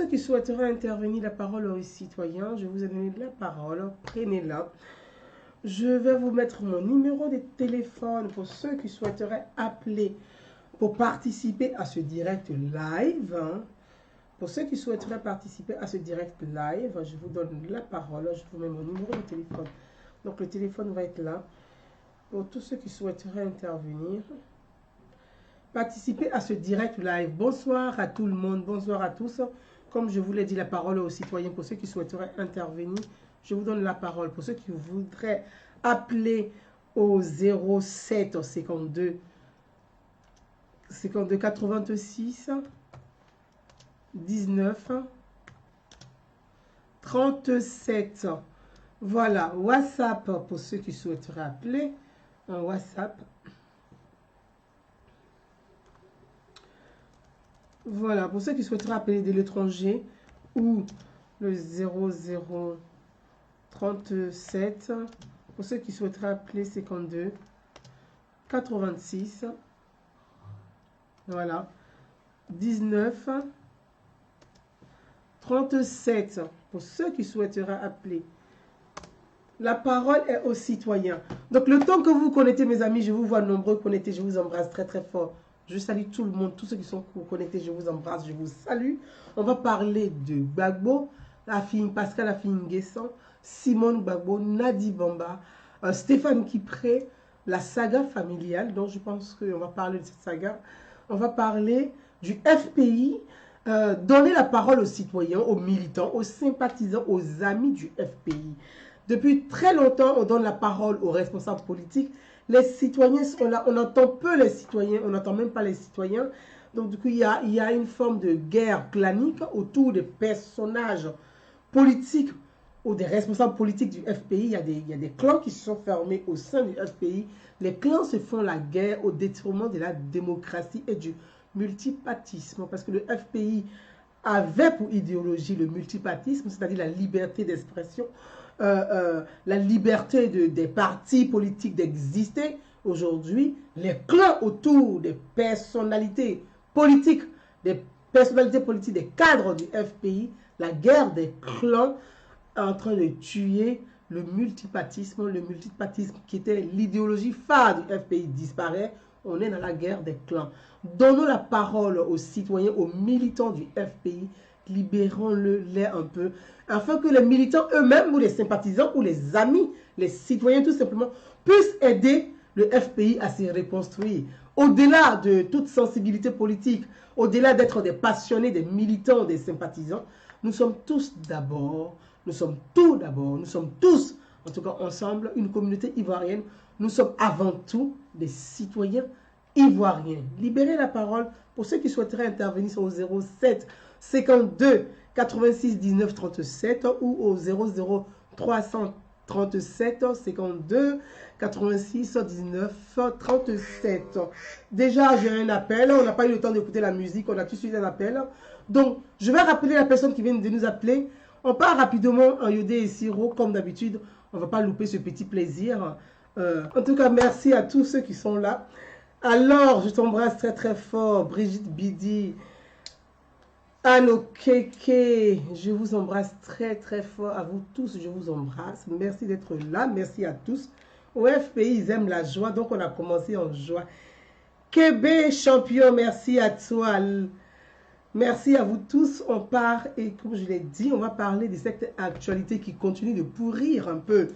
Ceux qui souhaiteraient intervenir la parole aux citoyens, je vous ai donné la parole, prenez-la. Je vais vous mettre mon numéro de téléphone pour ceux qui souhaiteraient appeler pour participer à ce direct live. Pour ceux qui souhaiteraient participer à ce direct live, je vous donne la parole, je vous mets mon numéro de téléphone. Donc le téléphone va être là. Pour tous ceux qui souhaiteraient intervenir, participer à ce direct live. Bonsoir à tout le monde, bonsoir à tous. Comme je vous l'ai dit, la parole aux citoyens. Pour ceux qui souhaiteraient intervenir, je vous donne la parole. Pour ceux qui voudraient appeler au 07 52 86 19 37. Voilà, WhatsApp pour ceux qui souhaiteraient appeler. Un WhatsApp. Voilà, pour ceux qui souhaiteraient appeler de l'étranger ou le 0037. Pour ceux qui souhaiteraient appeler 52 86. Voilà. 19 37. Pour ceux qui souhaiteraient appeler. La parole est aux citoyens. Donc, le temps que vous connectez, mes amis, je vous vois nombreux connectés. Je vous embrasse très, très fort. Je salue tout le monde, tous ceux qui sont connectés. Je vous embrasse, je vous salue. On va parler de Gbagbo, la fille Pascal, la fille Nguessan, Simone Gbagbo, Nadi Bamba, Stéphane Kipré, la saga familiale. Donc, je pense qu'on va parler de cette saga. On va parler du FPI. Donner la parole aux citoyens, aux militants, aux sympathisants, aux amis du FPI. Depuis très longtemps, on donne la parole aux responsables politiques. Les citoyens sont là. On entend peu les citoyens. On n'entend même pas les citoyens. Donc, du coup, il y a une forme de guerre clanique autour des personnages politiques ou des responsables politiques du FPI. Il y a des clans qui se sont fermés au sein du FPI. Les clans se font la guerre au détriment de la démocratie et du multipartisme. Parce que le FPI avait pour idéologie le multipartisme, c'est-à-dire la liberté d'expression, la liberté des partis politiques d'exister. Aujourd'hui, les clans autour des personnalités politiques, des cadres du FPI, la guerre des clans est en train de tuer le multipartisme qui était l'idéologie phare du FPI disparaît. On est dans la guerre des clans. Donnons la parole aux citoyens, aux militants du FPI, libérons-les un peu, afin que les militants eux-mêmes, ou les sympathisants, ou les amis, les citoyens tout simplement, puissent aider le FPI à se reconstruire. Au-delà de toute sensibilité politique, au-delà d'être des passionnés, des militants, des sympathisants, nous sommes tous d'abord, nous sommes tous, en tout cas ensemble, une communauté ivoirienne. Nous sommes avant tout des citoyens ivoiriens. Libérez la parole pour ceux qui souhaiteraient intervenir sur au 07 52 86 19 37 ou au 00 337 52 86 19 37. Déjà, j'ai un appel. On n'a pas eu le temps d'écouter la musique. On a tout de suite un appel. Donc, je vais rappeler la personne qui vient de nous appeler. On part rapidement en Yodé et Siro, comme d'habitude. On ne va pas louper ce petit plaisir. En tout cas, merci à tous ceux qui sont là. Alors, je t'embrasse très très fort, Brigitte Bidi, Anne Okeke, je vous embrasse très très fort. À vous tous, je vous embrasse. Merci d'être là, merci à tous. Au FPI, ils aiment la joie, donc on a commencé en joie. Québec champion, merci à toi. Merci à vous tous. On part, et comme je l'ai dit, on va parler de cette actualité qui continue de pourrir un peu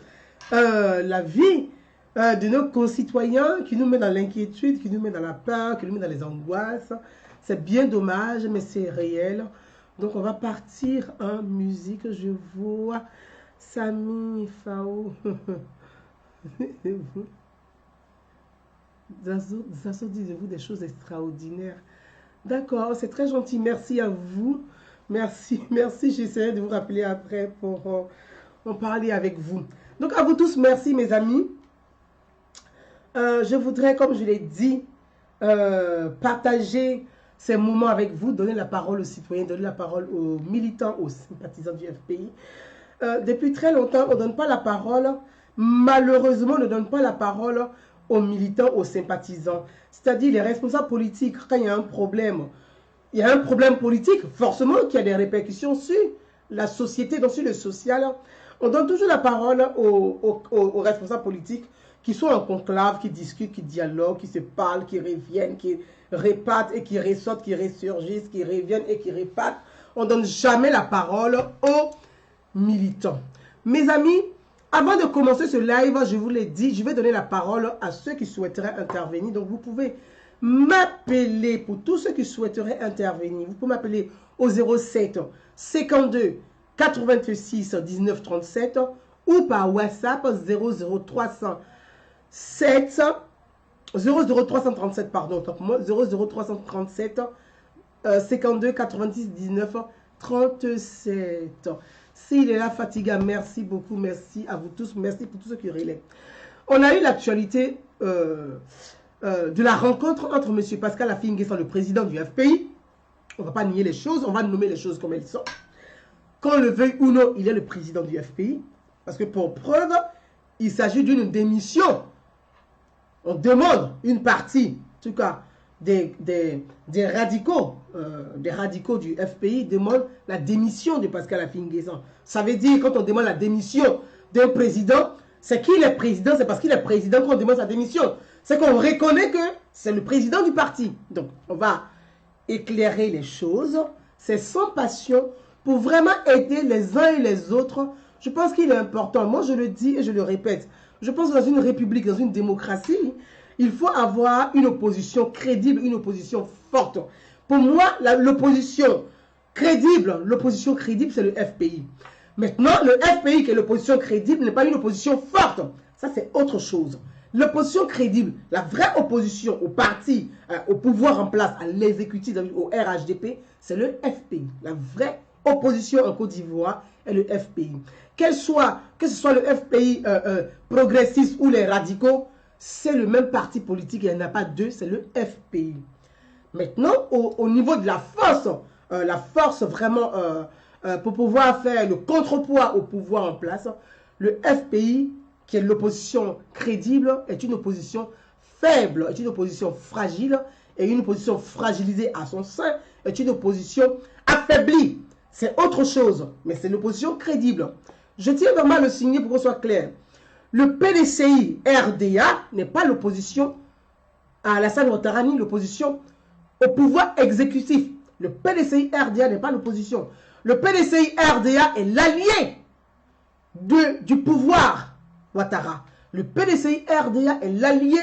la vie de nos concitoyens, qui nous met dans l'inquiétude, qui nous met dans la peur, qui nous met dans les angoisses. C'est bien dommage, mais c'est réel. Donc, on va partir en musique. Je vois Sami Fao. Zazo dit de vous des choses extraordinaires. D'accord, c'est très gentil. Merci à vous. Merci, merci. J'essaierai de vous rappeler après pour en parler avec vous. Donc, à vous tous, merci, mes amis. Je voudrais, comme je l'ai dit, partager ces moments avec vous, donner la parole aux citoyens, donner la parole aux militants, aux sympathisants du FPI. Depuis très longtemps, on ne donne pas la parole, malheureusement, on ne donne pas la parole aux militants, aux sympathisants. C'est-à-dire les responsables politiques, quand il y a un problème, il y a un problème politique, forcément qu'il y a des répercussions sur la société, donc sur le social. On donne toujours la parole aux responsables politiques qui sont en conclave, qui discutent, qui dialoguent, qui se parlent, qui reviennent, qui répartent et qui ressortent, qui ressurgissent, qui reviennent et qui répartent. On ne donne jamais la parole aux militants. Mes amis, avant de commencer ce live, je vous l'ai dit, je vais donner la parole à ceux qui souhaiteraient intervenir. Donc vous pouvez m'appeler pour tous ceux qui souhaiteraient intervenir. Vous pouvez m'appeler au 07 52 86 19 37 ou par WhatsApp 00337 00337 pardon, donc moi 00337 52 90 19 37. S'il est là, Fatiga, merci beaucoup, merci à vous tous, merci pour tous ceux qui relaient. On a eu l'actualité de la rencontre entre M. Pascal Affi-N'Guessan, le président du FPI. On ne va pas nier les choses, on va nommer les choses comme elles sont. Qu'on le veuille ou non, il est le président du FPI. Parce que pour preuve, il s'agit d'une démission. On demande une partie, en tout cas, des radicaux du FPI demandent la démission de Pascal Affi-N'Guessan. Ça veut dire, quand on demande la démission d'un président, c'est qu'il est président, c'est parce qu'il est président qu'on demande sa démission. C'est qu'on reconnaît que c'est le président du parti. Donc, on va éclairer les choses. C'est sans passion pour vraiment aider les uns et les autres. Je pense qu'il est important. Moi, je le dis et je le répète. Je pense que dans une république, dans une démocratie, il faut avoir une opposition crédible, une opposition forte. Pour moi, l'opposition crédible, c'est le FPI. Maintenant, le FPI qui est l'opposition crédible n'est pas une opposition forte. Ça, c'est autre chose. L'opposition crédible, la vraie opposition au parti, au pouvoir en place, à l'exécutif, au RHDP, c'est le FPI. La vraie opposition en Côte d'Ivoire est le FPI. Que ce soit le FPI progressiste ou les radicaux, c'est le même parti politique, il n'y en a pas deux, c'est le FPI. Maintenant, au niveau de la force vraiment pour pouvoir faire le contrepoids au pouvoir en place, le FPI, qui est l'opposition crédible, est une opposition faible, est une opposition fragile, et une opposition fragilisée à son sein, est une opposition affaiblie. C'est autre chose, mais c'est l'opposition crédible. Je tiens vraiment à le signer pour qu'on soit clair. Le PDCI RDA n'est pas l'opposition à Alassane Ouattara ni l'opposition au pouvoir exécutif. Le PDCI RDA n'est pas l'opposition. Le PDCI RDA est l'allié du pouvoir Ouattara. Le PDCI RDA est l'allié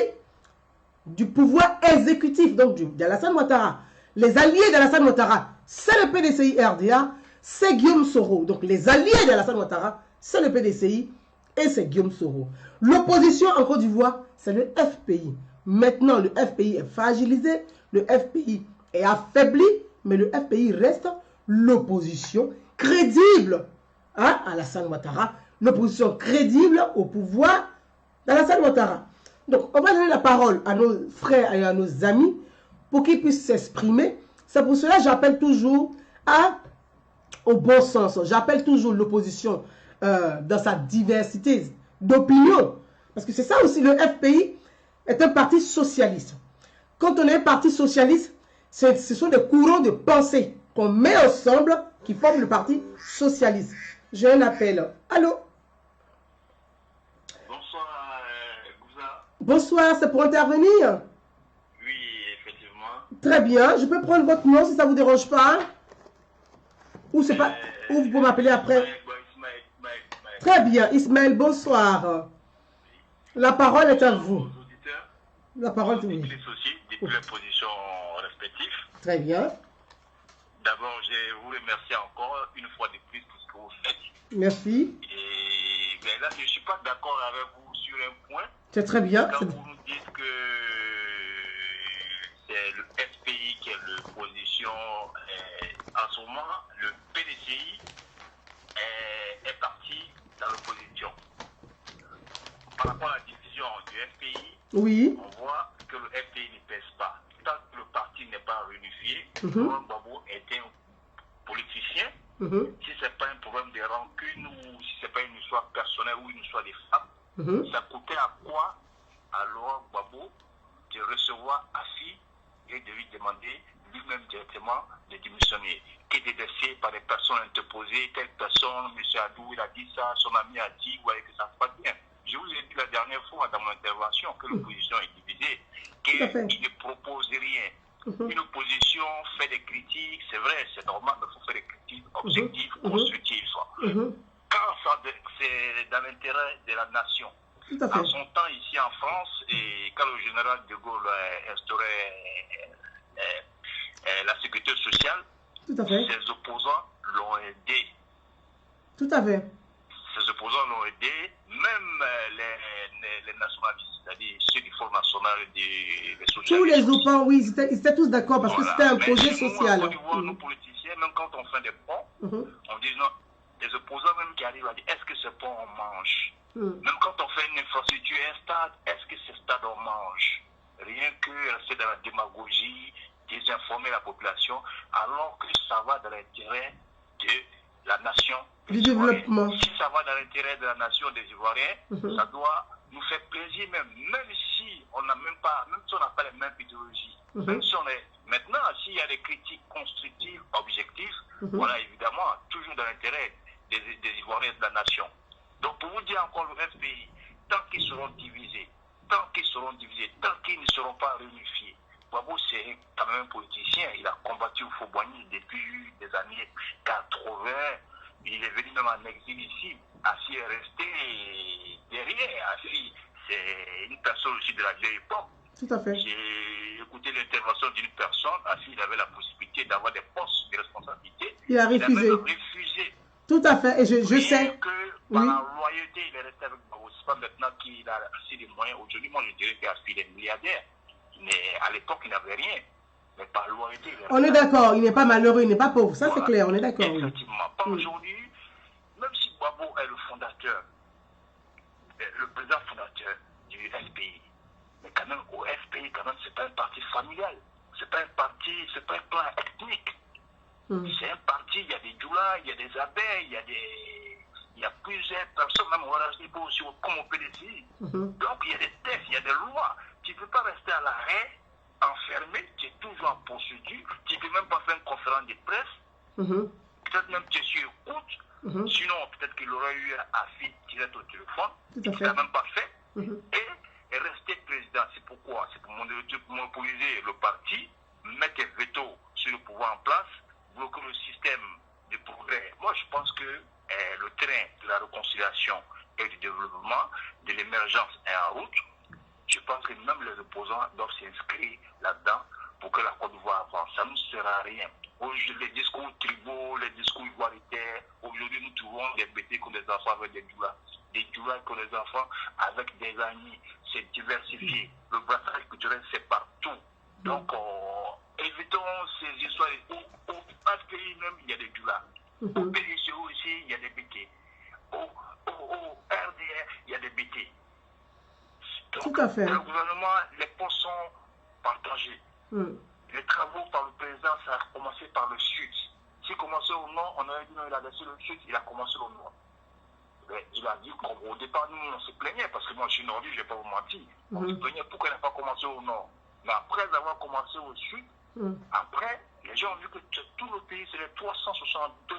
du pouvoir exécutif, donc d'Alassane Ouattara. Les alliés d'Alassane Ouattara, c'est le PDCI RDA, c'est Guillaume Soro. Donc les alliés d'Alassane Ouattara, c'est le PDCI et c'est Guillaume Soro. L'opposition en Côte d'Ivoire, c'est le FPI. Maintenant, le FPI est fragilisé, le FPI est affaibli, mais le FPI reste l'opposition crédible à Alassane Ouattara, l'opposition crédible au pouvoir d'Alassane Ouattara. Donc, on va donner la parole à nos frères et à nos amis pour qu'ils puissent s'exprimer. C'est pour cela que j'appelle toujours au bon sens. J'appelle toujours l'opposition dans sa diversité d'opinion. Parce que c'est ça aussi, le FPI est un parti socialiste. Quand on est un parti socialiste, ce sont des courants de pensée qu'on met ensemble qui forment le parti socialiste. J'ai un appel. Allô? Bonsoir, Gouza. Bonsoir, c'est pour intervenir? Oui, effectivement. Très bien, je peux prendre votre nom si ça ne vous dérange pas? Ou c'est pas... Ou vous pouvez m'appeler après? Ismaël. Très bien, Ismaël, bonsoir. La parole est à vous. Aux auditeurs, La parole est à vous. les aussi, depuis les positions respectives. Très bien. D'abord, je vous remercie encore une fois de plus pour ce que vous faites. Merci. Et ben là, je ne suis pas d'accord avec vous sur un point. C'est très bien. Quand vous nous dites que c'est le FPI qui est l'opposition, en ce moment, le PDCI est parti dans l'opposition. Par rapport à la division du FPI, Oui. on voit que le FPI ne pèse pas. Tant que le parti n'est pas réunifié, Laurent Gbagbo est un politicien. Si ce n'est pas un problème de rancune ou si ce n'est pas une histoire personnelle ou une histoire des femmes, ça coûtait à quoi à Laurent Gbagbo de recevoir Affi et de lui demander lui-même directement de démissionner, qui est délaissé par des personnes interposées, telle personne, M. Adou, il a dit ça, son ami a dit, vous voyez que ça se passe bien. Je vous ai dit la dernière fois dans mon intervention que l'opposition est divisée, qu'il ne propose rien. Une opposition fait des critiques, c'est vrai, c'est normal, mais il faut faire des critiques objectives, constructives. Quand c'est dans l'intérêt de la nation. En son temps, ici en France, et quand le général de Gaulle a instauré la sécurité sociale, ses opposants l'ont aidé. Tout à fait. Ses opposants l'ont aidé, même les nationalistes, c'est-à-dire ceux du Front National et des socialistes. Tous les opposants, oui, ils étaient tous d'accord parce que c'était un projet social. Nous, politiciens, même quand on fait des ponts, on dit non, les opposants même qui arrivent à dire est-ce que ce pont on mange? Même quand on fait une infrastructure, un stade, est-ce que ce stade on mange? Rien que rester dans la démagogie, désinformer la population, alors que ça va dans l'intérêt de la nation. Du développement. Si ça va dans l'intérêt de la nation des Ivoiriens, ça doit nous faire plaisir même si on n'a même pas, même si on n'a pas les mêmes idéologies. Même si on est, maintenant, s'il y a des critiques constructives, objectives, voilà, évidemment, toujours dans l'intérêt des Ivoiriens et de la nation. Donc, pour vous dire encore le FPI, tant qu'ils seront divisés, tant qu'ils ne seront pas réunifiés, Gbagbo, c'est quand même un politicien, il a combattu au Fauboigny depuis des années 80, il est venu même en exil ici, Assis est resté derrière, Assis, c'est une personne aussi de la vieille époque. Tout à fait. J'ai écouté l'intervention d'une personne, Assis, il avait la possibilité d'avoir des postes de responsabilité. Il a refusé. Il a même refusé. Tout à fait, et je sais. Que par la loyauté, il est resté avec Gbagbo. C'est pas maintenant qu'il a assez de moyens. Aujourd'hui, moi, je dirais qu'il est milliardaire. Mais à l'époque, il n'avait rien. Mais par loyauté, on est d'accord, il n'est pas malheureux, il n'est pas pauvre. Ça, c'est clair, on est d'accord. Effectivement. Pas aujourd'hui, même si Gbagbo est le fondateur, le président fondateur du FPI, mais quand même, au FPI, quand même, c'est pas un parti familial. C'est pas un parti, c'est pas un plan ethnique. C'est un parti, il y a des Djoula, il y a des abeilles, il y a plusieurs personnes, même au Rajnibo aussi, comme au PDCI. Donc il y a des textes, il y a des lois. Tu ne peux pas rester à l'arrêt, enfermé, tu es toujours en procédure, tu ne peux même pas faire une conférence de presse. Peut-être même tu es sur écoute, sinon peut-être qu'il aurait eu à fil direct au téléphone. Il n'a même pas fait. Et rester président, c'est pourquoi? C'est pour monopoliser le parti, mettre un veto sur le pouvoir en place, bloquer le système de progrès. Moi, je pense que le train de la réconciliation et du développement, de l'émergence est en route. Je pense que même les opposants doivent s'inscrire là-dedans pour que la Côte d'Ivoire avance. Ça ne sert à rien. Les discours tribaux, les discours ivoiritaires, aujourd'hui nous trouvons des bêtés comme des enfants avec des doulas. Des doulas comme des enfants avec des amis. C'est diversifié. Le brassage culturel, c'est partout. Donc, évitons ces histoires. Au pays même, il y a des doulas. Au PDCO aussi, il y a des bêtés. Au RDR, il y a des bêtés. Donc, tout à fait. Le gouvernement, les postes sont partagés. Les travaux par le président, ça a commencé par le sud. S'il commençait au nord, on aurait dit non, il a laissé le sud, il a commencé au nord. Mais il a dit qu'au départ, nous, on se plaignait, parce que moi, je suis nordiste, je ne vais pas vous mentir. On se plaignait pourquoi il n'a pas commencé au nord. Mais après avoir commencé au sud, après, les gens ont vu que tout le pays, c'est les 362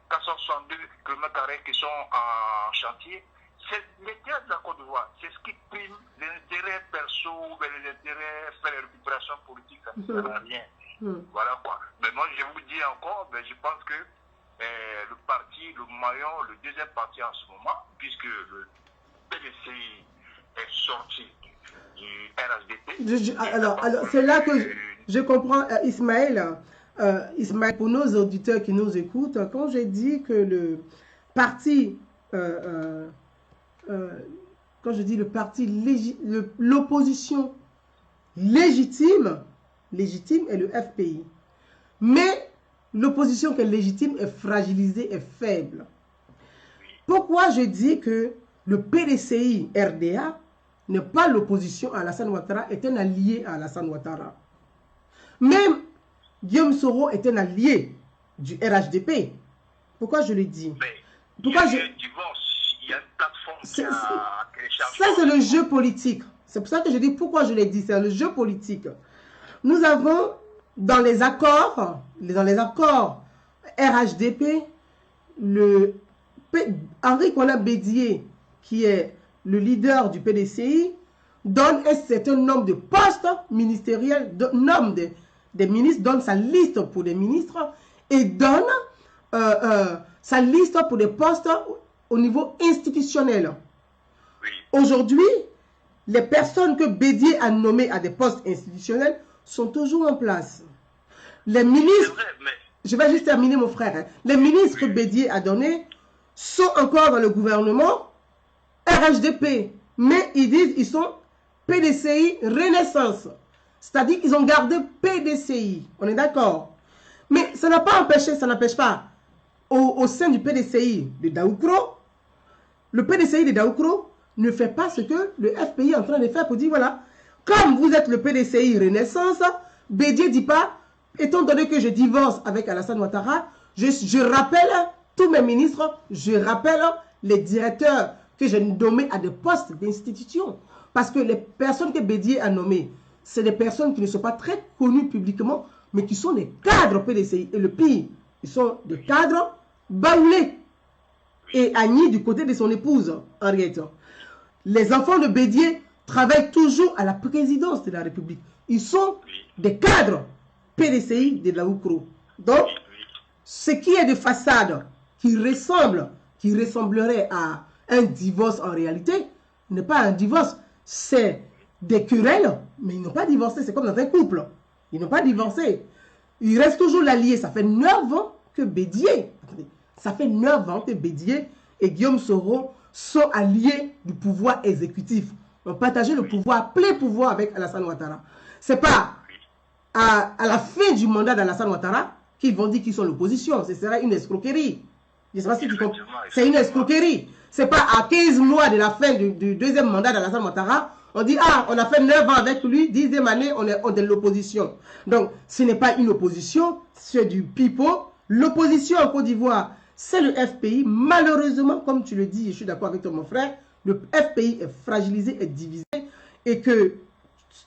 462 km² qui sont en chantier. C'est l'intérêt de la Côte d'Ivoire. C'est ce qui prime les intérêts perso, les intérêts, faire les récupérations politiques, ça ne sert à rien. Voilà quoi. Mais moi, je vous dis encore, je pense que le parti, le maillon, le deuxième parti en ce moment, puisque le PDCI est sorti du RHDP. Alors c'est là que je comprends, Ismaël, pour nos auditeurs qui nous écoutent, quand j'ai dit que le parti, quand je dis le parti, l'opposition légitime est le FPI. Mais l'opposition qui est légitime est fragilisée, est faible. Pourquoi je dis que le PDCI RDA n'est pas l'opposition à Alassane Ouattara, est un allié à Alassane Ouattara. Même Guillaume Soro est un allié du RHDP. Pourquoi je le dis? Pourquoi il y a un divorce, il y a une plateforme qui a téléchargé. Ça, c'est le jeu politique. C'est pour ça que je dis pourquoi je l'ai dit. C'est le jeu politique. Nous avons dans les accords RHDP, Henri Konan Bédié, qui est le leader du PDCI, donne un certain nombre de postes ministériels, nomme des ministres, donne sa liste pour des ministres et donne sa liste pour des postes au niveau institutionnel. Aujourd'hui, les personnes que Bédié a nommées à des postes institutionnels sont toujours en place. Les ministres, je vais juste terminer mon frère, les ministres que Bédié a donnés sont encore dans le gouvernement RHDP, mais ils disent qu'ils sont PDCI Renaissance. C'est-à-dire qu'ils ont gardé PDCI. On est d'accord? Mais ça n'a pas empêché, ça n'empêche pas au sein du PDCI de Daoukro, le PDCI de Daoukro ne fait pas ce que le FPI est en train de faire pour dire voilà, comme vous êtes le PDCI Renaissance, Bédié dit pas, étant donné que je divorce avec Alassane Ouattara, je rappelle tous mes ministres, je rappelle les directeurs que j'ai nommés à des postes d'institution. Parce que les personnes que Bédié a nommées, c'est des personnes qui ne sont pas très connues publiquement, mais qui sont des cadres PDCI. Et le pire, ils sont des cadres baoulés. Et Annie du côté de son épouse, Henriette. Les enfants de Bédié travaillent toujours à la présidence de la République. Ils sont des cadres PDCI de Daoukro. Donc, ce qui est de façade, qui ressemblerait à un divorce en réalité, n'est pas un divorce, c'est des querelles, mais ils n'ont pas divorcé, c'est comme dans un couple. Ils n'ont pas divorcé. Ils restent toujours l'allié. Ça fait 9 ans que Bédié, ça fait 9 ans que Bédié et Guillaume Soro sont alliés du pouvoir exécutif. Ils ont partagé le pouvoir, plein pouvoir avec Alassane Ouattara. Ce n'est pas à la fin du mandat d'Alassane Ouattara qu'ils vont dire qu'ils sont l'opposition. Ce serait une escroquerie. Je sais pas si tu comprends. C'est une escroquerie. Ce n'est pas à 15 mois de la fin du deuxième mandat d'Alassane Ouattara, on dit, ah, on a fait 9 ans avec lui, 10e année, on est de l'opposition. Donc, ce n'est pas une opposition, c'est du pipeau. L'opposition en Côte d'Ivoire, c'est le FPI. Malheureusement, comme tu le dis, je suis d'accord avec toi, mon frère, le FPI est fragilisé, est divisé, et que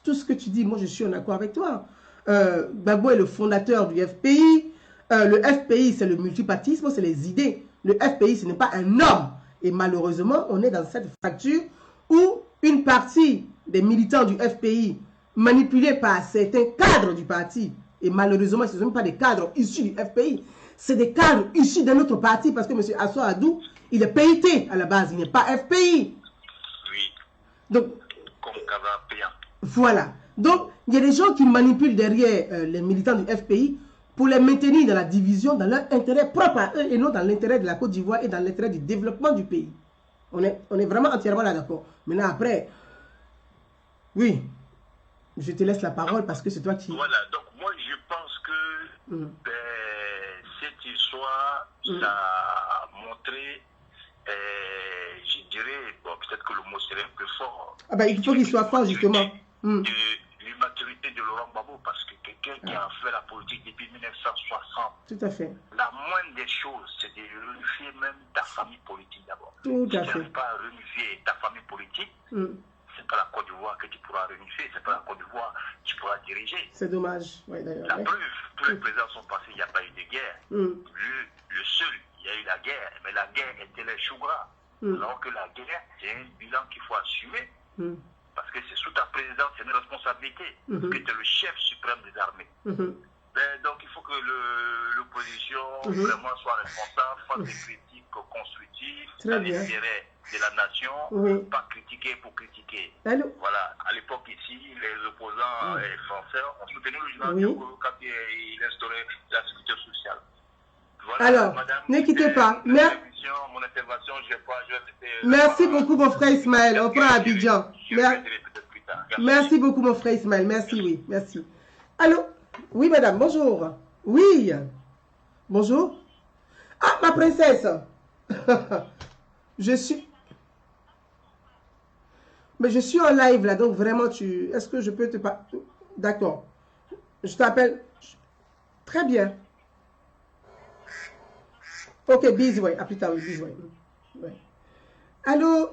tout ce que tu dis, moi, je suis en accord avec toi. Gbagbo est le fondateur du FPI. Le FPI, c'est le multipartisme, c'est les idées. Le FPI, ce n'est pas un homme. Et malheureusement, on est dans cette fracture où une partie des militants du FPI, manipulés par certains cadres du parti, et malheureusement, ce ne sont pas des cadres issus du FPI, c'est des cadres issus d'un autre parti, parce que M. Assou Adou, il est PIT à la base, il n'est pas FPI. Oui. Donc, comme Kavapéen. Voilà. Donc, il y a des gens qui manipulent derrière les militants du FPI pour les maintenir dans la division, dans leur intérêt propre à eux, et non dans l'intérêt de la Côte d'Ivoire et dans l'intérêt du développement du pays. On est vraiment entièrement là d'accord. Maintenant, après, oui, je te laisse la parole parce que c'est toi qui... Voilà, donc moi je pense que cette histoire, ça a montré, je dirais, bon, peut-être que le mot serait un peu fort. Ah ben, il faut qu'il soit fort, justement. De l'immaturité de Laurent Gbagbo, parce que quelqu'un qui a fait la politique depuis 1960, tout à fait. La moindre des choses, c'est de réunifier même ta famille politique d'abord. Tout à fait. Si tu n'arrives pas à réunifier ta famille politique, c'est pas la Côte d'Ivoire que tu pourras réunifier, c'est pas la Côte d'Ivoire que tu pourras diriger. C'est dommage, oui, d'ailleurs. La preuve, tous les présidents sont passés, il n'y a pas eu de guerre. Le seul, il y a eu la guerre, mais la guerre était les choux gras. Alors que la guerre, c'est un bilan qu'il faut assumer. Parce que c'est sous ta présidence, c'est une responsabilité. Parce que tu es le chef suprême des armées. Donc il faut que l'opposition vraiment soit responsable, fasse des critiques constructives, à l'intérêt de la nation, pas critiquer pour critiquer. Voilà, à l'époque ici, les opposants français ont soutenu le général quand il instaurait la sécurité sociale. Voilà, alors, ne quittez pas. Mon intervention, merci beaucoup, mon frère Ismaël. On prend Abidjan. Merci beaucoup, mon frère Ismaël. Merci, oui. Merci. Allô? Oui, madame. Bonjour. Oui. Bonjour. Ah, ma princesse. je suis en live, là. Donc, vraiment, est-ce que je peux te... D'accord. Je t'appelle. Très bien. Ok, bisous, ouais. À plus tard, oui, bisous, ouais. Ouais. Allô?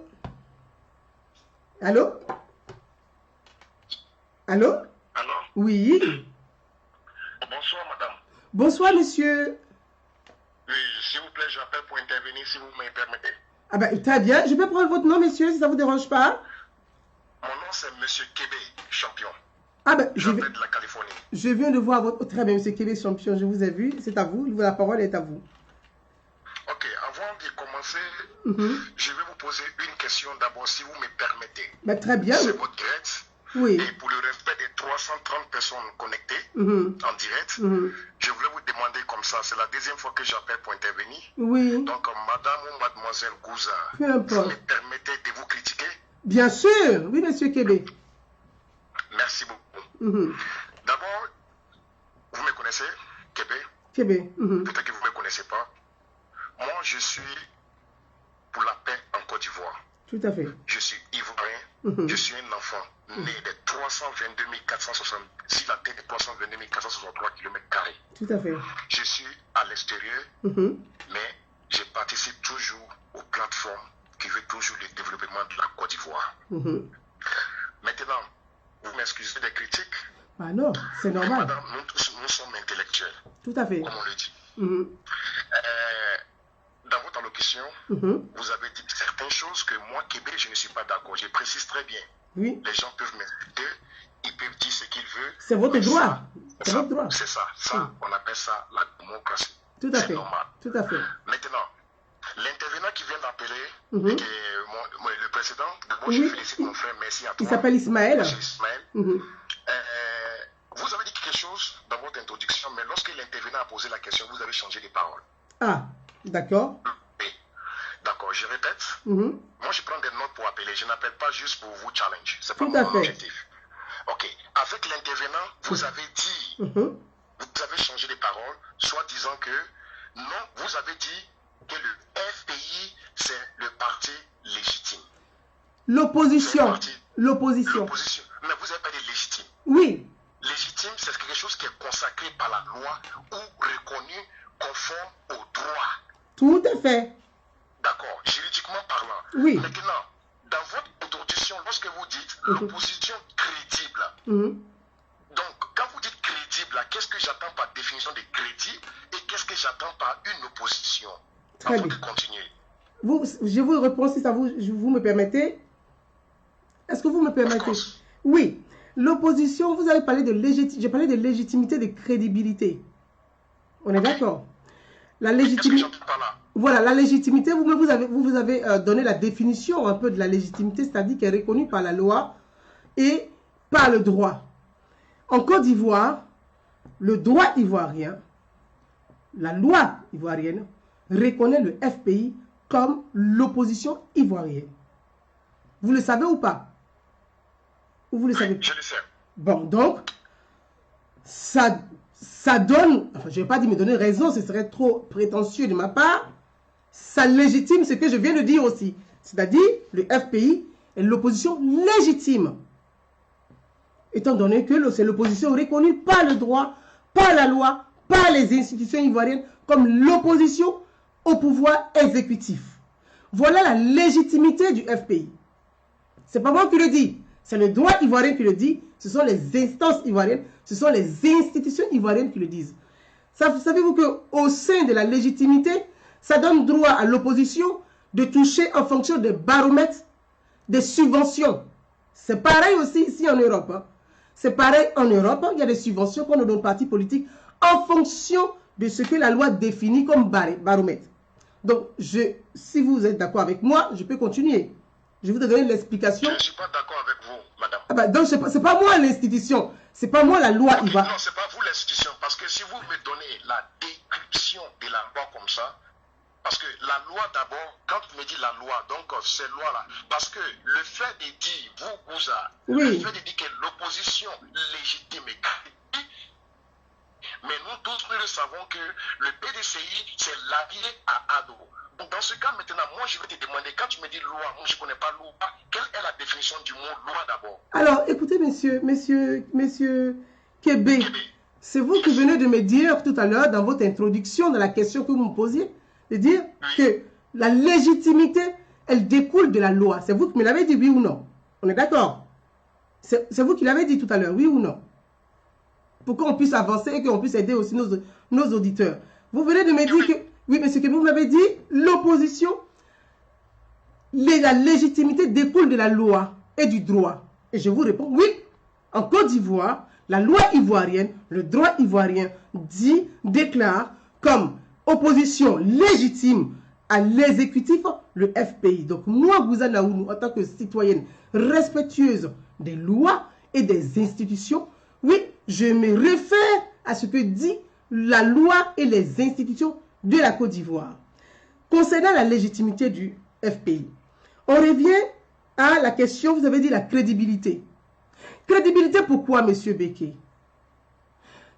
Allô? Allô? Allô? Oui. Bonsoir, madame. Bonsoir, monsieur. Oui, s'il vous plaît, j'appelle pour intervenir, si vous me permettez. Ah ben, très bien. Je peux prendre votre nom, monsieur, si ça ne vous dérange pas? Mon nom, c'est monsieur Kébé, champion. Ah ben, j'appelle de la Californie. Je viens de voir votre... Très bien, monsieur Kébé, champion, je vous ai vu. C'est à vous. La parole est à vous. Ok, avant de commencer, je vais vous poser une question d'abord, si vous me permettez. Ben, très bien. C'est votre direct. Oui. Et pour le respect des 330 personnes connectées en direct, je voulais vous demander comme ça, c'est la deuxième fois que j'appelle pour intervenir. Oui. Donc, madame ou mademoiselle Gouza, peu importe, vous me permettez de vous critiquer? Bien sûr, oui, monsieur Kébé. Merci beaucoup. D'abord, vous me connaissez, Kébé? Kébé. Peut-être que vous ne me connaissez pas. Moi, je suis pour la paix en Côte d'Ivoire. Tout à fait. Je suis ivoirien. Je suis un enfant né de 322 460, si la tête de 322 463 km². Tout à fait. Je suis à l'extérieur, mais je participe toujours aux plateformes qui veulent toujours le développement de la Côte d'Ivoire. Maintenant, vous m'excusez des critiques. Ah non, c'est normal. Madame, nous sommes intellectuels. Tout à fait. Comme on le dit. Dans votre allocution, vous avez dit certaines choses que moi, Québec, je ne suis pas d'accord. Je précise très bien. Oui. Les gens peuvent m'insulter, ils peuvent dire ce qu'ils veulent. C'est votre droit. C'est votre droit. C'est ça. Ça, on appelle ça la démocratie. Tout à fait. C'est normal. Tout à fait. Maintenant, l'intervenant qui vient d'appeler, le président, d'abord je félicite mon frère, merci à toi. Il s'appelle Ismaël. Ismaël. Vous avez dit quelque chose dans votre introduction, mais lorsque l'intervenant a posé la question, vous avez changé de parole. Ah, d'accord. Oui. D'accord, je répète. Moi, je prends des notes pour appeler. Je n'appelle pas juste pour vous challenge. C'est pas mon objectif. Ok. Avec l'intervenant, vous avez dit, vous avez changé de parole, soit disant que non, vous avez dit que le FPI, c'est le parti légitime. L'opposition. L'opposition. L'opposition. Mais vous n'avez pas dit légitime. Oui. Légitime, c'est quelque chose qui est consacré par la loi ou reconnu conforme au droit. Tout à fait. D'accord, juridiquement parlant. Oui. Maintenant, dans votre introduction, lorsque vous dites l'opposition crédible, donc quand vous dites crédible, qu'est-ce que j'attends par définition de crédible et qu'est-ce que j'attends par une opposition? Très bien. Continuer. Je vous réponds si ça vous me permettez. Est-ce que vous me permettez? Oui. L'opposition, vous avez parlé de légitimité. J'ai parlé de légitimité, de crédibilité. On est d'accord? La légitimité. Voilà, la légitimité, vous avez donné la définition un peu de la légitimité, c'est-à-dire qu'elle est reconnue par la loi et par le droit. En Côte d'Ivoire, le droit ivoirien, la loi ivoirienne, reconnaît le FPI comme l'opposition ivoirienne. Vous le savez ou pas? Ou vous le savez? Je le sais. Bon, donc, ça donne, enfin, je ne vais pas dire me donner raison, ce serait trop prétentieux de ma part, ça légitime ce que je viens de dire aussi. C'est-à-dire, le FPI est l'opposition légitime. Étant donné que c'est l'opposition reconnue par le droit, par la loi, par les institutions ivoiriennes, comme l'opposition au pouvoir exécutif. Voilà la légitimité du FPI. Ce n'est pas moi qui le dis, c'est le droit ivoirien qui le dit, ce sont les instances ivoiriennes, ce sont les institutions ivoiriennes qui le disent. Savez-vous qu'au sein de la légitimité, ça donne droit à l'opposition de toucher en fonction des baromètres, des subventions. C'est pareil aussi ici en Europe. Hein. C'est pareil en Europe, hein. Il y a des subventions qu'on donne aux partis politiques en fonction de ce que la loi définit comme baromètre. Donc, si vous êtes d'accord avec moi, je peux continuer. Je vous donner l'explication. Je ne suis pas d'accord avec vous, madame. Ah bah, donc, ce n'est pas moi l'institution. Ce n'est pas moi la loi. Okay, non, ce n'est pas vous l'institution. Parce que si vous me donnez la description de la loi comme ça, parce que la loi d'abord, quand vous me dites la loi, donc cette loi-là, parce que le fait de dire, le fait de dire que l'opposition légitime est crédible, mais nous tous, nous le savons que le PDCI, c'est l'allié à ADO. Donc dans ce cas maintenant, moi je vais te demander, quand tu me dis loi, moi je ne connais pas loi, quelle est la définition du mot loi d'abord? Alors écoutez monsieur Kébé, c'est vous qui venez de me dire tout à l'heure dans votre introduction, dans la question que vous me posiez, de dire que la légitimité, elle découle de la loi. C'est vous qui me l'avez dit, oui ou non? On est d'accord? C'est vous qui l'avez dit tout à l'heure, oui ou non? pour qu'on puisse avancer et qu'on puisse aider aussi nos auditeurs. Vous venez de me dire que, oui, monsieur Kébé, vous m'avez dit, l'opposition, la légitimité découle de la loi et du droit. Et je vous réponds, oui, en Côte d'Ivoire, la loi ivoirienne, le droit ivoirien déclare comme opposition légitime à l'exécutif le FPI. Donc moi, Gouza Naounou, en tant que citoyenne respectueuse des lois et des institutions, oui, je me réfère à ce que dit la loi et les institutions de la Côte d'Ivoire. Concernant la légitimité du FPI, on revient à la question, vous avez dit la crédibilité. Crédibilité, pourquoi, monsieur Béké?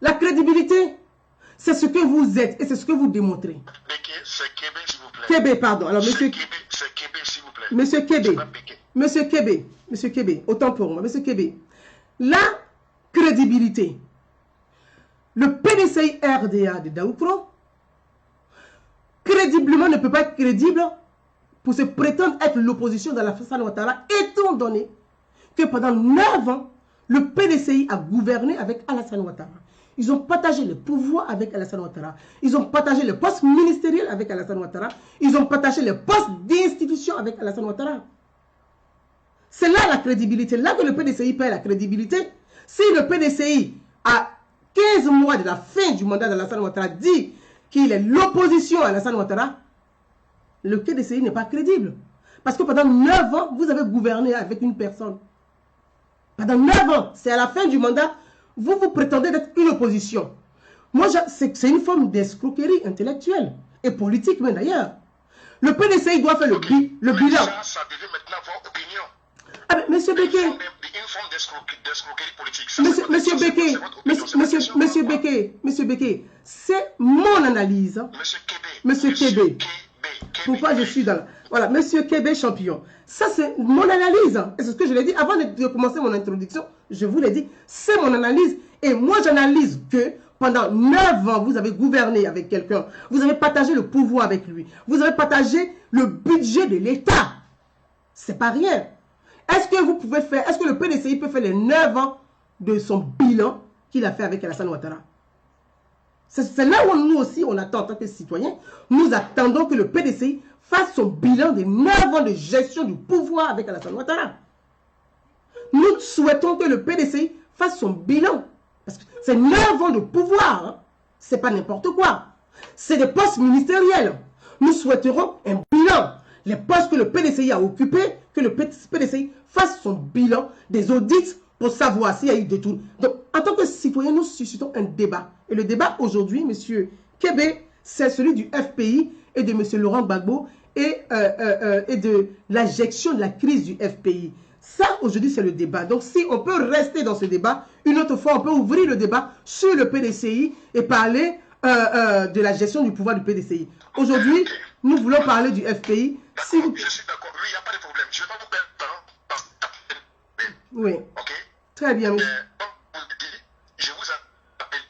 La crédibilité, c'est ce que vous êtes et c'est ce que vous démontrez. Béké, c'est Kébé, s'il vous plaît. Kébé, pardon. Alors, monsieur Kébé, c'est Kébé, s'il vous plaît. Monsieur Kébé. Monsieur Kébé, autant pour moi. Monsieur Kébé, la crédibilité. Le PDCI RDA de Daoukro, crédiblement, ne peut pas être crédible pour se prétendre être l'opposition dans la Alassane Ouattara, étant donné que pendant 9 ans, le PDCI a gouverné avec Alassane Ouattara. Ils ont partagé le pouvoir avec Alassane Ouattara. Ils ont partagé le poste ministériel avec Alassane Ouattara. Ils ont partagé le poste d'institution avec Alassane Ouattara. C'est là la crédibilité. Là que le PDCI perd la crédibilité. Si le PDCI, à 15 mois de la fin du mandat d'Alassane Ouattara, dit qu'il est l'opposition à Alassane Ouattara, le PDCI n'est pas crédible. Parce que pendant 9 ans, vous avez gouverné avec une personne. Pendant 9 ans, c'est à la fin du mandat, vous prétendez d'être une opposition. Moi, c'est une forme d'escroquerie intellectuelle et politique, même d'ailleurs. Le PDCI doit faire le bilan. Ça devait maintenant avoir opinion. Ah, mais monsieur Béké. Une forme d'escroquerie politique. Monsieur Béké, c'est mon analyse. Monsieur Kébé. Pourquoi je suis dans la... Voilà, monsieur Kébé champion. Ça, c'est mon analyse. Et c'est ce que je l'ai dit avant de commencer mon introduction. Je vous l'ai dit, c'est mon analyse. Et moi, j'analyse que pendant 9 ans, vous avez gouverné avec quelqu'un. Vous avez partagé le pouvoir avec lui. Vous avez partagé le budget de l'État. C'est pas rien. Est-ce que vous pouvez faire... Est-ce que le PDCI peut faire les 9 ans de son bilan qu'il a fait avec Alassane Ouattara? C'est là où nous aussi, on attend en tant que citoyens. Nous attendons que le PDCI fasse son bilan des 9 ans de gestion du pouvoir avec Alassane Ouattara. Nous souhaitons que le PDCI fasse son bilan. Parce que c'est 9 ans de pouvoir. Hein. C'est pas n'importe quoi. C'est des postes ministériels. Nous souhaiterons un bilan. Les postes que le PDCI a occupés, que le PDCI fasse son bilan des audits pour savoir s'il y a eu des tours. Donc, en tant que citoyen, nous suscitons un débat. Et le débat aujourd'hui, M. Kébé, c'est celui du FPI et de M. Laurent Gbagbo et de la gestion de la crise du FPI. Ça, aujourd'hui, c'est le débat. Donc, si on peut rester dans ce débat, une autre fois, on peut ouvrir le débat sur le PDCI et parler de la gestion du pouvoir du PDCI. Aujourd'hui, nous voulons parler du FPI. Si vous... Je suis d'accord. Oui, il n'y a pas de problème. Je ne vais pas vous perdre de temps. Oui. Ok. Très bien. Comme vous le dites, je vous appelle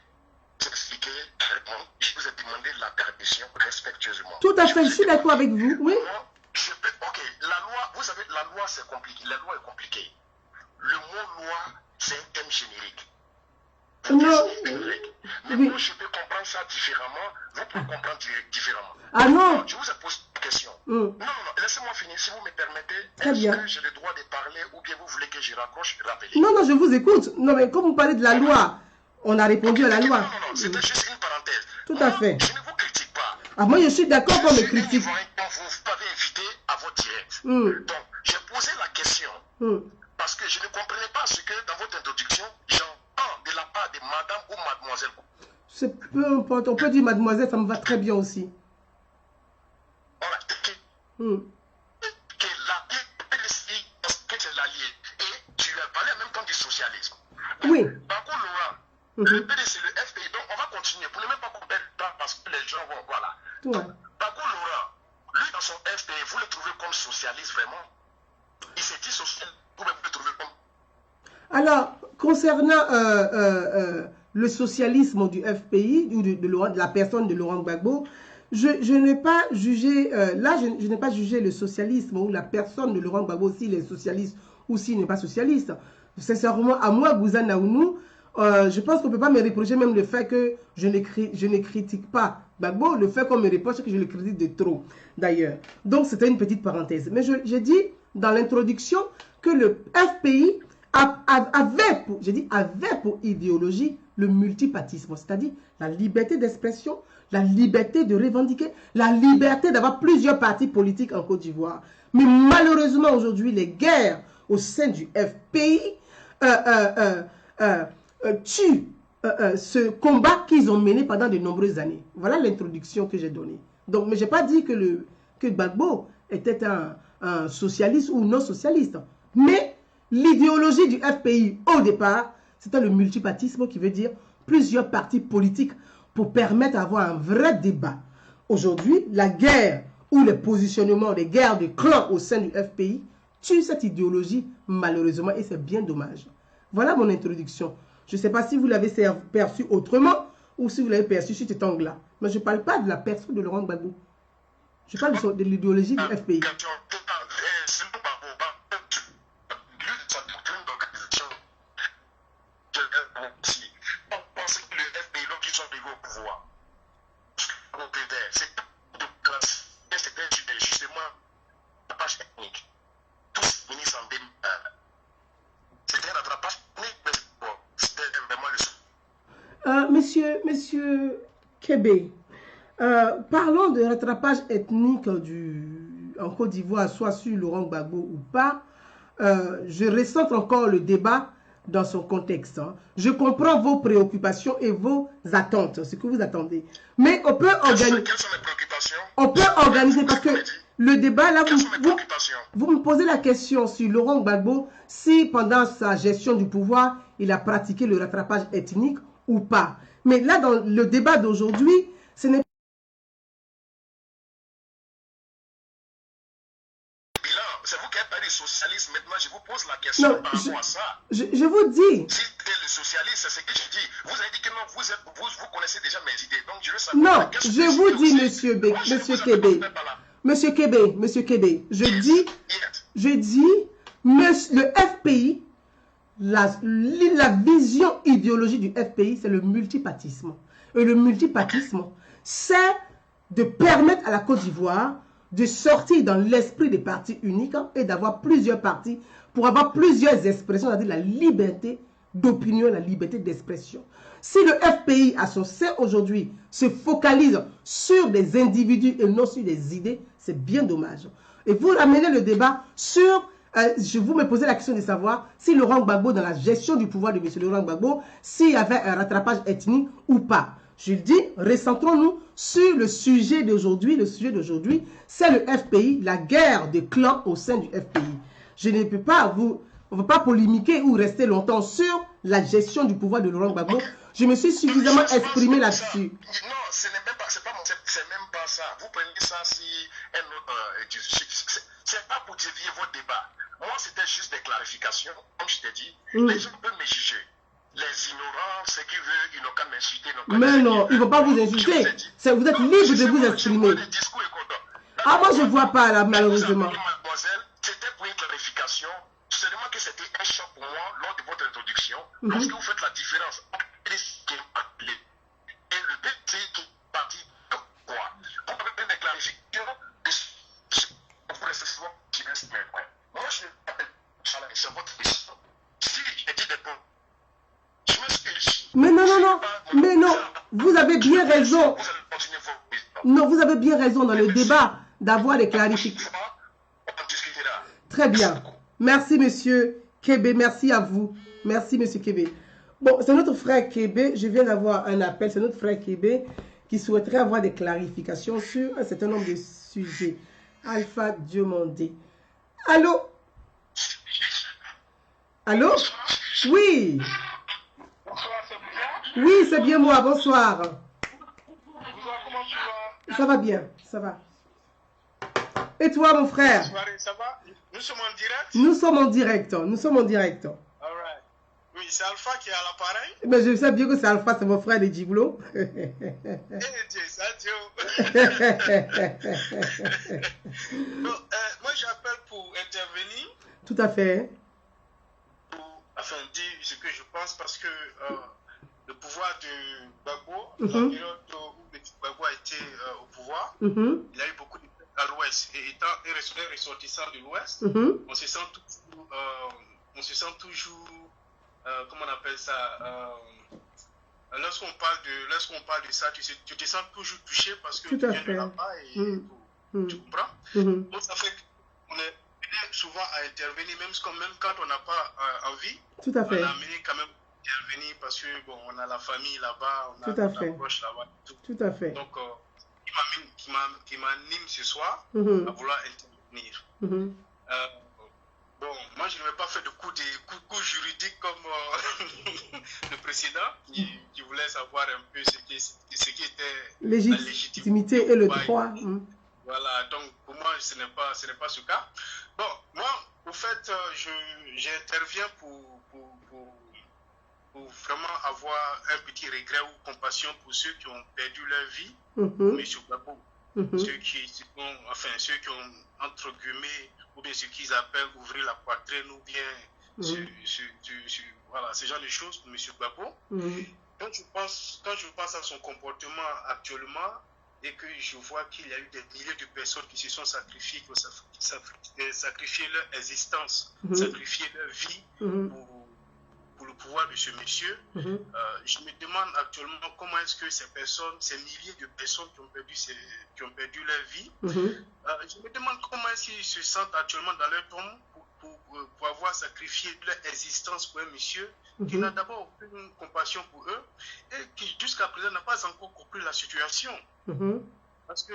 pour expliquer clairement. Je vous ai demandé la permission respectueusement. Tout à fait. Je suis d'accord avec vous. Oui. Ok. La loi, vous savez, la loi, c'est compliqué. La loi est compliquée. Le mot loi, c'est un thème générique. Mais moi, je peux comprendre ça différemment. Vous pouvez comprendre différemment. Ah non. Je vous ai posé une question. Non, laissez-moi finir, si vous me permettez. Très bien. Est-ce que j'ai le droit de parler ou bien vous voulez que je raccroche, rappelez? Non, je vous écoute. Non, mais comme vous parlez de la loi, on a répondu à la loi. Non, c'était juste une parenthèse. Tout à fait. Je ne vous critique pas. Ah, moi, je suis d'accord qu'on me critique. Vous m'avez invité à votre direct. Donc, j'ai posé la question parce que je ne comprenais pas ce que dans votre introduction, j'entends de la part de madame ou mademoiselle. C'est peu importe. On peut dire mademoiselle, ça me va très bien aussi. Voilà. Que la PDCI, que c'est l'allié. Et tu as parlé en même temps du socialisme. Oui. Par contre, Laurent, le PDC, le FPI, donc on va continuer pour ne même pas couper le temps parce que les gens vont. Voilà. Donc, par contre, Laurent, lui dans son FPI, vous le trouvez comme socialiste vraiment? Il s'est dit socialiste, vous le trouvez comme. Alors, concernant le socialisme du FPI, ou de la personne de Laurent Gbagbo, je n'ai pas jugé, je n'ai pas jugé le socialisme ou la personne de Laurent Gbagbo s'il est socialiste ou s'il n'est pas socialiste. Sincèrement, à moi, Gouza Naounou, je pense qu'on ne peut pas me reprocher même le fait que je ne critique pas Gbagbo. Le fait qu'on me reproche, c'est que je le critique de trop, d'ailleurs. Donc, c'était une petite parenthèse. Mais j'ai dit dans l'introduction que le FPI avait pour idéologie le multipartisme, c'est-à-dire la liberté d'expression, la liberté de revendiquer, la liberté d'avoir plusieurs partis politiques en Côte d'Ivoire. Mais malheureusement, aujourd'hui, les guerres au sein du FPI tuent ce combat qu'ils ont mené pendant de nombreuses années. Voilà l'introduction que j'ai donnée. Donc, mais je n'ai pas dit que Gbagbo était un socialiste ou non socialiste. Mais l'idéologie du FPI, au départ, c'était le multipartisme qui veut dire plusieurs partis politiques pour permettre d'avoir un vrai débat. Aujourd'hui, la guerre ou les positionnements, les guerres de clans au sein du FPI tuent cette idéologie, malheureusement, et c'est bien dommage. Voilà mon introduction. Je ne sais pas si vous l'avez perçu autrement ou si vous l'avez perçu sur cet angle-là. Mais je ne parle pas de la personne de Laurent Gbagbo. Je parle de l'idéologie du FPI. Monsieur Kébé, parlons de rattrapage ethnique en Côte d'Ivoire, soit sur Laurent Gbagbo ou pas. Je recentre encore le débat dans son contexte. Hein. Je comprends vos préoccupations et vos attentes, ce que vous attendez. Mais on peut organiser. Quelles sont les préoccupations? On peut organiser parce que le débat, là, vous me posez la question sur Laurent Gbagbo, si pendant sa gestion du pouvoir, il a pratiqué le rattrapage ethnique ou pas. Mais là, dans le débat d'aujourd'hui, ce n'est pas... C'est vous qui avez parlé du socialisme. Maintenant, je vous pose la question par rapport à ça. Je vous dis... Si c'était le socialisme, c'est ce que je dis. Vous avez dit que non, vous connaissez déjà mes idées. Donc, je veux savoir... Non, je vous dis, Monsieur Kébé, je dis, le FPI, la vision idéologique du FPI, c'est le multipartisme. Et le multipartisme, c'est de permettre à la Côte d'Ivoire de sortir dans l'esprit des partis uniques et d'avoir plusieurs partis pour avoir plusieurs expressions, c'est-à-dire la liberté d'opinion, la liberté d'expression. Si le FPI, à son sein aujourd'hui, se focalise sur des individus et non sur des idées, c'est bien dommage. Et vous ramenez le débat sur... vous me posez la question de savoir si Laurent Gbagbo, dans la gestion du pouvoir de M. Laurent Gbagbo, s'il y avait un rattrapage ethnique ou pas. Je le dis, recentrons-nous sur le sujet d'aujourd'hui. Le sujet d'aujourd'hui, c'est le FPI, la guerre des clans au sein du FPI. Je ne peux pas on ne va pas polémiquer ou rester longtemps sur la gestion du pouvoir de Laurent Gbagbo. Je me suis suffisamment exprimé là-dessus. Non, ce n'est même pas, c'est même pas ça. Vous prenez ça si un autre... c'est pas pour dévier votre débat. Moi, c'était juste des clarifications. Comme je t'ai dit, les gens peuvent me juger. Les ignorants, ceux qui veulent, ils n'ont qu'à m'insulter. Mais non, ils ne vont pas vous insulter. Vous êtes libre de vous exprimer. Ah, moi, je ne vois pas là, malheureusement. Mademoiselle, c'était pour une clarification. Seulement que c'était un choc pour moi lors de votre introduction. Lorsque vous faites la différence entre ce qui est appelé et le PT qui est parti de quoi. Vous avez des clarifications. Moi, je ne m'appelle pas, c'est votre question. Si j'ai dit des points, je m'excuse. Mais non, vous avez bien raison. Non, vous avez bien raison dans le débat d'avoir des clarifications. Très bien. Merci, monsieur Kébé. Merci à vous. Merci, monsieur Kébé. Bon, c'est notre frère Kébé. Je viens d'avoir un appel. C'est notre frère Kébé qui souhaiterait avoir des clarifications sur un certain nombre de sujets. Alpha Diomandé. Allô? Allô? Oui. Bonsoir, c'est bien? Oui, c'est bien moi. Bonsoir. Bonsoir, comment tu vas? Ça va bien, ça va. Et toi, mon frère? Ça va? Nous sommes en direct? Nous sommes en direct. Nous sommes en direct. All right. Oui, c'est Alpha qui est à l'appareil. Mais je sais bien que c'est Alpha, c'est mon frère de Djiblo. Moi, j'appelle pour intervenir. Tout à fait. Pour, dire ce que je pense parce que le pouvoir de Gbagbo, la période où Gbagbo a été au pouvoir, il y a eu beaucoup de à l'ouest. Et étant un ressortissant de l'ouest, on se sent toujours comment on appelle ça lorsqu'on parle de ça, tu te sens toujours touché parce que tu viens de là-bas et tu comprends. Donc ça fait qu'on est souvent à intervenir, même quand on n'a pas envie. Tout à fait. On a amené quand même à intervenir parce que bon, on a la famille là-bas, on a notre proche là-bas. Tout à fait. Donc, qui m'anime ce soir à vouloir intervenir. Bon, moi je ne vais pas faire de coups juridiques comme le précédent qui voulait savoir un peu ce qui était la légitimité et le droit. Voilà, donc pour moi ce n'est pas ce cas. Bon, moi au fait j'interviens pour vraiment avoir un petit regret ou compassion pour ceux qui ont perdu leur vie, M. Gbagbo, ceux qui ont entre guillemets ou bien ce qu'ils appellent ouvrir la poitrine, ou bien voilà, ce genre de choses pour M. Gbagbo. Quand je pense à son comportement actuellement et que je vois qu'il y a eu des milliers de personnes qui se sont sacrifiées, qui ont sacrifié leur existence, sacrifié leur vie pour le pouvoir de ce monsieur, je me demande actuellement comment est-ce que ces milliers de personnes qui ont perdu leur vie, je me demande comment est-ce qu'ils se sentent actuellement dans leur tombe pour avoir sacrifié leur existence pour un monsieur qui n'a d'abord aucune compassion pour eux et qui jusqu'à présent n'a pas encore compris la situation. Parce que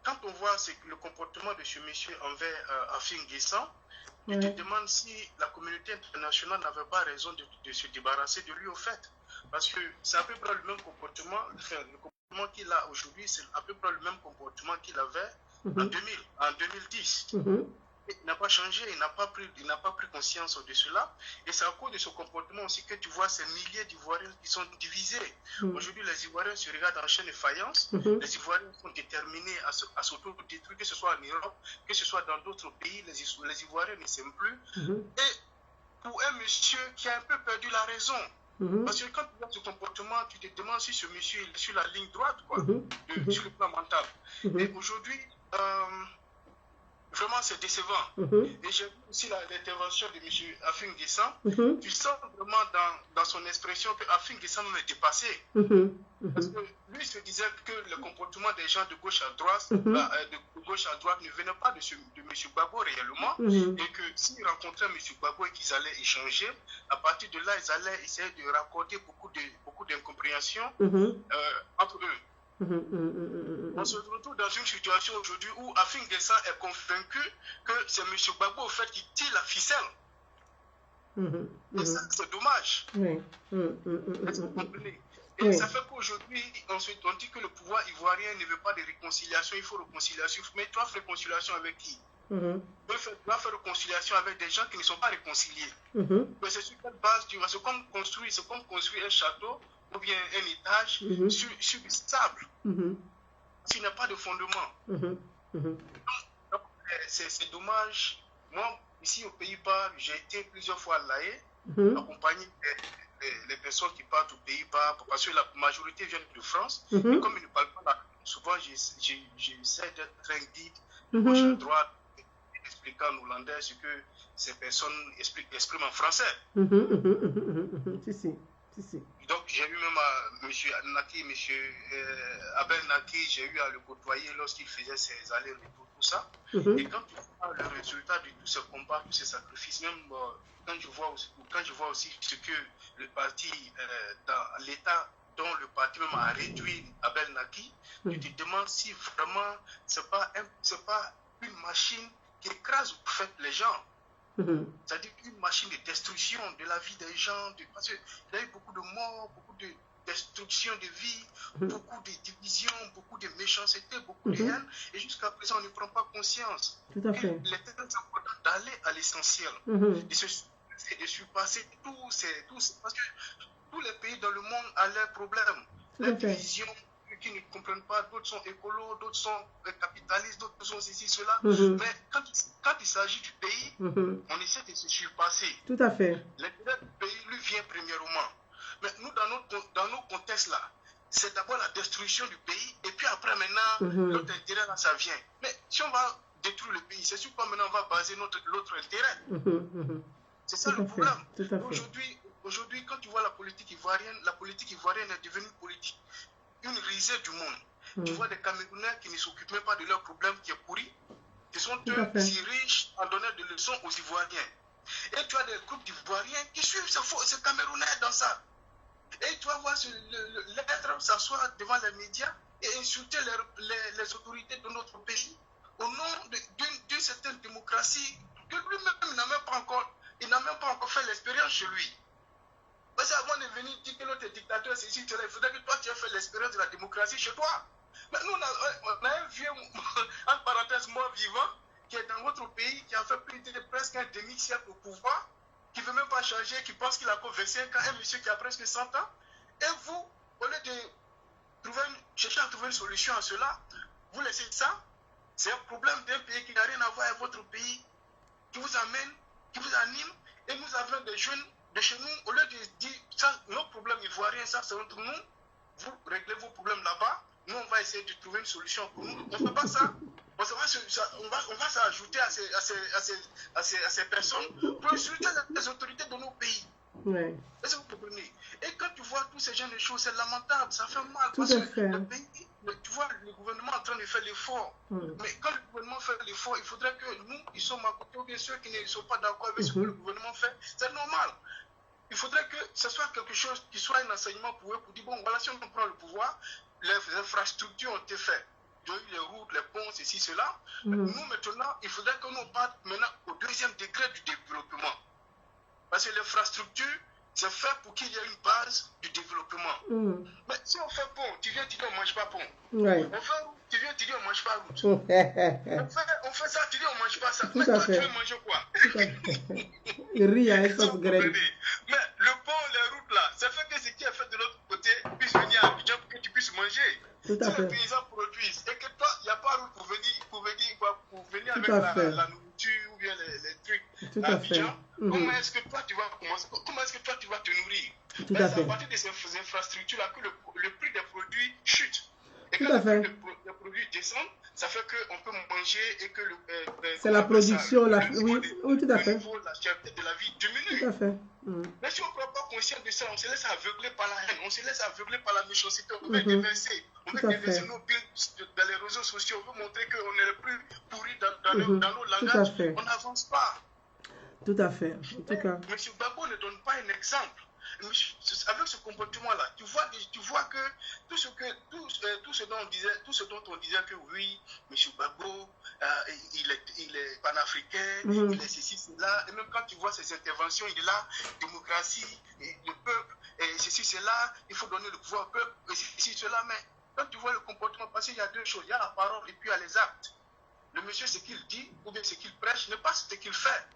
quand on voit le comportement de ce monsieur envers Afin Guessan, je te demande si la communauté internationale n'avait pas raison de se débarrasser de lui au fait. Parce que c'est à peu près le même comportement, le comportement qu'il a aujourd'hui, c'est à peu près le même comportement qu'il avait en 2010. Il n'a pas changé, il n'a pas pris conscience de cela. Et c'est à cause de ce comportement aussi que tu vois ces milliers d'Ivoiriens qui sont divisés. Aujourd'hui, les Ivoiriens se regardent en chaîne de faïence. Les Ivoiriens sont déterminés à s'auto-détruire, que ce soit en Europe, que ce soit dans d'autres pays. Les Ivoiriens ne s'aiment plus. Et pour un monsieur qui a un peu perdu la raison, parce que quand tu vois ce comportement, tu te demandes si ce monsieur est sur la ligne droite, quoi, sur le plan mental. Et aujourd'hui, vraiment, c'est décevant. Et j'ai vu aussi l'intervention de M. Afin Guessan. Tu sens vraiment dans son expression que Afin Guessan est dépassé. Parce que lui se disait que le comportement des gens de gauche à droite, ne venait pas de M. Gbagbo réellement. Et que s'ils rencontraient M. Gbagbo et qu'ils allaient échanger, à partir de là, ils allaient essayer de raccorder beaucoup d'incompréhension entre eux. On se retrouve dans une situation aujourd'hui où Afin Guessan est convaincu que c'est M. Gbagbo au fait qui tire la ficelle. Et ça, c'est dommage. Et ça fait qu'aujourd'hui, on dit que le pouvoir ivoirien ne veut pas de réconciliation, il faut réconciliation. Mais tu dois faire réconciliation avec qui? Tu dois faire réconciliation avec des gens qui ne sont pas réconciliés. Mais c'est sur quelle base tu vas? C'est comme construire un château ou bien un étage sur du sable. S'il n'y a pas de fondement. Donc, c'est dommage. Moi, ici aux Pays-Bas, j'ai été plusieurs fois à La Haye, accompagné les personnes qui partent aux Pays-Bas, parce que la majorité viennent de France. Et comme ils ne parlent pas la souvent, j'essaie d'être très guide, de gauche à droite, expliquant en hollandais ce que ces personnes expriment en français. Donc, j'ai eu même M. Naki, M. Abel Naki, j'ai eu à le côtoyer lorsqu'il faisait ses allers-retours, tout ça. Et quand tu vois le résultat de tous ces combats, tous ces sacrifices, même quand je vois aussi ce que le parti, dans l'état dont le parti même a réduit Abel Naki, tu te demandes si vraiment c'est pas une machine qui écrase en fait les gens. C'est-à-dire une machine de destruction de la vie des gens, parce qu'il y a eu beaucoup de morts, beaucoup de destruction de vie, beaucoup de divisions, beaucoup de méchanceté, beaucoup de haine, et jusqu'à présent on ne prend pas conscience. Il est très important d'aller à l'essentiel, de surpasser parce que tous les pays dans le monde ont leurs problèmes, leurs divisions qui ne comprennent pas, d'autres sont écolos, d'autres sont capitalistes, d'autres sont ceci, cela. Mais quand il s'agit du pays, on essaie de se surpasser. Tout à fait. L'intérêt du pays lui vient premièrement. Mais nous, dans nos contextes-là, c'est d'abord la destruction du pays, et puis après, maintenant, l'autre intérêt, là, ça vient. Mais si on va détruire le pays, c'est sur quoi maintenant on va baser l'autre intérêt. C'est ça le problème. Aujourd'hui, quand tu vois la politique ivoirienne est devenue une risée du monde. Tu vois des Camerounais qui ne s'occupent même pas de leurs problèmes qui est pourri, qui sont eux si riches en donnant des leçons aux Ivoiriens. Et tu as des groupes d'Ivoiriens qui suivent ces Camerounais dans ça. Et tu vas voir l'être s'asseoir devant les médias et insulter les autorités de notre pays au nom d'une certaine démocratie que lui-même n'a même pas encore fait l'expérience chez lui. Parce qu'avant de venir dire que l'autre dictateur, c'est ici, il faudrait que toi tu aies fait l'expérience de la démocratie chez toi. Mais nous, on a un vieux, en parenthèse, mort vivant, qui est dans votre pays, qui a fait presque un demi-siècle au pouvoir, qui ne veut même pas changer, qui pense qu'il a encore 25 ans, un monsieur qui a presque 100 ans. Et vous, au lieu de chercher à trouver une solution à cela, vous laissez ça. C'est un problème d'un pays qui n'a rien à voir avec votre pays, qui vous amène, qui vous anime. Et nous avons des jeunes de chez nous, au lieu de dire ça, nos problèmes ivoiriens, ça c'est entre nous, vous réglez vos problèmes là-bas, nous on va essayer de trouver une solution pour nous. On ne fait pas ça. On va s'ajouter à ces personnes pour insulter les autorités de nos pays. Ouais. Est-ce que vous comprenez? Et quand tu vois tous ces genres de choses, c'est lamentable, ça fait mal. Tout parce à que fait. le pays, tu vois le gouvernement en train de faire l'effort. Mais quand le gouvernement fait l'effort, il faudrait que nous, qui sommes à côté, ou bien ceux qui ne sont pas d'accord avec ce que le gouvernement fait, c'est normal. Il faudrait que ce soit quelque chose qui soit un enseignement pour eux, pour dire, bon, voilà, si on prend le pouvoir, les infrastructures ont été faites. Il y a eu les routes, les ponts, ceci, cela. Nous, maintenant, il faudrait que nous partent maintenant au deuxième degré du développement. Parce que l'infrastructure, c'est fait pour qu'il y ait une base du développement. Mais si on fait pont, tu viens dire on ne mange pas pont. Ouais. On fait route, tu viens dire on ne mange pas route. Tout on fait ça, tu dis on ne mange pas ça. Tout Mais à toi, fait. tu veux manger quoi? Il rit à Si sauce vous graine. comprenez. Mais le pont, les routes là, ça fait que ce qui est fait de l'autre côté puisse venir à Abidjan pour que tu puisses manger. Tout à Si fait. les paysans produisent et que toi, il n'y a pas route pour venir Tout avec à fait. la nourriture ou bien les trucs Tout à à fait. Abidjan, comment est-ce que toi tu vas commencer? Comment est-ce que toi tu vas te nourrir? Tout Mais à c'est fait. à partir de ces infrastructures-là que le prix des produits chute. Et Tout quand à le fait. prix des produits descend, ça fait qu'on peut manger et que C'est la production, oui, tout à fait. le niveau de la cherté de la vie diminue. Tout à fait. Mais si on ne prend pas conscience de ça, on se laisse aveugler par la haine, on se laisse aveugler par la méchanceté, on veut déverser. On veut Tout à déverser fait. nos billes dans les réseaux sociaux, on veut montrer qu'on est le plus pourri dans nos Tout à langages. fait. On n'avance pas. Tout à fait. En tout cas. M. Gbagbo ne donne pas un exemple. Avec ce comportement-là, tu vois que tout ce dont on disait que oui, M. Gbagbo, il est panafricain, il est ceci, cela, et même quand tu vois ses interventions, il est là, démocratie, et le peuple, et ceci, cela, il faut donner le pouvoir au peuple, et ceci, cela, mais quand tu vois le comportement passé, il y a deux choses, il y a la parole et puis il y a les actes. Le monsieur, ce qu'il dit, ou bien ce qu'il prêche, n'est pas ce qu'il fait.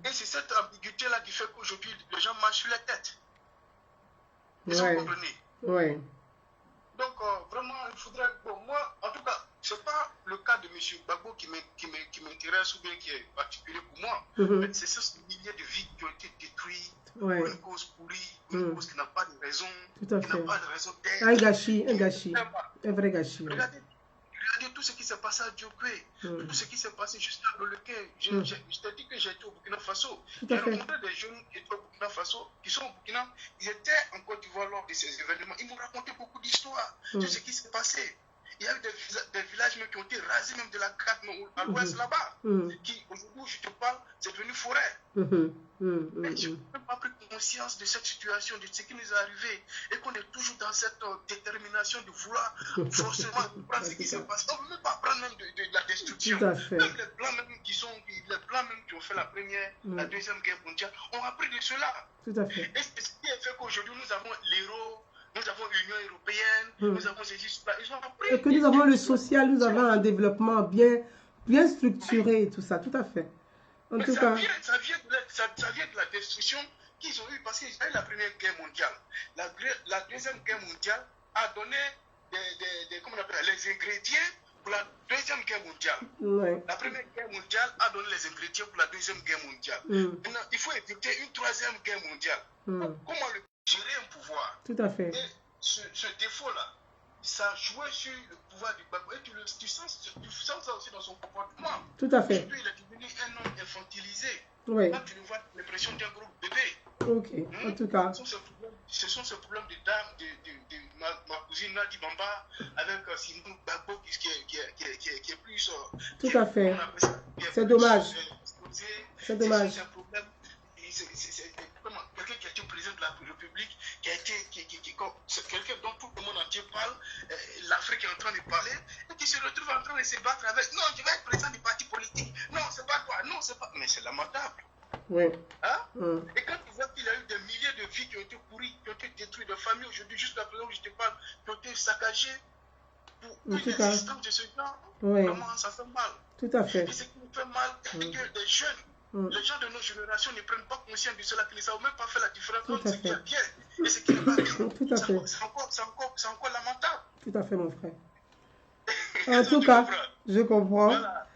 Et c'est cette ambiguïté-là qui fait qu'aujourd'hui, les gens marchent sur la tête. Est-ce que vous comprenez? Oui. Donc, vraiment, il faudrait... Bon, moi, en tout cas, ce n'est pas le cas de M. Gbagbo qui m'intéresse ou bien qui est particulier pour moi. Mais c'est ces milliers de vies qui ont été détruites pour une cause pourrie, une cause qui n'a pas de raison, Tout à qui fait. n'a pas de raison d'être. Un gâchis. Un vrai gâchis. Regardez tout ce qui s'est passé à Diokwé, tout ce qui s'est passé juste à Loleke. Je t'ai dit que j'ai été au Burkina Faso. J'ai rencontré des jeunes qui étaient au Burkina Faso, qui sont au Burkina. Ils étaient en Côte d'Ivoire lors de ces événements. Ils m'ont raconté beaucoup d'histoires de ce qui s'est passé. Il y a eu des villages même qui ont été rasés, même de la carte à l'ouest là-bas, qui aujourd'hui, je te parle, c'est devenu forêt. Mais je n'ai même pas pris conscience de cette situation, de ce qui nous est arrivé, et qu'on est toujours dans cette détermination de vouloir forcément prendre ce qui se passe. On ne veut même pas prendre même de la destruction. Tout à fait. Même les blancs même qui ont fait la première, la deuxième guerre mondiale, ont appris de cela. Tout à fait. Et c'est ce qui fait qu'aujourd'hui nous avons l'euro, nous avons l'Union européenne, nous avons ces histoires. Ils ont appris. Et que nous avons le social, nous avons un développement bien structuré et tout ça, tout à fait. En tout cas. Ça vient de la destruction qu'ils ont eue parce qu'ils ont eu la première guerre mondiale. La deuxième guerre mondiale a donné comment on appelle, les ingrédients pour la deuxième guerre mondiale. Ouais. La première guerre mondiale a donné les ingrédients pour la deuxième guerre mondiale. Maintenant, il faut éviter une troisième guerre mondiale. Comment le gérer un pouvoir. Tout à fait. Et ce défaut-là, ça jouait sur le pouvoir du Gbagbo. Et tu sens ça aussi dans son comportement. Tout à fait. Aujourd'hui, il est devenu un homme infantilisé. Oui. Quand tu le vois, l'impression d'un gros bébé. Ok, en tout cas. Ce sont ces problèmes de dame, de ma cousine Nadi Bamba, avec Simon Gbagbo qui est plus. Tout à fait. C'est dommage. C'est dommage. C'est un problème. Quelqu'un qui a été président de la République, qui a été. Quelqu'un dont tout le monde entier parle, l'Afrique est en train de parler, et qui se retrouve en train de se battre avec. Non, je vais être président du parti politique. Non, c'est pas toi. Non, c'est pas. Mais c'est lamentable. Oui. Hein? Et quand tu vois qu'il y a eu des milliers de vies qui ont été pourries, qui ont été détruites, de familles aujourd'hui, juste à présent où je te parle, qui ont été saccagées pour une existence de ce genre, comment ça fait mal. Tout à fait. Et ce qui me fait mal, c'est que les jeunes, les gens de nos générations ne prennent pas conscience de cela, qu'ils ne savent même pas faire la différence entre ce qui est bien et ce qui n'est pas bien. Tout à fait. C'est encore lamentable. Tout à fait, mon frère. En tout cas, je comprends. Voilà.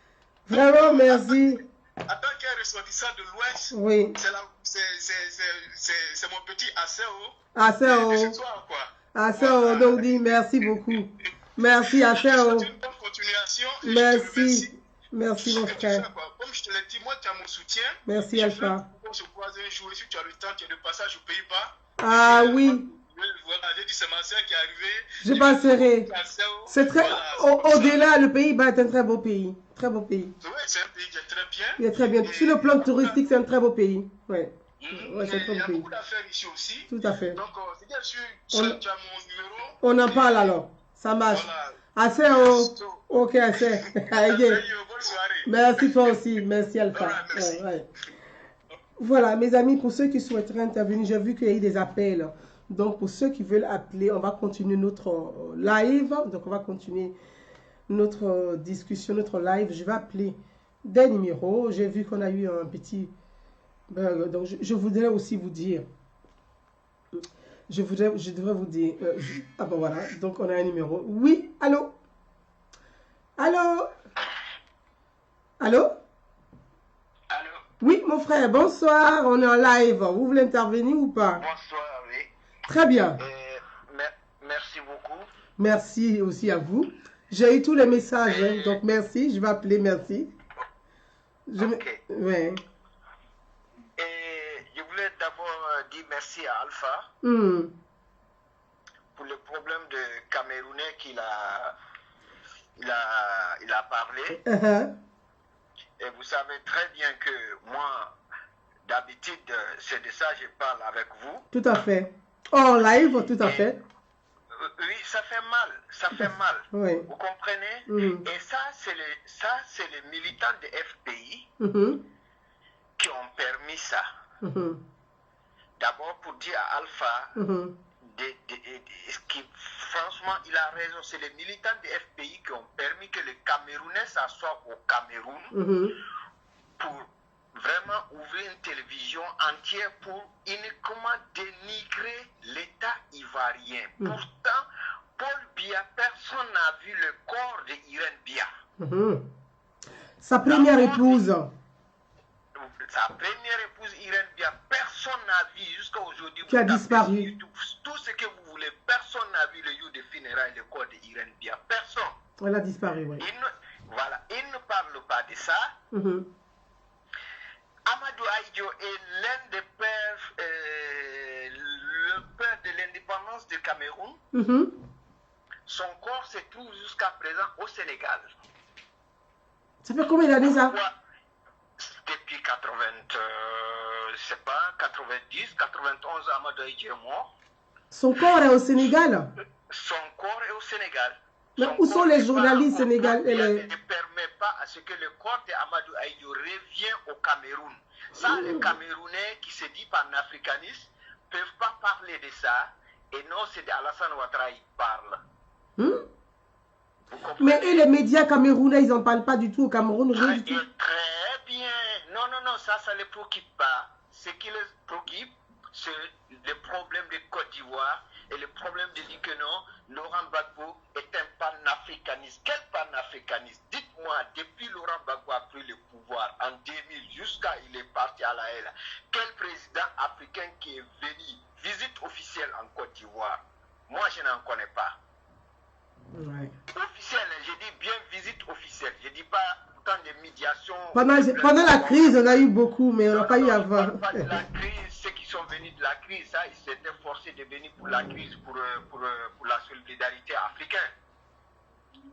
Vraiment, merci. En tant qu'un ressortissant de l'Ouest, oui. C'est mon petit ACO. ACO. ACO, donc dit merci beaucoup. Merci ACO. Une bonne continuation. Merci. Merci mon frère. Comme je te l'ai dit, moi tu as mon soutien. Merci Alpha. On se croise un jour, si tu as le temps, tu es de passage au Pays-Bas. Ah oui. Voilà, j'ai dit c'est ma soeur qui est arrivée. Je passerai. C'est très. Au-delà, le Pays-Bas est un très beau pays. Très beau pays. Oui, c'est un pays qui est très bien. Il est très bien. Sur le plan touristique, c'est un très beau pays. Ouais. Ouais, c'est un très beau pays. Il y a beaucoup d'affaires ici aussi. Tout à fait. Donc, c'est bien sûr, tu as mon numéro. On en parle alors. Ça marche. Voilà. Assez haut. Ok, assez. Bonne soirée. Merci toi aussi. Merci Alpha. Merci. Ouais. Voilà, mes amis, pour ceux qui souhaiteraient intervenir, j'ai vu qu'il y a eu des appels. Donc, pour ceux qui veulent appeler, on va continuer notre live. Donc, on va continuer notre discussion, notre live. Je vais appeler des numéros. J'ai vu qu'on a eu un petit bug. Donc, je voudrais aussi vous dire. Je devrais vous dire. Ah ben voilà. Donc, on a un numéro. Oui, allô? Allô? Allô? Allô? Oui, mon frère, bonsoir. On est en live. Vous voulez intervenir ou pas? Bonsoir, oui. Très bien. Merci beaucoup. Merci aussi à vous. J'ai eu tous les messages, donc merci. Je vais appeler, merci. Ok. Ouais. Et je voulais d'abord dire merci à Alpha pour le problème de Camerounais qu'il a parlé. Et vous savez très bien que moi, d'habitude, c'est de ça que je parle avec vous. Tout à fait. En live, tout à fait. Oui, ça fait mal. Ça fait mal. Oui. Vous comprenez? Et ça, c'est les militants de FPI qui ont permis ça. D'abord, pour dire à Alpha, franchement, il a raison. C'est les militants de FPI qui ont permis que les Camerounais s'assoient au Cameroun pour vraiment ouvrir une télévision entière pour uniquement dénigrer l'État ivoirien. Pourtant, Paul Biya, personne n'a vu le corps de Irène Biya. Sa première épouse. Sa première épouse, Irène Biya, personne n'a vu jusqu'à aujourd'hui. Qui a disparu. Tout ce que vous voulez, personne n'a vu le jour de funérailles, le corps de Irène Biya. Personne. Elle a disparu, oui. Voilà, il ne parle pas de ça. Amadou Ahidjo est l'un des pères, le père de l'indépendance du Cameroun. Son corps se trouve jusqu'à présent au Sénégal. Ça fait combien d'années ça? Depuis 90, 91, Amadou Ahidjo est mort. Son corps est au Sénégal? Son corps est au Sénégal. Mais où sont les journalistes sénégalais? Il ne permet pas à ce que le corps d'Amadou Ahidjo revienne au Cameroun. Ça, les Camerounais qui se disent panafricanistes ne peuvent pas parler de ça. Et non, c'est d'Alassane Ouattara qui parle. Mais et les médias camerounais, ils n'en parlent pas du tout au Cameroun? Très bien. Non, ça ne les préoccupe pas. Ce qui les préoccupe, c'est le problème de Côte d'Ivoire et le problème de dire que non, Laurent Gbagbo est un panafricaniste. Quel panafricaniste? Dites-moi, depuis Laurent Gbagbo a pris le pouvoir en 2000 jusqu'à il est parti à la haine, quel président africain qui est venu, visite officielle je n'en connais pas. Ouais. Officielle, j'ai dit bien visite officielle. Je dis pas tant de médiation. Pendant la crise, on a eu beaucoup, mais on n'a pas eu Je avant. ne parle pas de la crise. Ceux qui sont venus de la crise, ça, ils s'étaient forcés de venir pour la crise, pour la solidarité africaine.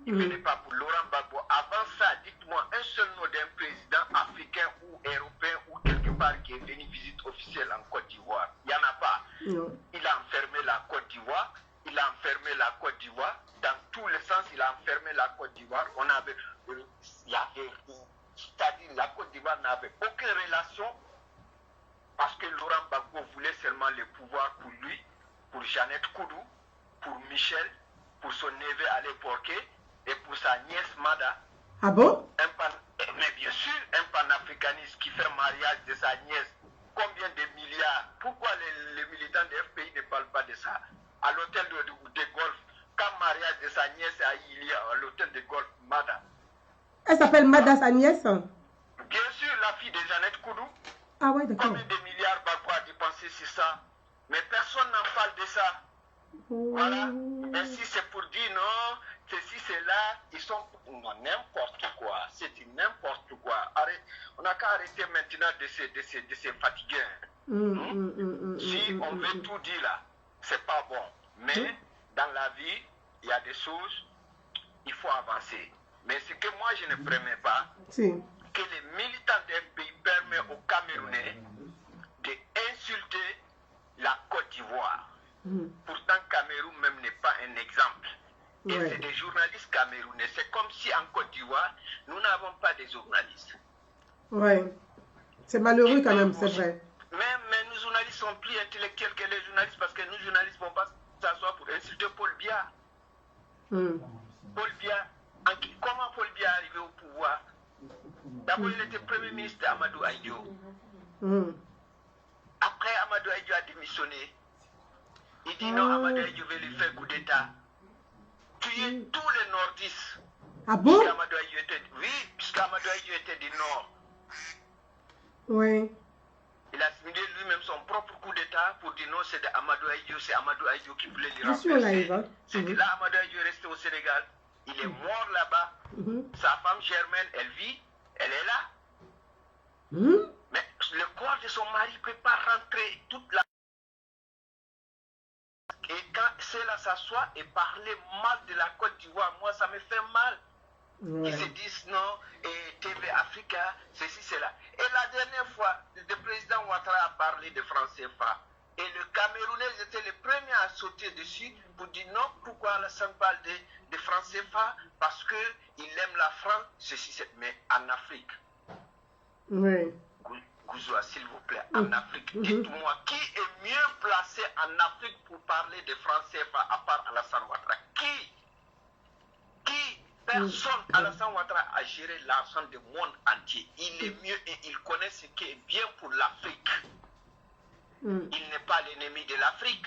Ils ne venaient pas pour Laurent Gbagbo. Avant ça, dites-moi un seul nom d'un président africain ou européen ou quelque part qui est venu visite officielle en Côte d'Ivoire. Il n'y en a pas. Non. Il a enfermé la Côte d'Ivoire. Il a enfermé la Côte d'Ivoire. Dans tous les sens, il a enfermé la Côte d'Ivoire. C'est-à-dire la Côte d'Ivoire n'avait aucune relation parce que Laurent Gbagbo voulait seulement le pouvoir pour lui, pour Jeannette Koudou, pour Michel, pour son neveu Ale Porqué et pour sa nièce Mada. Ah bon? Mais bien sûr, un panafricaniste qui fait mariage de sa nièce, combien de milliards? Pourquoi les militants de FPI ne parlent pas de ça? À l'hôtel de golf, quand mariage de sa nièce il y a à l'hôtel de golf, Mada. Elle s'appelle Mada, sa nièce? Bien sûr, la fille de Jeannette Koudou. Ah ouais, d'accord. Combien de milliards Gbagbo a dépensé sur ça? Mais personne n'en parle de ça. Voilà. Et si c'est pour dire non, ceci, c'est là, ils sont n'importe quoi. C'est n'importe quoi. On n'a qu'à arrêter maintenant de se fatiguer. Si on veut tout dire là, c'est pas bon. Mais dans la vie, il y a des choses, il faut avancer. Mais ce que moi je ne permets pas, que les militants des pays permettent aux Camerounais d'insulter la Côte d'Ivoire. Pourtant, Cameroun même n'est pas un exemple. Et c'est des journalistes camerounais. C'est comme si en Côte d'Ivoire, nous n'avons pas de journalistes. Oui. C'est malheureux quand même, c'est vrai. Mais nos journalistes sont plus intellectuels que les journalistes parce que nous journalistes ne vont pas s'asseoir pour insulter Paul Biya. Paul Biya, comment Paul Biya est arrivé au pouvoir? D'abord, il était premier ministre d'Amadou Ahidjo. Après, Amadou Ahidjo a démissionné. Il dit non, Amadou Ahidjo veut lui faire coup d'État. Tuer tous les nordistes. Ah bon? Oui, puisqu'Amadou Ahidjo était du nord. Oui. Il a simulé lui-même son propre coup d'État pour dire non, c'est Amadou Ahidjo, c'est Amadou Ahidjo qui voulait le remplacer. C'est là Amadou Ahidjo est resté au Sénégal. Il est mort là-bas. Sa femme Germaine, elle vit, elle est là. Mais le corps de son mari ne peut pas rentrer toute la... Et quand ceux-là s'assoient et parler mal de la Côte d'Ivoire, moi ça me fait mal. Ils se disent non, et TV Africa, ceci, cela. Et la dernière fois, le président Ouattara a parlé de franc CFA. Et le Camerounais était le premier à sauter dessus pour dire non, pourquoi Alassane parle de franc CFA? Parce qu'il aime la France, ceci, c'est... Mais en Afrique. Oui. Gouzoua, s'il vous plaît, en Afrique, dites-moi, qui est mieux placé en Afrique pour parler de franc CFA à part Alassane Ouattara? Qui? Personne. Alassane Ouattara a géré l'argent du monde entier. Il est mieux et il connaît ce qui est bien pour l'Afrique. Il n'est pas l'ennemi de l'Afrique.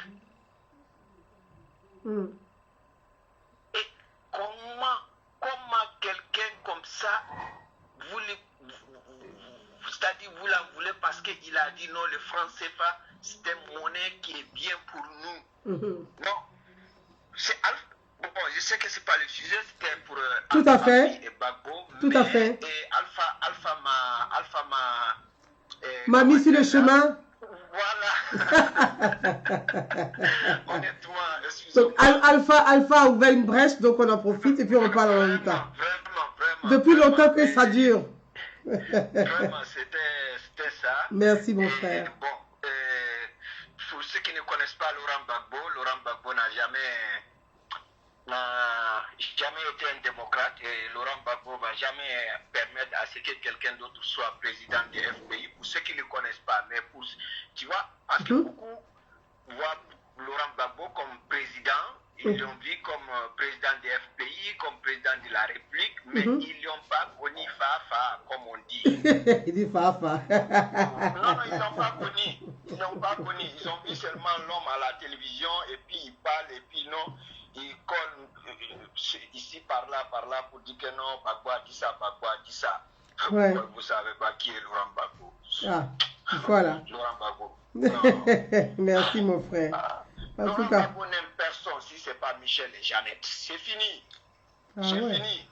Et comment quelqu'un comme ça, c'est-à-dire vous la voulez parce qu'il a dit non, le franc CFA, c'est une monnaie qui est bien pour nous. Non. C'est bon, je sais que ce n'est pas le sujet, c'était pour tout à fait. Et Gbagbo, tout à fait. Et Alpha m'a mis sur le chemin. Voilà. Honnêtement, excusez-moi. Donc Alpha a ouvert une brèche, donc on en profite et puis on parle en même temps. Vraiment. Depuis longtemps que ça dure. Vraiment, c'était ça. Merci mon frère. Bon, pour ceux qui ne connaissent pas Laurent Gbagbo n'a jamais été un démocrate et Laurent Gbagbo ne va jamais permettre à ce que quelqu'un d'autre soit président du FPI. Pour ceux qui ne le connaissent pas, mais pour, tu vois, parce que beaucoup voient Laurent Gbagbo comme président, ils l'ont vu comme président du FPI, comme président de la République, mais ils ne l'ont pas connu Fafa, comme on dit. Il dit Fafa. Non, ils n'ont pas connu. Ils n'ont pas connu. Ils ont vu seulement l'homme à la télévision et puis il parle et puis non. Il colle ici, par là, pour dire que non, Gbagbo a dit ça, Gbagbo a dit ça. Ouais. Vous ne savez pas qui est Laurent Gbagbo. Ah, voilà. Laurent Gbagbo. Merci mon frère. En tout Laurent cas. Gbagbo n'aime personne si ce n'est pas Michel et Jeannette. C'est fini. Ah, c'est ouais. fini.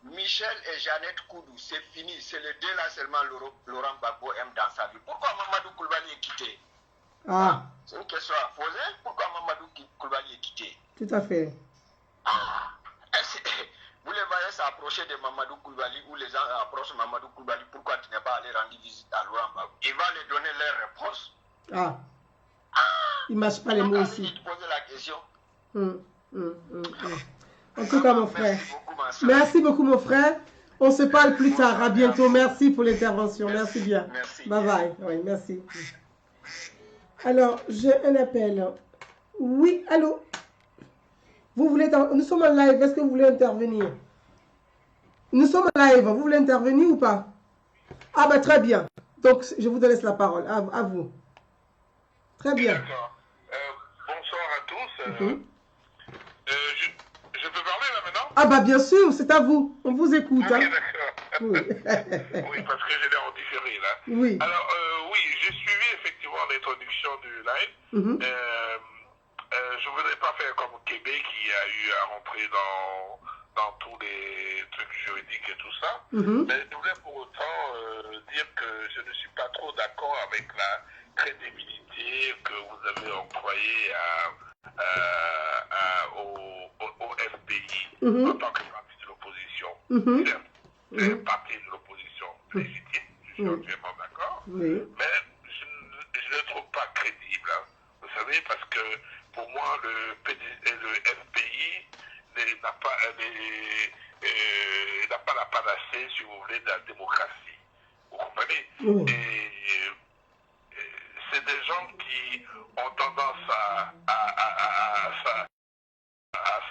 Michel et Jeannette Koudou, c'est fini. C'est les deux là seulement Laurent Gbagbo aime dans sa vie. Pourquoi Mamadou Koulibaly est quitté? Ah. C'est une question à poser. Pourquoi Mamadou Koulibaly est quitté? Tout à fait. Ah. Vous les voyez s'approcher de Mamadou Koulibaly ou les gens approchent Mamadou Koulibaly. Pourquoi tu n'es pas allé rendre visite à Laurent Gbagbo? Il va leur donner leur réponse. Ah. Il ne mâche pas les mots aussi. Poser la question. En tout cas, mon frère. Merci beaucoup, ma soeur. Merci beaucoup, mon frère. On se parle plus tard. À bientôt. Merci pour l'intervention. Merci bien. Merci. Bye bye. Oui, merci. Alors, j'ai un appel. Oui, allô? Vous voulez... Nous sommes en live. Est-ce que vous voulez intervenir? Nous sommes en live. Vous voulez intervenir ou pas? Ah, ben très bien. Donc, je vous laisse la parole. À vous. Très bien. D'accord. Bonsoir à tous. Je peux parler là maintenant? Ah bah bien sûr, c'est à vous. On vous écoute. Ok, hein. d'accord. Oui. Oui, parce que je l'ai en différé là. Oui. Alors, oui, j'ai suivi effectivement l'introduction du live. Je ne voudrais pas faire comme Québec qui a eu à rentrer dans tous les trucs juridiques et tout ça. Mais je voulais pour autant dire que je ne suis pas trop d'accord avec la crédibilité que vous avez employée au FPI en tant que parti de l'opposition. C'est un parti de l'opposition légitime, je suis entièrement d'accord, Oui. mais je ne le trouve pas crédible. Hein. Vous savez, parce que pour moi, le FPI n'a pas la panacée, si vous voulez, de la démocratie. Vous comprenez? Et c'est des gens qui ont tendance à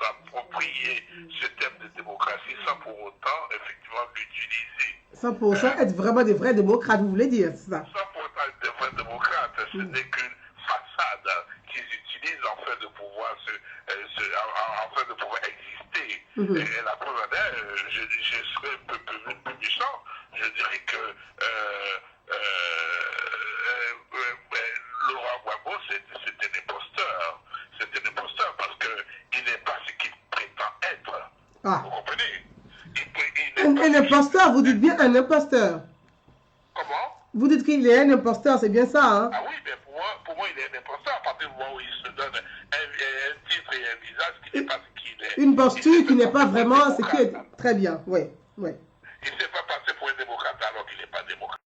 s'approprier ce terme de démocratie sans pour autant, effectivement, l'utiliser. Sans pour autant être vraiment des vrais démocrates, vous voulez dire, c'est ça? Sans pour autant être des vrais démocrates, ce n'est qu'une façade qu'ils utilisent en fait de pouvoir exister. Et la preuve en est, je serais un peu méchant, je dirais que Laurent Gbagbo, c'est un imposteur. C'est un imposteur parce qu'il n'est pas ce qu'il prétend être. Ah. Vous comprenez? Un imposteur, vous dites bien un imposteur. Comment? Vous dites qu'il est un imposteur, c'est bien ça, hein? Ah oui, mais pour moi, il est un imposteur à partir du moment où il se donne un titre et un visage qui n'est pas ce qu'il est. Une posture qui n'est pas vraiment ce qui est... Très bien, oui, oui. Il ne s'est pas passé pour un démocrate alors qu'il n'est pas démocrate.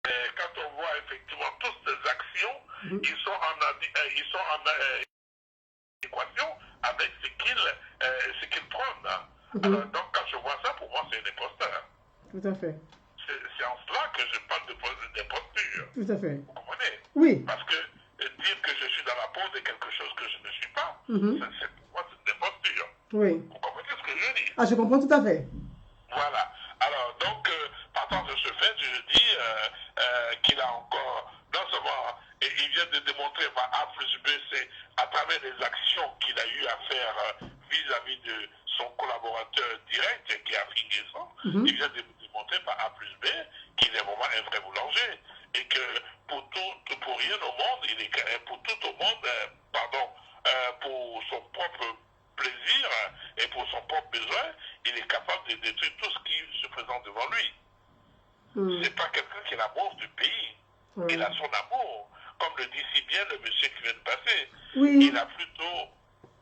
Quand on voit effectivement toutes ces actions, ils sont en équation avec ce qu'ils prônent. Alors, donc quand je vois ça, pour moi, c'est un imposteur. Tout à fait. C'est en cela que je parle d'imposture. Tout à fait. Vous comprenez? Oui. Parce que dire que je suis dans la peau de quelque chose que je ne suis pas, pour moi, c'est une imposture. Oui. Vous comprenez ce que je dis? Ah, je comprends tout à fait. Voilà. Alors, donc, partant de ce fait, je dis qu'il a encore, non seulement, il vient de démontrer par A plus B, c'est à travers les actions qu'il a eu à faire vis-à-vis de son collaborateur direct, qui a fini ça, il vient de démontrer par A plus B qu'il est vraiment un vrai boulanger. Et que pour rien au monde, pour tout au monde, pour son propre plaisir et pour son propre besoin, il est capable de détruire tout ce qui se présente devant lui. C'est pas quelqu'un qui a l'amour du pays. Il a son amour. Comme le dit si bien le monsieur qui vient de passer. Oui. Il a plutôt...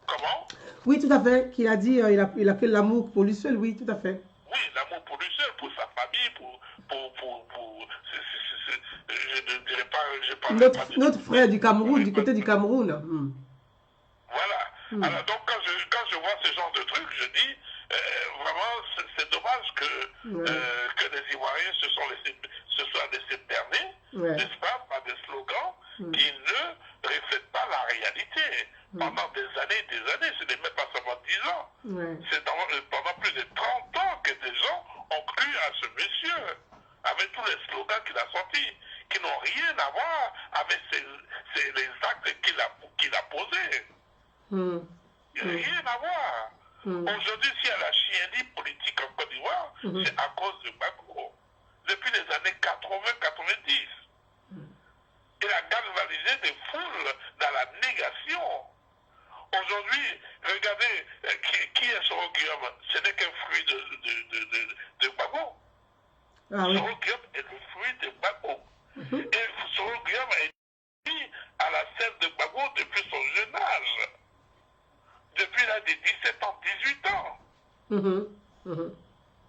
Comment? Oui, tout à fait. Qu'il a dit, il a que l'amour pour lui seul, oui, tout à fait. Oui, l'amour pour lui seul, pour sa famille, je ne dirais pas... Notre frère du Cameroun, du côté du Cameroun. Voilà. Alors donc quand je vois ce genre de trucs, je dis vraiment c'est dommage que les Ivoiriens se soient laissés berner, n'est-ce pas, par des slogans qui ne reflètent pas la réalité. Pendant des années, ce n'est même pas seulement 10 ans. C'est pendant plus de 30 ans que des gens ont cru à ce monsieur, avec tous les slogans qu'il a sortis, qui n'ont rien à voir avec les actes qu'il a posés. Rien à voir. Aujourd'hui, s'il y a la chienlit politique en Côte d'Ivoire, c'est à cause de Gbagbo. Depuis les années 80-90. Il a galvanisé des foules dans la négation. Aujourd'hui, regardez, qui est Soro Guillaume? Ce n'est qu'un fruit de Gbagbo. Ah oui. Soro Guillaume est le fruit de Gbagbo. Et Soro Guillaume est mis à la scène de Gbagbo depuis son jeune âge. Depuis l'âge de 17 ans, 18 ans.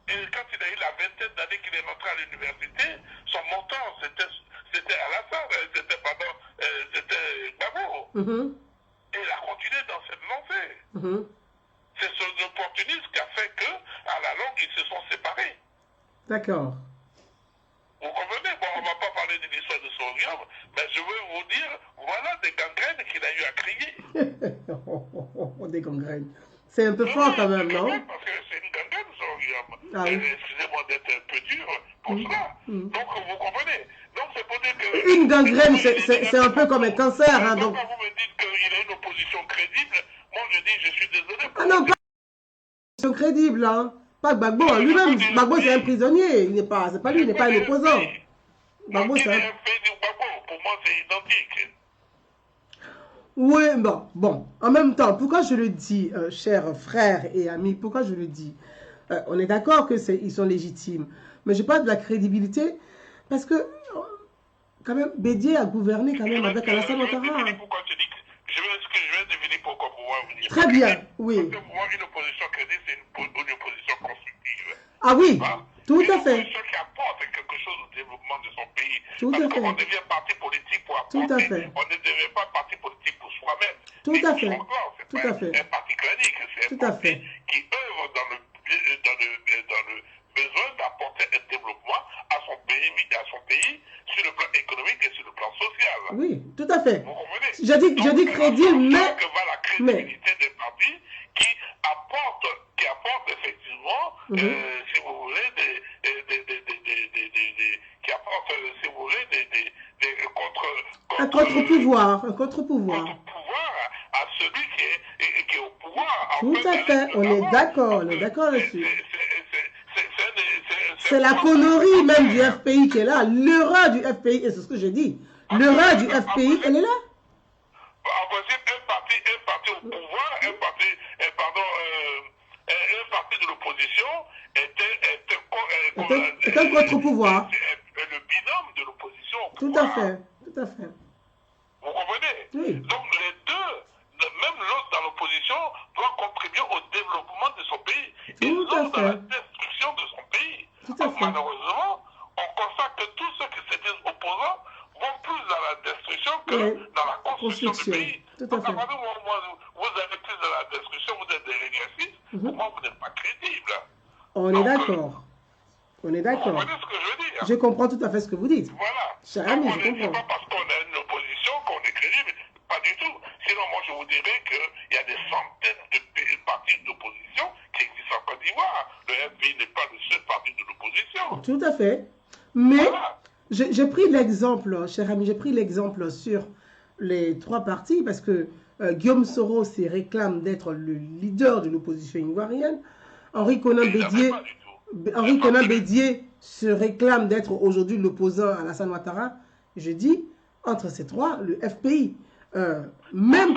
Et quand il a eu la vingtaine d'années qu'il est rentré à l'université, son mentor, c'était Alassane, c'était Gbagbo. Et il a continué dans cette lancée. C'est son opportunisme qui a fait que, à la longue, ils se sont séparés. D'accord. Vous comprenez? Bon, on ne va pas parler de l'histoire de Soro Guillaume, mais je veux vous dire, voilà des gangrènes qu'il a eu à crier. Des gangrènes. C'est un peu fort quand même, non? Parce que c'est une gangrène, Soro Guillaume. Ah oui. Excusez-moi d'être un peu dur pour cela. Donc, vous comprenez? Donc, c'est pour dire que... Une gangrène, c'est un peu comme un cancer. Hein, donc... Quand vous me dites qu'il a une opposition crédible, moi je dis, je suis désolé. Ah non, pas une opposition crédible, hein. Pas Gbagbo, hein. Lui-même, Gbagbo c'est un prisonnier. C'est pas lui, il n'est pas un opposant. Gbagbo, c'est un... Pour moi, c'est identique. Oui, bon, en même temps, pourquoi je le dis, chers frères et amis, pourquoi je le dis? On est d'accord qu'ils sont légitimes, mais je parle de la crédibilité, parce que, quand même, Bédié a gouverné quand même avec Alassane Ouattara. Je vais deviner pourquoi pour moi vous dire. Très bien, oui. Parce que pour moi, une opposition crédible, c'est une opposition constructive. Ah oui, tout à fait. Une opposition qui apporte quelque chose au développement de son pays. Tout à fait. On devient parti politique pour apporter. Tout à fait. On ne devient pas parti politique pour soi-même. Tout à fait. Tout à fait. Un parti clanique, c'est un parti qui œuvre dans le besoin d'apporter un développement à son pays sur le plan économique et sur le plan social. Oui, tout à fait. Vous comprenez? Je dis crédible, mais... que va la crédibilité des partis qui apportent effectivement, si vous voulez, qui apportent, si vous voulez, un contre-pouvoir, un contre-pouvoir. À celui qui est au pouvoir. Tout à fait, on est d'accord là-dessus. C'est la connerie même du FPI qui est là, l'erreur du FPI, et c'est ce que j'ai dit. L'erreur du FPI, elle est là. En principe, un parti au pouvoir, un parti de l'opposition est un contre-pouvoir. C'est le binôme de l'opposition au Tout pouvoir. à fait, tout à fait. Vous comprenez? Oui. Donc les deux, même l'autre dans l'opposition, doit contribuer au développement de son pays. Et l'autre dans la destruction de son pays. Tout à fait. Malheureusement, on constate que tous ceux qui se disent opposants vont plus dans la destruction que dans la construction du pays. Tout à Donc, fait. à partir du moment où vous avez plus de la destruction, vous êtes des régressifs, pour moi, vous n'êtes pas crédible. On est d'accord. On est d'accord. Vous comprenez ce que je veux dire? Je comprends tout à fait ce que vous dites. Voilà. Cher ami, je C'est comprends. pas parce qu'on a une opposition qu'on est crédible. Pas du tout. Sinon, moi, je vous dirais qu'il y a des centaines de partis d'opposition qui existent en Côte d'Ivoire. Le FPI n'est pas le seul parti de l'opposition. Tout à fait. Mais Voilà. j'ai pris l'exemple, cher ami, j'ai pris l'exemple sur les trois partis parce que Guillaume Soro se réclame d'être le leader de l'opposition ivoirienne. Henri Konan Bédié se réclame d'être aujourd'hui l'opposant à Alassane Ouattara. Je dis, entre ces trois, le FPI. Même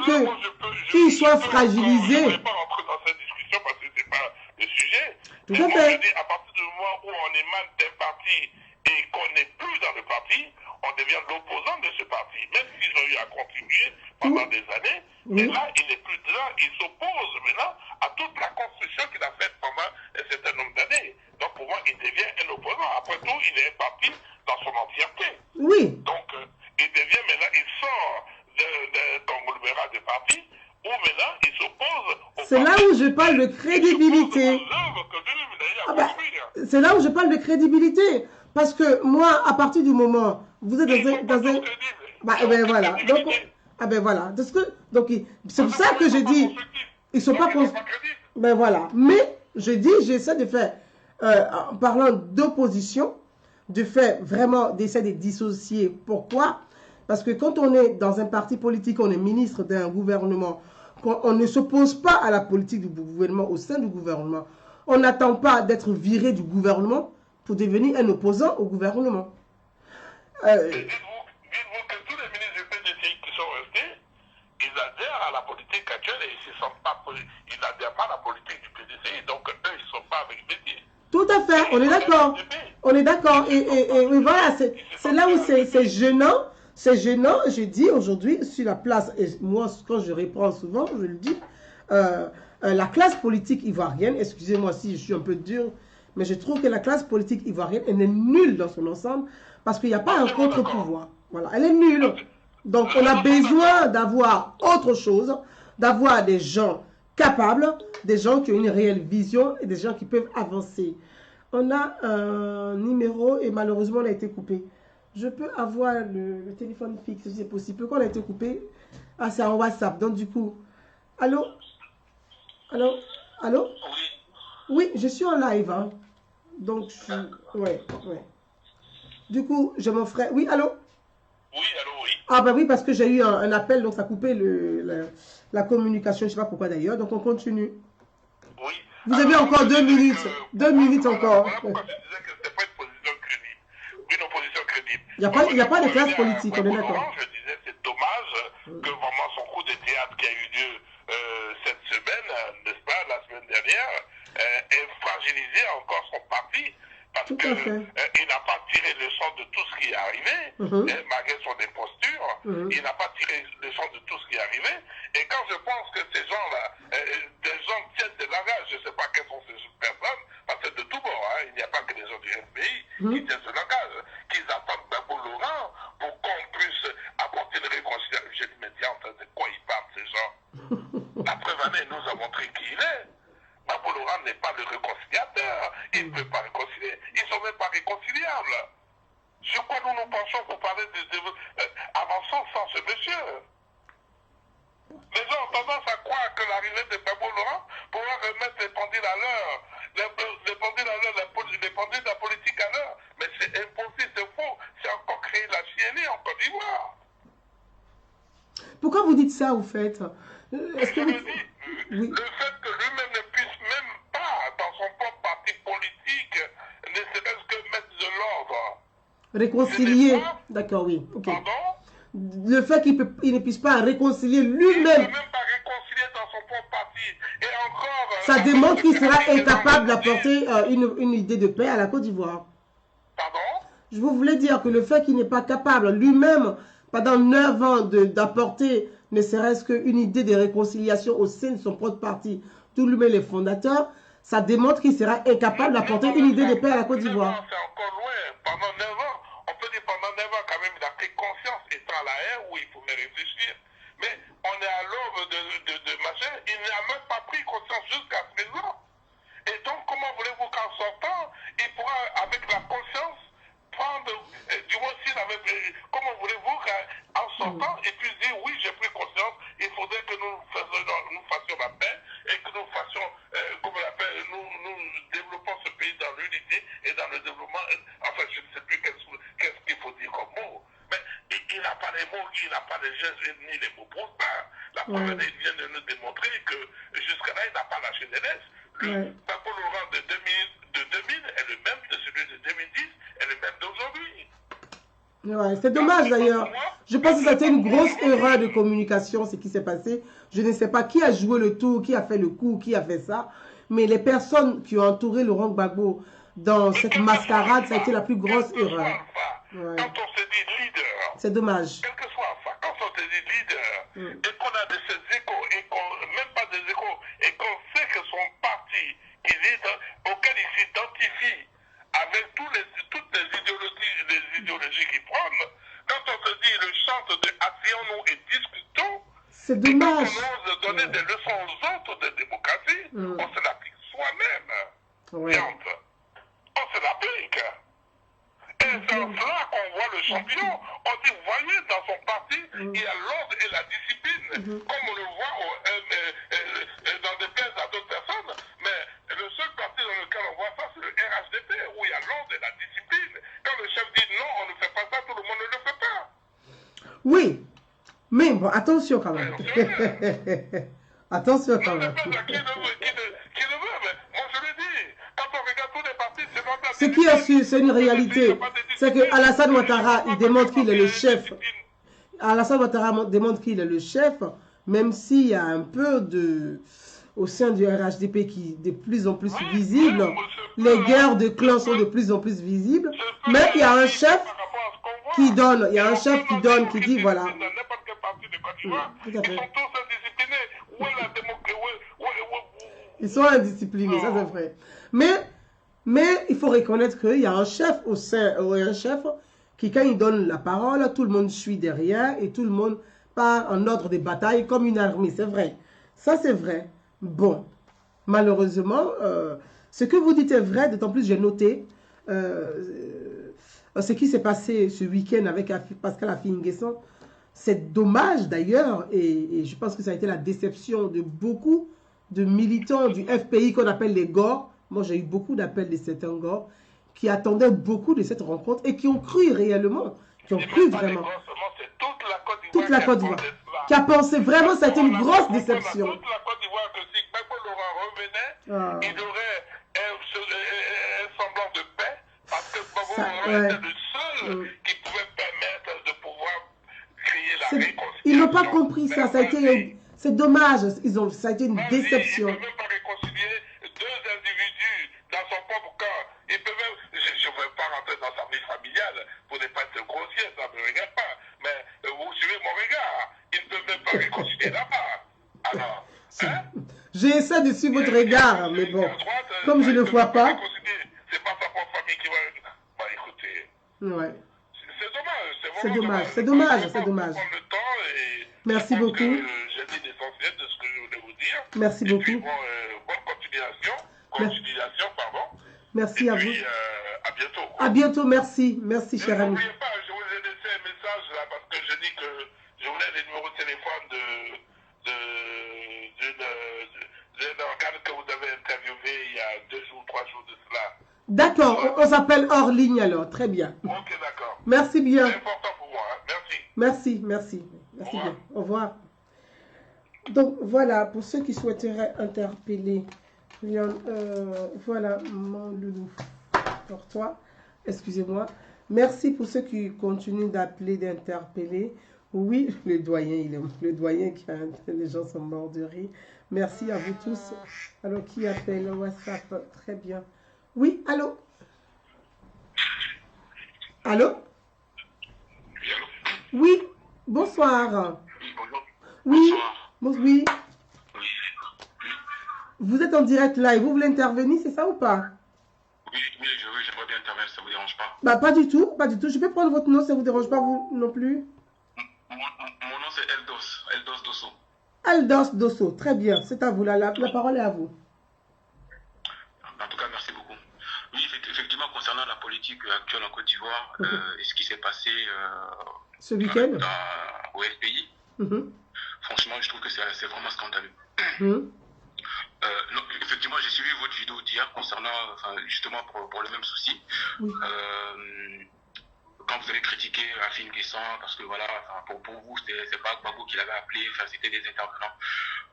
qu'il soit fragilisé. Je ne vais pas rentrer dans cette discussion parce que ce n'est pas le sujet. Tout à moi, fait. je dis, à partir du moment où on émane d'un parti et qu'on n'est plus dans le parti, on devient l'opposant de ce parti. Même s'ils ont eu à contribuer pendant des années, mais là, il n'est plus là. Il s'oppose maintenant à toute la construction qu'il a faite pendant un certain nombre d'années. Donc, pour moi, il devient un opposant. Après tout, il est un parti dans son entièreté. Oui. Donc, il devient maintenant, il sort d'un conglomérat de partis où maintenant, il s'oppose aux C'est là où je parle de crédibilité. C'est là où je parle de crédibilité. Parce que moi, à partir du moment, vous êtes dans un... Bah, ben voilà. Donc, ah ben voilà. Donc, c'est pour ça que je dis, ils sont pas... Ben voilà. Mais, je dis, j'essaie de faire, en parlant d'opposition, de faire vraiment, d'essayer de dissocier. Pourquoi? Parce que quand on est dans un parti politique, on est ministre d'un gouvernement, on ne s'oppose pas à la politique du gouvernement, au sein du gouvernement. On n'attend pas d'être viré du gouvernement pour devenir un opposant au gouvernement. Dites-vous que tous les ils n'adhèrent pas à la politique du PDCI, donc eux, ils ne sont pas avec Bédier. Tout à fait, on est d'accord. On est d'accord. Et voilà, c'est là où c'est gênant. C'est gênant, je dis aujourd'hui, sur la place, et moi, quand je réponds souvent, je le dis, la classe politique ivoirienne, excusez-moi si je suis un peu dur, mais je trouve que la classe politique ivoirienne, elle est nulle dans son ensemble, parce qu'il n'y a pas un contre-pouvoir. Voilà, elle est nulle. Donc, on a besoin d'avoir autre chose, d'avoir des gens capables, des gens qui ont une réelle vision et des gens qui peuvent avancer. On a un numéro et malheureusement, il a été coupé. Je peux avoir le téléphone fixe si c'est possible. Pourquoi on a été coupé? Ah, c'est en WhatsApp. Donc, du coup, allô? Allô? Allô? Oui, je suis en live. Hein. Donc, ouais. Du coup, je mon frère. Oui, allô? Oui, allô, oui. Ah, bah oui, parce que j'ai eu un appel, donc ça a coupé la communication. Je ne sais pas pourquoi d'ailleurs. Donc, on continue. Oui. Vous avez encore 2 minutes. 2 minutes encore. Voilà pourquoi je disais que ce n'était pas une position crédible. Une opposition crédible. Il n'y a pas de classe politique, on est d'accord. Je disais, c'est dommage que vraiment son coup de théâtre qui a eu lieu cette semaine, n'est-ce pas, la semaine dernière, ait fragilisé encore son parti. Parce qu'il n'a pas tiré leçon de tout ce qui est arrivé, malgré son imposture. Il n'a pas tiré leçon de tout ce qui est arrivé. Et quand je pense que ces gens-là, des gens tiennent des langages, je ne sais pas quelles sont ces personnes, parce que de tout bord, il n'y a pas que les gens du FBI qui tiennent ce langage, qu'ils attendent Gbagbo Laurent pour qu'on puisse apporter une réconciliation. Je dis, mais tiens, de quoi ils parlent, ces gens? La preuve année nous a montré qui il est. Gbagbo Laurent n'est pas le réconciliateur. Il ne peut pas réconcilier. Ils ne sont même pas réconciliables. Sur quoi nous pensons pour parler avançons sans ce monsieur? Les gens ont tendance à croire que l'arrivée de Gbagbo Laurent pourra remettre les pendules à l'heure, les pendules de la politique à l'heure. Mais c'est impossible, c'est faux. C'est encore créer la chienée en Côte d'Ivoire. Pourquoi vous dites ça, au fait? Est-ce que le fait que lui-même ne puisse même pas, dans son propre parti politique, ne serait-ce que mettre de l'ordre. Réconcilier. D'accord, oui. Okay. Pardon? Le fait qu'il ne puisse pas réconcilier lui-même. Il ne peut même pas réconcilier dans son propre parti. Et encore... Ça démontre qu'il sera incapable d'apporter une idée de paix à la Côte d'Ivoire. Pardon? Je vous voulais dire que le fait qu'il n'est pas capable lui-même, pendant 9 ans, d'apporter ne serait-ce qu'une idée de réconciliation au sein de son propre parti, tout lui-même les fondateurs, ça démontre qu'il sera incapable d'apporter une idée de paix à la Côte d'Ivoire. C'est encore loin. Pendant 9 ans, on peut dire pendant 9 ans quand même, il a pris conscience, étant à la haie où il pouvait réfléchir. Mais on est à l'aube de machin, il n'a même pas pris conscience jusqu'à présent. Et donc, comment voulez-vous qu'en sortant, il pourra, avec la conscience, prendre, du moins s'il avait, comment voulez-vous qu'en sortant, il puisse dire oui, j'ai pris conscience, il faudrait que nous fassions la paix et que nous fassions, comment on appelle, nous développons ce pays dans l'unité et dans le développement, enfin je ne sais plus qu'est-ce qu'il faut dire comme mot, mais il n'a pas les mots, il n'a pas les gestes ni les mots pour ça. La preuve, il vient de nous démontrer que jusqu'à là, il n'a pas lâché des laisses. Le Gbagbo Laurent de 2000 est le même de celui de 2010 est le même d'aujourd'hui. Ouais, c'est dommage d'ailleurs. Je pense que c'était une grosse erreur de communication, ce qui s'est passé. Je ne sais pas qui a joué le tour, qui a fait le coup, qui a fait ça. Mais les personnes qui ont entouré Laurent Gbagbo dans cette mascarade, ça a été la plus grosse erreur. Ouais. Quand on se dit leader, c'est dommage. Quel que soit ça, quand on se dit leader, et qu'on a de ces échos, et qu'on, même pas des échos, et qu'on sait que son parti, auquel il s'identifie, avec toutes les idéologies qu'il prône, quand on se dit le chante de asseyons-nous et discutons, c'est dommage. Et quand on ose donner des leçons aux autres de démocratie, on se l'applique soi-même. On se l'applique. Et c'est en cela qu'on voit le champion. On dit, voyez, dans son parti, il y a l'ordre et la discipline, comme on le voit dans des places à d'autres personnes. Mais le seul parti dans lequel on voit ça, c'est le RHDP, où il y a l'ordre et la discipline. Quand le chef dit non, on ne fait pas ça, tout le monde ne le fait pas. Oui, mais bon, attention quand même. Attention quand même. Qui le veut, mais moi je le dis. Quand on regarde tous les partis, c'est pas ce qui est sûr, c'est une réalité. C'est que Alassane Ouattara, il démontre qu'il est le chef. Alassane Ouattara démontre qu'il est le chef, même s'il y a un peu au sein du RHDP qui est de plus en plus visible, les guerres de clans sont de plus en plus visibles, mais il y a un chef qui donne, il y a un chef qui donne, qui dit voilà. Ils sont indisciplinés, ça c'est vrai. Mais il faut reconnaître qu'il y a un chef un chef qui, quand il donne la parole, tout le monde suit derrière et tout le monde part en ordre de bataille comme une armée, c'est vrai. Ça c'est vrai. Bon, malheureusement, ce que vous dites est vrai, d'autant plus j'ai noté ce qui s'est passé ce week-end avec Pascal Affi-N'Guessan. C'est dommage d'ailleurs, et je pense que ça a été la déception de beaucoup de militants du FPI qu'on appelle les GOR. Moi, j'ai eu beaucoup d'appels de certains GOR qui attendaient beaucoup de cette rencontre et qui ont cru réellement, qui ont cru vraiment. Toute la Côte d'Ivoire. Qui a pensé vraiment, ça a été une grosse déception. Toute la Côte d'Ivoire que si Gbagbo Laurent revenait, il aurait un semblant de paix parce que Gbagbo Laurent était le seul qui pouvait permettre de pouvoir créer la réconciliation. Ils n'ont pas compris ça, c'est dommage, ça a été une déception. Ils ne peuvent même pas réconcilier deux individus dans son propre corps. Ils peuvent même, je ne veux pas rentrer dans sa vie familiale pour ne pas être grossier, ça ne me regarde pas. Mais vous suivez mon regard, ils ne peuvent même pas réconcilier là-bas. Alors, j'essaie de suivre votre regard, mais bon, comme je ne le vois pas. C'est pas sa propre famille qui va. Bah écoutez. Ouais. C'est dommage. C'est dommage. C'est dommage. Merci beaucoup. J'ai dit l'essentiel de ce que je voulais vous dire. Merci beaucoup. Puis, bonne continuation, pardon. Merci à vous. À bientôt. À bientôt, merci. Merci, cher ami. N'oubliez pas, je vous ai laissé un message là parce que je dis que je voulais les numéros de téléphone d'un organe que vous avez interviewé il y a 2 jours, 3 jours de cela. D'accord, on s'appelle hors ligne alors, très bien. Ok, d'accord. Merci bien. C'est important pour moi, hein. Merci. Merci bien. Au revoir. Donc voilà, pour ceux qui souhaiteraient interpeller, voilà mon loulou pour toi. Excusez-moi. Merci pour ceux qui continuent d'appeler, d'interpeller. Oui, le doyen qui a les gens sont morts de rire. Merci à vous tous. Alors, qui appelle WhatsApp? Très bien. Oui, allô? Allô? Oui, bonsoir. Oui, oui. Vous êtes en direct live, vous voulez intervenir, c'est ça ou pas? Oui, j'aimerais bien intervenir, ça ne vous dérange pas? Bah, pas du tout. Je peux prendre votre nom, ça ne vous dérange pas, vous non plus? Mon nom c'est Eldos Dosso. Eldos Dosso, très bien, c'est à vous, la parole est à vous. En tout cas, merci beaucoup. Oui, effectivement, concernant la politique actuelle en Côte d'Ivoire, et ce qui s'est passé ce week-end au FPI, franchement, je trouve que c'est vraiment scandaleux. Non, effectivement, j'ai suivi votre vidéo d'hier concernant, justement pour le même souci. Oui. Quand vous avez critiqué Affi-N'Guessan, parce que voilà, pour vous, c'est pas Gbagbo qui l'avait appelé, c'était des intervenants.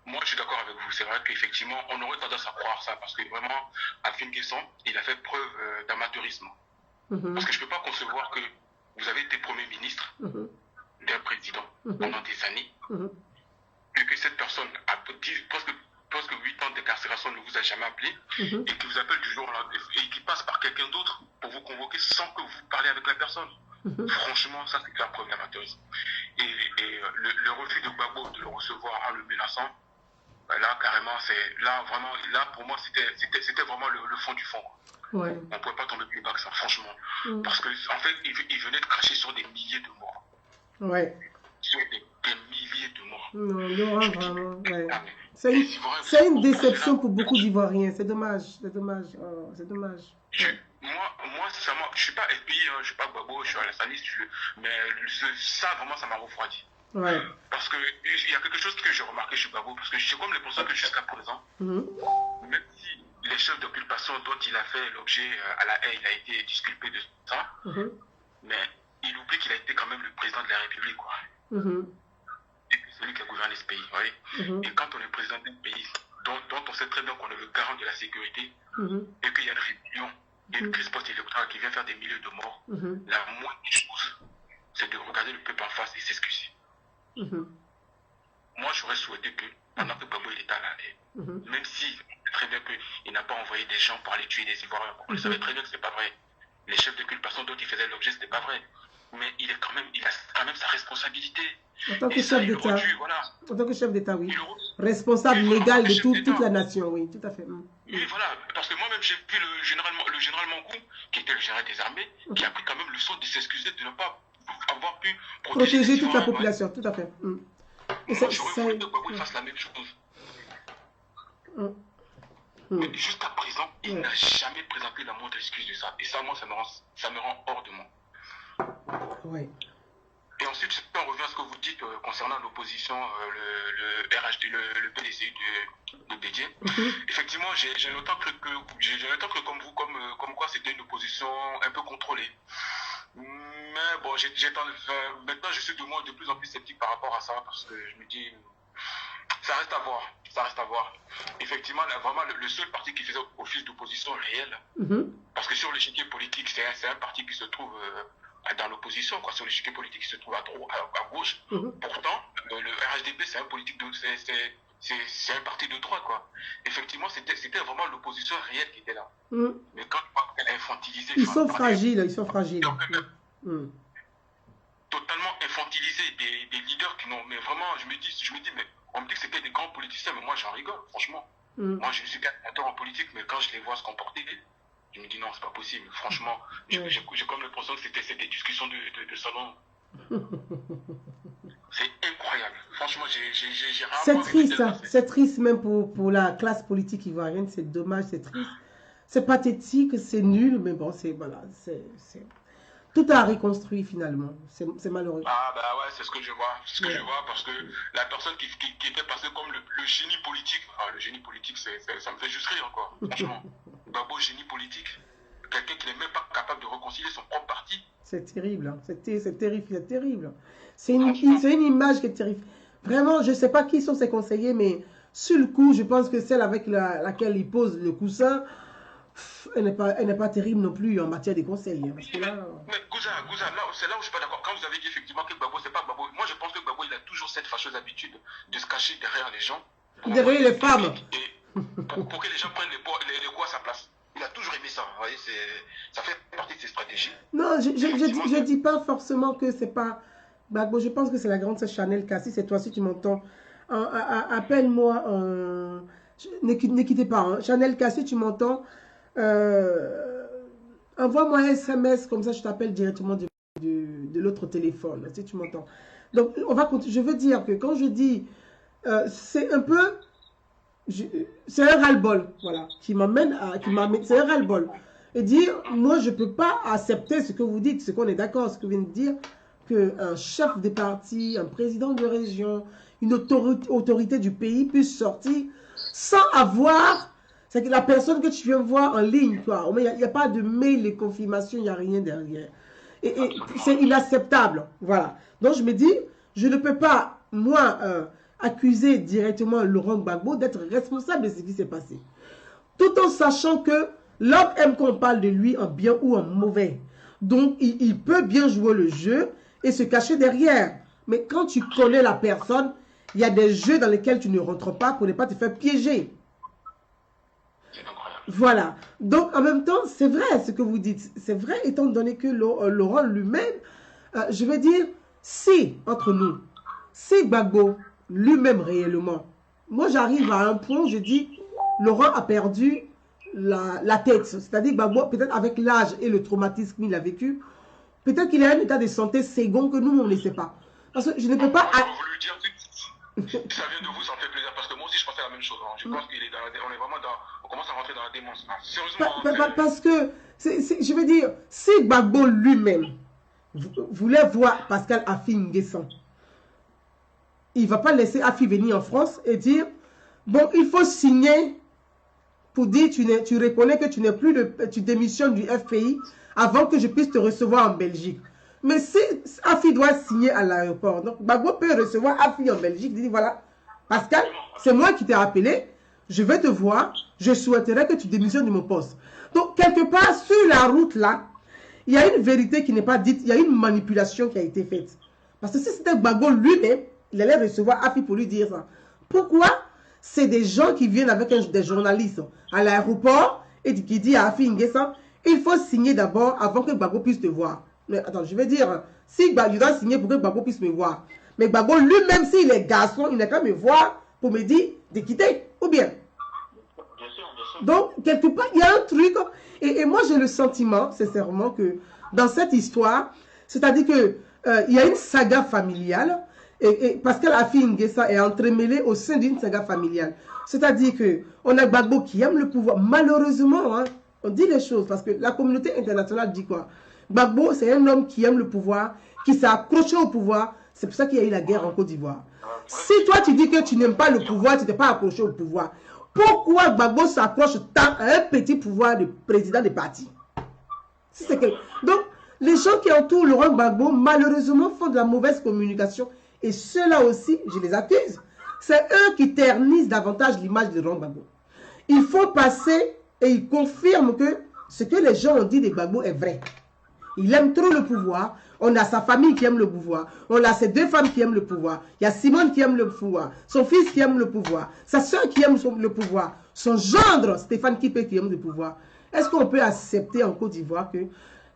Moi, je suis d'accord avec vous. C'est vrai qu'effectivement, on aurait tendance à croire ça, parce que vraiment, Affi-N'Guessan, il a fait preuve d'amateurisme. Parce que je ne peux pas concevoir que vous avez été Premier ministre d'un président pendant des années, et que cette personne a presque 8 ans d'incarcération ne vous a jamais appelé, et qui vous appelle du jour au lendemain, et qui passe par quelqu'un d'autre pour vous convoquer sans que vous parlez avec la personne. Franchement, ça c'est la preuve d'amateurisme. Et le refus de Gbagbo de le recevoir en le menaçant, là carrément, là pour moi c'était vraiment le fond du fond. Ouais. On ne pouvait pas tomber plus bas que ça, franchement. Parce que en fait, il venait de cracher sur des milliers de morts. Ouais. Sur des milliers de morts. Non, vraiment, ouais. C'est une déception pour beaucoup d'Ivoiriens. C'est dommage, c'est dommage. Oh, c'est dommage. Moi, sincèrement, je ne suis pas FPI, je ne suis pas Gbagbo, je suis alasaniste, mais ça, vraiment, ça m'a refroidi. Ouais. Parce qu'il y a quelque chose que j'ai remarqué chez Gbagbo, parce que je suis comme les personnes que jusqu'à présent, même si les chefs d'occupation dont il a fait l'objet à la haie, il a été disculpé de ça, mais il oublie qu'il a été quand même le président de la République, quoi. Et puis c'est lui qui a gouverné ce pays, vous voyez. Et quand on est président d'un pays dont on sait très bien qu'on est le garant de la sécurité, et qu'il y a une rébellion, et une crise post-électorale qui vient faire des milliers de morts, la moindre chose, c'est de regarder le peuple en face et s'excuser. moi j'aurais souhaité que, pendant que Gbagbo était à l'arrêt, même si très bien qu'il n'a pas envoyé des gens pour aller tuer des Ivoiriens, on savait très bien que ce n'est pas vrai. Les chefs de culte, personne d'autre qui faisait l'objet, ce n'était pas vrai. Mais il a quand même sa responsabilité. En tant que chef d'État, voilà. En tant que chef d'État, oui. Responsable légal de toute la nation, oui, tout à fait. Oui, voilà, parce que moi-même, j'ai vu le général Mangou, qui était le général des armées, qui a pris quand même le soin de s'excuser de ne pas avoir pu protéger toute la population, tout à fait. Moi, j'aurais voulu que Gbagbo fasse la même chose. Mais jusqu'à présent, il n'a jamais présenté la moindre excuse de ça. Et ça, moi, ça me rend hors de moi. Oui. Et ensuite, on revient à ce que vous dites concernant l'opposition, le PDC de Bédié. Effectivement, j'ai longtemps cru comme vous, comme quoi c'était une opposition un peu contrôlée. Mais bon, maintenant, je suis de plus en plus sceptique par rapport à ça, parce que je me dis, ça reste à voir. Ça reste à voir. Effectivement, là, vraiment, le seul parti qui faisait office d'opposition réelle, parce que sur l'échiquier politique, c'est un parti qui se trouve dans l'opposition, quoi, sur l'échiquier politique qui se trouve à gauche. Pourtant, le RHDP, c'est un parti de droite, quoi. Effectivement, c'était vraiment l'opposition réelle qui était là. Mais quand elle est infantilisée... Ils sont fragiles. Totalement infantilisés, des leaders qui n'ont... Mais vraiment, je me dis, mais on me dit que c'était des grands politiciens, mais moi j'en rigole, franchement. Moi je suis candidat en politique, mais quand je les vois se comporter, je me dis non, c'est pas possible. Franchement, j'ai comme l'impression que c'était des discussions de salon. C'est incroyable. Franchement, j'ai rarement... C'est triste, hein. C'est triste même pour la classe politique ivoirienne. C'est dommage, c'est triste. C'est pathétique, c'est nul, mais bon, voilà, tout a reconstruit finalement. C'est malheureux. Ah bah ouais, c'est ce que je vois. C'est ce que je vois, parce que la personne qui était passée comme le génie politique, le génie politique, ça me fait juste rire encore, franchement. Gbagbo, génie politique. Quelqu'un qui n'est même pas capable de réconcilier son propre parti. C'est terrible, hein. C'est terrible. C'est une image qui est terrible. Vraiment, je ne sais pas qui sont ses conseillers, mais sur le coup, je pense que celle avec laquelle il pose le coussin, elle n'est pas terrible non plus en matière de conseils. Hein, parce que là... Mais Gouza, c'est là où je ne suis pas d'accord. Quand vous avez dit effectivement que Gbagbo, c'est pas Gbagbo, moi je pense que Gbagbo, il a toujours cette fâcheuse habitude de se cacher derrière les gens. Derrière les femmes. Pour que les gens prennent les coups à sa place. Il a toujours aimé ça. Vous voyez, ça fait partie de ses stratégies. Non, je dis pas forcément que c'est pas Gbagbo. Je pense que c'est la grande sœur Chanel Kassi. C'est toi, si tu m'entends. Appelle-moi. Ne quittez pas. Hein. Chanel Kassi, tu m'entends. Envoie-moi un SMS, comme ça je t'appelle directement de l'autre téléphone, si tu m'entends. Donc, on va continuer. Je veux dire que quand je dis, c'est un peu, c'est un ras-le-bol, voilà, c'est un ras-le-bol. Et dire, moi je ne peux pas accepter ce que vous dites, ce qu'on est d'accord, ce que vous venez de dire, qu'un chef de parti, un président de région, une autorité du pays puisse sortir sans avoir... C'est que la personne que tu viens voir en ligne, quoi. Il n'y a pas de mail de confirmation, il n'y a rien derrière. Et c'est inacceptable. Voilà. Donc je me dis, je ne peux pas, moi, accuser directement Laurent Gbagbo d'être responsable de ce qui s'est passé. Tout en sachant que l'homme aime qu'on parle de lui en bien ou en mauvais. Donc il peut bien jouer le jeu et se cacher derrière. Mais quand tu connais la personne, il y a des jeux dans lesquels tu ne rentres pas pour ne pas te faire piéger. Voilà. Donc, en même temps, c'est vrai ce que vous dites. C'est vrai, étant donné que Laurent lui-même, je vais dire, si, entre nous, si Gbagbo lui-même réellement, moi j'arrive à un point où je dis, Laurent a perdu la tête. C'est-à-dire Gbagbo, peut-être avec l'âge et le traumatisme qu'il a vécu, peut-être qu'il a un état de santé second que nous, on ne sait pas. Parce que je ne peux pas... Ça vient de vous, ça me fait plaisir, parce que moi aussi je pensais à la même chose. Hein. Je pense qu'on est vraiment dans... On commence à rentrer dans la démence. Sérieusement. Parce que, je veux dire, si Gbagbo lui-même voulait voir Pascal Affi N'Guessan, il ne va pas laisser Affi venir en France et dire, bon, il faut signer pour dire, tu reconnais que tu démissionnes du FPI avant que je puisse te recevoir en Belgique. Mais si Affi doit signer à l'aéroport, donc Gbagbo peut recevoir Affi en Belgique, il dit, voilà, Pascal, c'est moi qui t'ai appelé, je vais te voir, je souhaiterais que tu démissionnes de mon poste. Donc, quelque part, sur la route là, il y a une vérité qui n'est pas dite, il y a une manipulation qui a été faite. Parce que si c'était Gbagbo lui-même, il allait recevoir Afi pour lui dire ça. Pourquoi? C'est des gens qui viennent avec des journalistes à l'aéroport et qui disent à Afi Nguessan, il faut signer d'abord avant que Gbagbo puisse te voir. Mais attends, je veux dire, si je dois signer pour que Gbagbo puisse me voir, mais Gbagbo lui-même, s'il est garçon, il n'a qu'à me voir pour me dire de quitter, ou bien. Donc, quelque part, il y a un truc, et moi j'ai le sentiment, sincèrement, que dans cette histoire, c'est-à-dire que il y a une saga familiale, et Pascal Afi Nguessan est entremêlé au sein d'une saga familiale. C'est-à-dire qu'on a Gbagbo qui aime le pouvoir, malheureusement, hein, on dit les choses, parce que la communauté internationale dit quoi? Gbagbo, c'est un homme qui aime le pouvoir, qui s'est accroché au pouvoir. C'est pour ça qu'il y a eu la guerre en Côte d'Ivoire. Si toi, tu dis que tu n'aimes pas le pouvoir, tu n'es pas accroché au pouvoir, pourquoi Gbagbo s'accroche tant à un petit pouvoir de président de parti? Donc, les gens qui entourent Laurent Gbagbo, malheureusement, font de la mauvaise communication. Et ceux-là aussi, je les accuse. C'est eux qui ternissent davantage l'image de Laurent Gbagbo. Il faut passer et il confirme que ce que les gens ont dit de Gbagbo est vrai. Il aime trop le pouvoir. On a sa famille qui aime le pouvoir. On a ses deux femmes qui aiment le pouvoir. Il y a Simone qui aime le pouvoir. Son fils qui aime le pouvoir. Sa soeur qui aime le pouvoir. Son gendre, Stéphane Kipé, qui aime le pouvoir. Est-ce qu'on peut accepter en Côte d'Ivoire que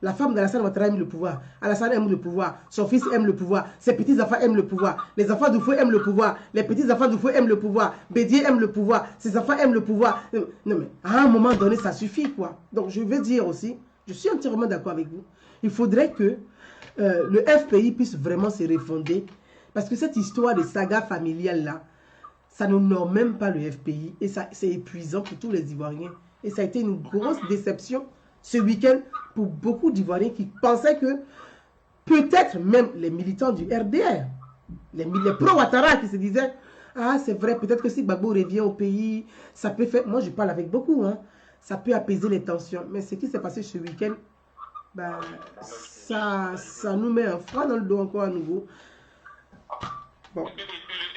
la femme d'Alassane Ouattara aime le pouvoir, Alassane aime le pouvoir, son fils aime le pouvoir, ses petits-enfants aiment le pouvoir, les enfants du feu aiment le pouvoir, les petits-enfants du feu aiment le pouvoir, Bédier aime le pouvoir, ses enfants aiment le pouvoir. Non mais, à un moment donné, ça suffit quoi. Donc je veux dire aussi, je suis entièrement d'accord avec vous, il faudrait que le FPI puisse vraiment se refonder, parce que cette histoire de saga familiale là, ça n'honore même pas le FPI, et c'est épuisant pour tous les Ivoiriens. Et ça a été une grosse déception ce week-end pour beaucoup d'Ivoiriens qui pensaient que peut-être même les militants du RDR, les pro-Ouattara qui se disaient « Ah, c'est vrai, peut-être que si Gbagbo revient au pays, ça peut faire... » Moi, je parle avec beaucoup, hein, ça peut apaiser les tensions. Mais ce qui s'est passé ce week-end, ben, ça nous met un frein dans le dos encore à nouveau. Bon. Et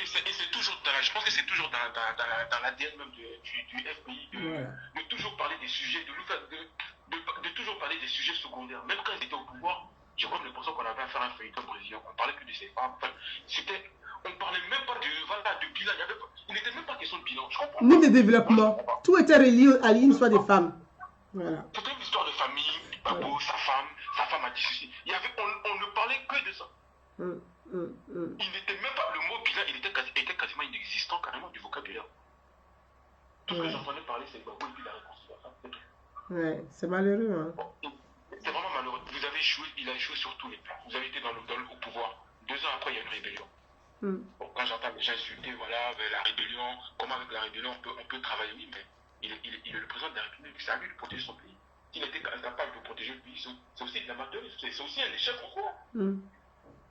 c'est toujours je pense que c'est toujours dans l'ADN même du FPI de toujours parler des sujets, de toujours parler des sujets secondaires. Même quand ils étaient au pouvoir, j'ai comme l'impression qu'on avait à faire un feuilleton brésilien. On parlait que de ces femmes. Enfin, on parlait même pas de bilan. Il n'était même pas question de bilan. Je comprends. Ni de développement. Tout était relié à l'histoire des femmes. Voilà. C'était une histoire de famille. Gbagbo, sa femme a dit ceci. On ne parlait que de ça. Il n'était même pas, le mot bilan, il était quasiment inexistant carrément du vocabulaire. Tout ce que j'entendais parler, c'est Gbagbo et puis la réconciliation. Ouais, c'est malheureux. Hein. C'est vraiment malheureux. Il a échoué sur tous les plans. Vous avez été au pouvoir. 2 ans après, il y a une rébellion. Bon, quand j'entends les gens insulter, voilà, la rébellion, comment avec la rébellion on peut travailler, oui, mais il est le président de la République, c'est à lui de protéger son pays. S'il était incapable de protéger le pays, c'est aussi de l'amateurisme, c'est aussi un échec en soi.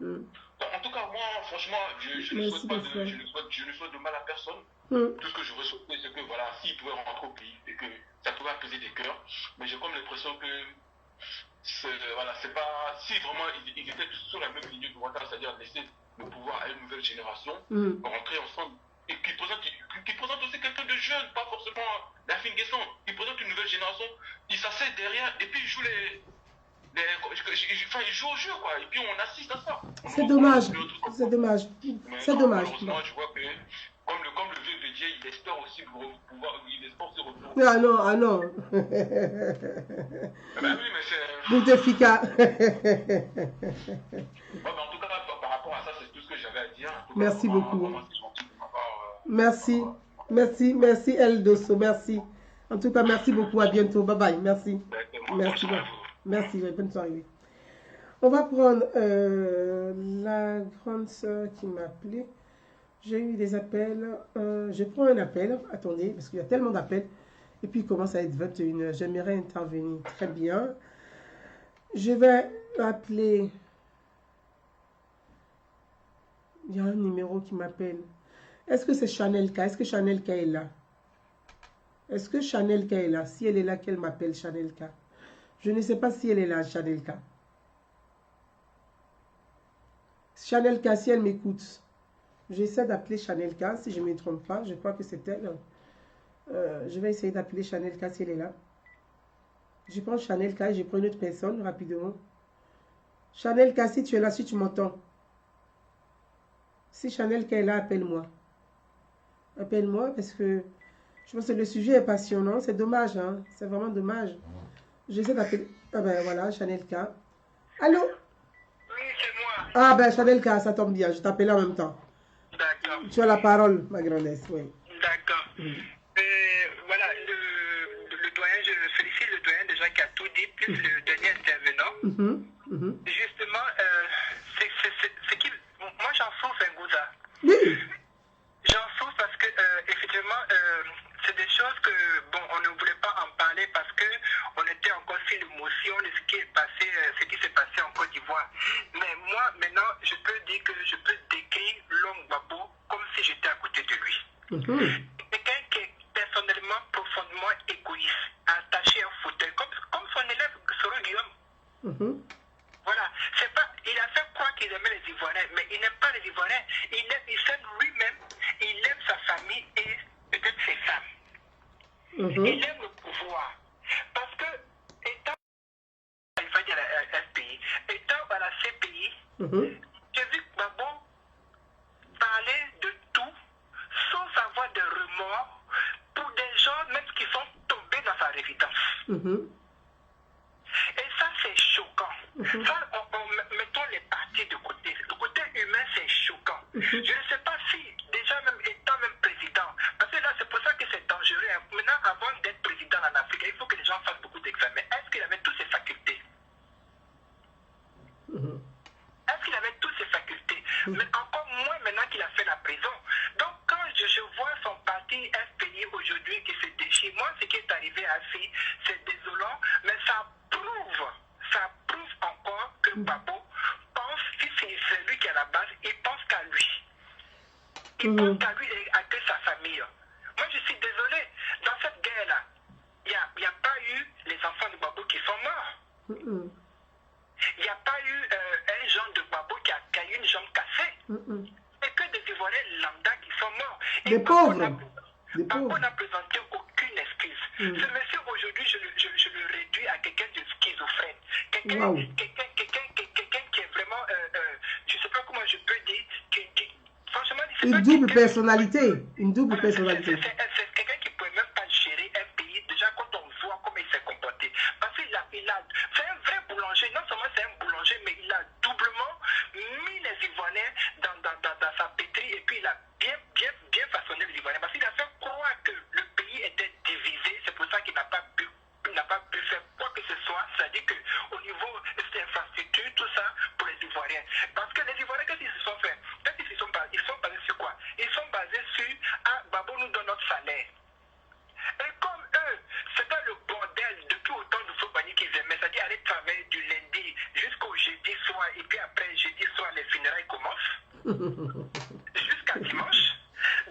En tout cas, moi, franchement, je ne souhaite de mal à personne. Tout ce que je ressens, c'est que voilà, s'il pouvait rentrer au pays et que ça pouvait apaiser des cœurs, mais j'ai comme l'impression que voilà, c'est pas. Si vraiment ils étaient sur la même ligne de Ouattara, c'est-à-dire laisser le pouvoir à une nouvelle génération, rentrer ensemble, et qui présente aussi quelqu'un de jeune, pas forcément Afi Nguessan, qui présente une nouvelle génération, il s'assied derrière et puis il joue il joue au jeu, quoi, et puis on assiste à ça. C'est dommage, c'est dommage. C'est dommage. Malheureusement, je vois que, comme le vieux Bédier, il espère aussi pouvoir, il espère se retrouver. Ah non, ah non. Ben oui, mais c'est... Bout efficace. Bon, en tout cas, par rapport à ça, c'est tout ce que j'avais à dire. Cas, merci beaucoup. Merci Eldoso, merci. En tout cas, merci beaucoup, à bientôt, bye bye, merci. Merci, bonne soirée. On va prendre la grande soeur qui m'a appelé. J'ai eu des appels. Je prends un appel. Attendez, parce qu'il y a tellement d'appels. Et puis, il commence à être 21h. J'aimerais intervenir. Très bien. Je vais appeler. Il y a un numéro qui m'appelle. Est-ce que c'est Chanel K? Est-ce que Chanel K est là? Est-ce que Chanel K est là? Si elle est là, qu'elle m'appelle Chanel K. Je ne sais pas si elle est là, Chanel K. Chanel K, si elle m'écoute. J'essaie d'appeler Chanel K, si je ne me trompe pas. Je crois que c'est elle. Je vais essayer d'appeler Chanel K si elle est là. Je prends Chanel K et je prends une autre personne rapidement. Chanel K, si tu es là, si tu m'entends. Si Chanel qui est là, appelle-moi. Appelle-moi parce que je pense que le sujet est passionnant. C'est dommage, hein. C'est vraiment dommage. J'essaie d'appeler. Ah ben voilà, Chanel K. Allô? Oui, c'est moi. Ah ben Chanel K, ça tombe bien. Je t'appelle en même temps. D'accord. Tu as la parole, ma grandesse, oui. D'accord. Voilà, le doyen, je félicite le doyen déjà qui a tout dit, plus le dernier intervenant. Justement, c'est qui. Moi, j'en souffre, Ngouza. Oui. J'en souffre parce que, effectivement, c'est des choses que, bon, on ne voulait pas en parler parce que on était encore sur l'émotion de ce qui est passé, ce qui s'est passé en Côte d'Ivoire. Mais moi, maintenant, je peux dire que je peux décrire l'homme Gbagbo comme si j'étais à côté de lui. Quelqu'un qui est personnellement, profondément égoïste, attaché à un fauteuil, comme son élève Soro Guillaume. Voilà, c'est pas, il a fait croire qu'il aimait les Ivoiriens, mais il n'aime pas les Ivoiriens. Il s'aime lui-même, il aime sa famille et peut-être ses femmes. Il aime le pouvoir. Parce que, étant à la FPI, étant à la CPI, j'ai vu Gbagbo parler de tout sans avoir de remords pour des gens même qui sont tombés dans sa résidence. Et ça, c'est choquant. Ça, mettons les parties de côté. Le côté humain, c'est choquant. Je ne sais pas si, déjà même étant même président, parce que là, c'est pour ça que c'est dangereux. Maintenant, avant d'être président en Afrique, il faut que les gens fassent beaucoup d'examens. Est-ce qu'il avait toutes ses facultés? Est-ce qu'il avait toutes ses facultés? Mais encore moins maintenant qu'il a fait la prison. Donc, quand je vois son parti FPI aujourd'hui qui se déchire, moi, ce qui est arrivé à Fi, c'est désolant, mais ça prouve encore que Gbagbo pense, si c'est lui qui est à la base, il pense qu'à lui. Il pense qu'à lui et à que sa famille. Moi, je suis désolé, dans cette guerre-là, il n'y a pas eu les enfants de Gbagbo qui sont morts. Il n'y a pas eu un genre de Gbagbo qui a eu une jambe cassée. Et que des Ivoiriens lambda qui sont morts. Et des pauvres. Gbagbo n'a présenté aucune excuse. Ce monsieur, aujourd'hui, je le réduis à quelqu'un de schizophrène. Quelqu'un qui est vraiment, je ne sais pas comment je peux dire, franchement, une double personnalité. Une double personnalité. C'est quelqu'un qui ne pouvait même pas gérer un pays, déjà quand on voit comment il s'est comporté. Parce qu'il a c'est un vrai boulanger, non seulement c'est un boulanger, mais il a doublement mis les Ivoiriens dans sa pétrie et puis il a bien façonné les Ivoiriens. Parce qu'il a fait croire que le pays était divisé, c'est pour ça qu'il n'a pas pu faire quoi que ce soit, c'est-à-dire qu'au niveau des infrastructures, tout ça, pour les Ivoiriens. Parce que les Ivoiriens, qu'est-ce qu'ils se sont fait? Ils sont basés sur quoi? Ils sont basés sur Gbagbo nous donne notre salaire. Et comme eux, c'était le bordel depuis autant de Fobani qu'ils aimaient, c'est-à-dire aller travailler du lundi jusqu'au jeudi soir, et puis après jeudi soir, les funérailles commencent, jusqu'à dimanche.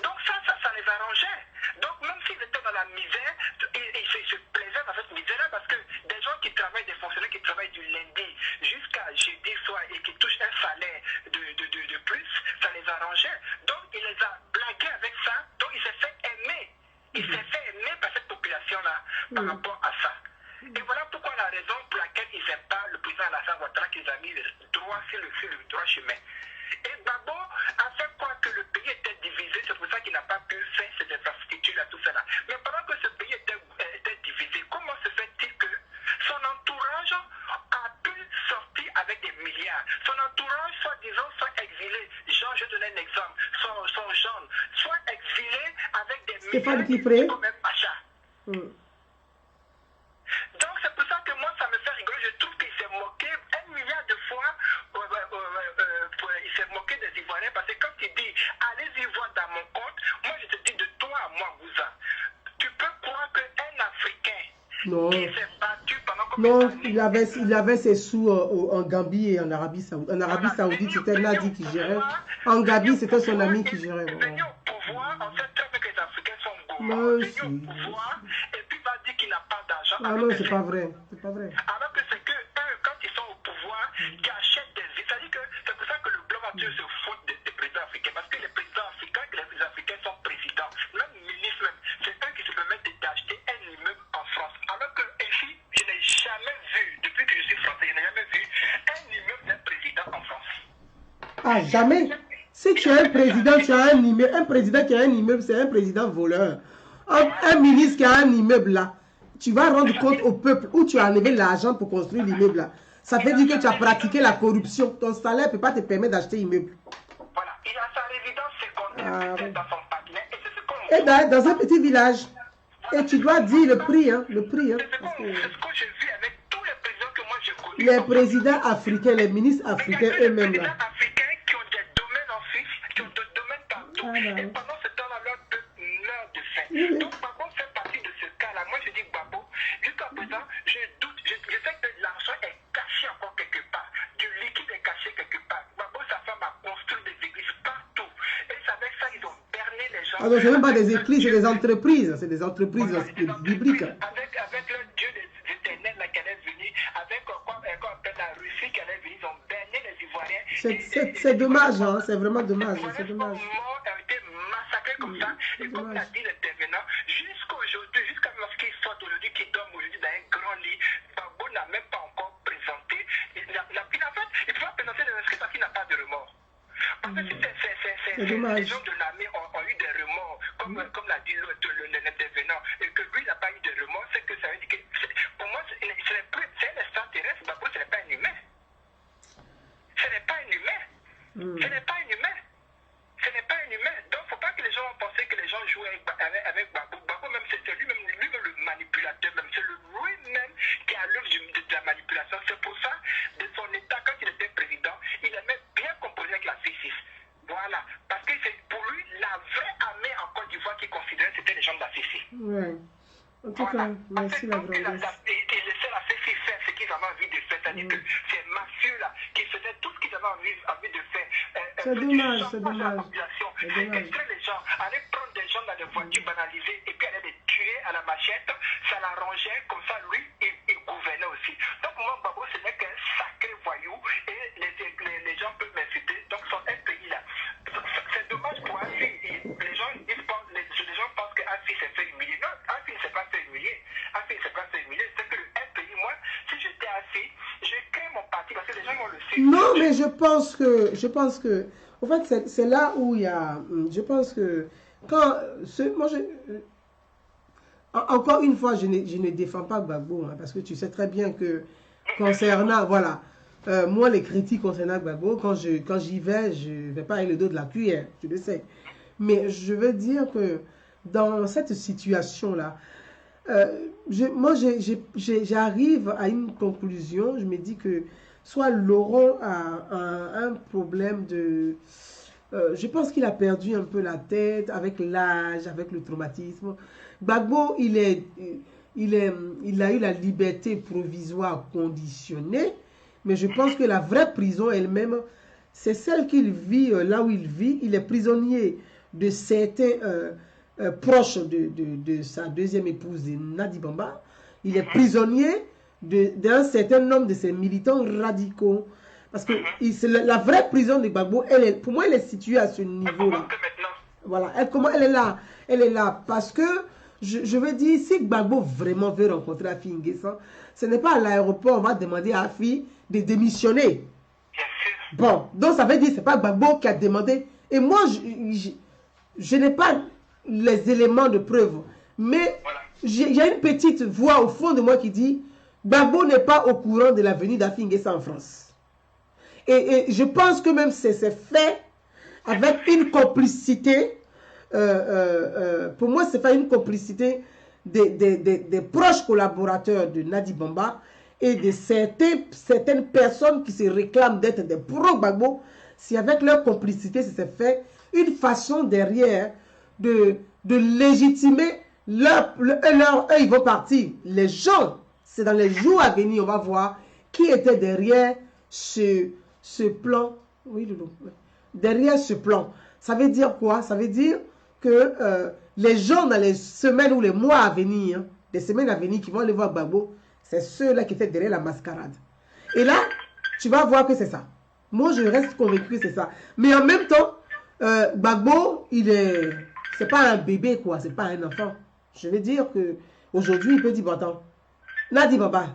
Donc ça les arrangeait. Donc même s'ils étaient dans la misère, ils se plaisaient dans cette misère-là, parce que des gens qui travaillent, des fonctionnaires qui travaillent du lundi jusqu'à jeudi soir et qui touchent un salaire de plus, ça les arrangeait. Donc il les a blagués avec ça, donc il s'est fait aimer. Il s'est fait aimer par cette population-là par rapport à ça. Et voilà pourquoi la raison pour laquelle ils n'aiment pas le président Alassane Ouattara qu'ils ont mis droit sur le droit chemin. Et Gbagbo a fait croire que le pays était divisé, c'est pour ça qu'il n'a pas pu faire ces infrastructures-là, tout ça là. Mais pendant que ce pays était divisé, comment se fait-il que son entourage a pu sortir avec des milliards? Son entourage, soi-disant, soit exilé. Jean, je donne un exemple. Son Jean, soit exilé avec des milliards comme un pacha. Donc c'est pour ça que moi ça me fait rigoler. Je trouve qu'il s'est moqué 1 milliard de fois. Il s'est moqué des Ivoiriens parce que quand il dit allez-y voir dans mon compte, moi je te dis de toi à moi, Gouza, tu peux croire qu'un Africain qui s'est battu pendant combien d'années? Il avait ses sous en Gambie et en Arabie Saoudite. En Arabie Saoudite, c'était Nadi qui gérait. En Gambie, c'était son ami qui gérait. Venu au pouvoir, on sait très bien que les Africains sont gourmands. Venu au pouvoir, et puis va dire qu'il n'a pas d'argent. Ah non, c'est pas vrai. C'est pas vrai. Alors que c'est que eux, quand ils sont au pouvoir, qui achètent des îles. C'est-à-dire que c'est pour ça que le bloc actuel se fout des présidents africains. Parce que les présidents africains, que les Africains sont présidents, même ministres, même, c'est eux qui se permettent d'acheter un immeuble en France. Alors que ici, je n'ai jamais vu, depuis que je suis français, je n'ai jamais vu un immeuble d'un président en France. Ah, jamais? Si tu as un président, tu as un immeuble. Un président qui a un immeuble, c'est un président voleur. Un ministre qui a un immeuble là, tu vas rendre compte au peuple où tu as enlevé l'argent pour construire l'immeuble là. Ça veut dire que tu as pratiqué la corruption. Ton salaire ne peut pas te permettre d'acheter l'immeuble. Voilà, il a sa résidence secondaire peut-être dans son partenaire. Et c'est ce qu'on Et dans un petit village. Et tu dois dire le prix. Hein, le prix hein, c'est ce que je vis avec tous les présidents que moi j'ai connus. les présidents africains, les ministres africains eux-mêmes Les là. présidents africains qui ont des domaines en Suisse, qui ont des domaines partout. Et pendant ce temps-là, leur peuple meurt de faim. Donc, Gbagbo fait partie de ce cas-là. Moi, je dis Gbagbo, jusqu'à présent, je doute. Je sais que l'argent est caché encore quelque part. Du liquide est caché quelque part. Gbagbo, sa femme a construit des églises partout. Et avec ça, ils ont berné les gens. Alors, c'est même pas des églises, c'est des entreprises. C'est des entreprises bibliques. Avec leur Dieu des éternels là, qui allait venir, avec quoi on appelle la Russie qui allait venir, ils ont berné les Ivoiriens. C'est dommage, hein, c'est vraiment dommage. C'est dommage. Les morts ont été massacrés comme ça. Et comme l'a dit l'intervenant, jusqu'aujourd'hui, jusqu'à lorsqu'ils sortent aujourd'hui, qu'ils dorment aujourd'hui dans un grand lit, Gbagbo n'a même pas encore présenté. En fait, il ne peut pas présenter des inscrits parce qu'il n'a pas de remords. Parce que les gens de l'armée ont eu des remords, comme l'a dit l'intervenant, et que lui n'a pas eu de remords, c'est que ça veut dire que, pour moi, c'est un extraterrestre, Gbagbo, ce n'est pas un humain. Ce n'est pas un humain. Ce n'est pas un humain. Ce n'est pas un humain. Donc, il ne faut pas que les gens vont penser que les gens jouent avec Gbagbo. Gbagbo, même, c'est lui-même le manipulateur, même. C'est lui-même qui a l'œuvre de la manipulation. C'est pour ça, de son état, quand il était président, il aimait bien composer avec la C6. Voilà. Parce que c'est pour lui, la vraie armée en Côte d'Ivoire qu'il considérait, c'était les gens de la C6. Ouais. En tout cas, merci la grandesse. Il laissait la C6 faire ce qu'ils avaient envie de faire. C'est-à-dire que ces mafieux-là, qui faisaient tout ce qu'ils avaient envie de faire. C'est dommage, c'est dommage. Séquestrer les gens, aller prendre des gens dans des voitures banalisées et puis aller les tuer à la machette, ça l'arrangeait. Comme ça, lui, il gouvernait aussi. Donc, moi, Gbagbo, ce n'est qu'un sacré voyou et les gens peuvent m'insulter. Donc, son pays-là. C'est dommage pour un fils. Les gens pensent qu'un fils s'est fait humilier. Non, un fils ne s'est pas fait humilier. Un fils ne s'est pas fait humilier. C'est que un pays, moi, si j'étais assis, je crée mon parti parce que les gens vont le suivre. Non, mais je pense que, en fait, c'est là où il y a, je pense que, encore une fois, je ne défends pas Gbagbo, hein, parce que tu sais très bien que, concernant, voilà, moi, les critiques concernant Gbagbo, quand j'y vais, je ne vais pas avec le dos de la cuillère, tu le sais. Mais je veux dire que, dans cette situation-là, moi, j'arrive à une conclusion, je me dis que soit Laurent a un problème de... je pense qu'il a perdu un peu la tête avec l'âge, avec le traumatisme. Gbagbo, il a eu la liberté provisoire conditionnée, mais je pense que la vraie prison elle-même, c'est celle qu'il vit là où il vit. Il est prisonnier de certains... proche de sa deuxième épouse, Nadi Bamba. Il est prisonnier d'un certain nombre de ses militants radicaux. Parce que la vraie prison de Gbagbo, pour moi, elle est située à ce niveau-là. Voilà. Comment elle est là? Elle est là parce que, je veux dire, si Gbagbo vraiment veut rencontrer Afi N'Guessan, ce n'est pas à l'aéroport, on va demander à Afi de démissionner. Bon, donc ça veut dire que ce n'est pas Gbagbo qui a demandé. Et moi, je n'ai pas les éléments de preuve, mais il y a une petite voix au fond de moi qui dit Gbagbo n'est pas au courant de la venue d'Afi N'Guessan en France. Et je pense que même c'est fait avec une complicité, pour moi c'est fait une complicité des proches collaborateurs de Nadi Bamba et de certaines personnes qui se réclament d'être des pro-Gbagbo. C'est avec leur complicité c'est fait une façon derrière de légitimer eux, ils vont partir. Les gens, c'est dans les jours à venir, on va voir qui était derrière ce plan. Oui, Loulou. Derrière ce plan. Ça veut dire quoi? Ça veut dire que les gens dans les semaines ou les mois à venir, des semaines à venir qui vont aller voir Gbagbo, c'est ceux-là qui étaient derrière la mascarade. Et là, tu vas voir que c'est ça. Moi, je reste convaincu que c'est ça. Mais en même temps, Gbagbo, c'est pas un bébé, quoi. C'est pas un enfant. Je veux dire que aujourd'hui il peut dire, bon, attends, Nadi Bamba,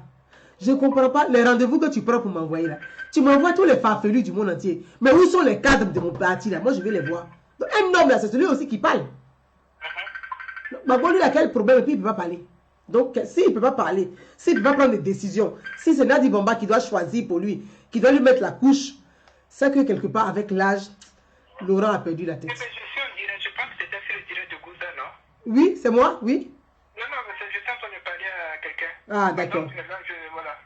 Je ne comprends pas les rendez-vous que tu prends pour m'envoyer là. Tu m'envoies tous les farfelus du monde entier. Mais où sont les cadres de mon parti là? Moi, je vais les voir. Donc, un homme là, c'est celui aussi qui parle. Gbagbo, lui, il a quel problème et puis il ne peut pas parler. Donc, s'il ne peut pas parler, s'il ne peut pas prendre des décisions, si c'est Nadi Bamba qui doit choisir pour lui, qui doit lui mettre la couche, c'est que quelque part, avec l'âge, Laurent a perdu la tête. Mais je pense que c'était sur le direct de Gouda, non? Oui, c'est moi, oui. Non, mais je suis en train de parler à quelqu'un. Ah, d'accord. Voilà.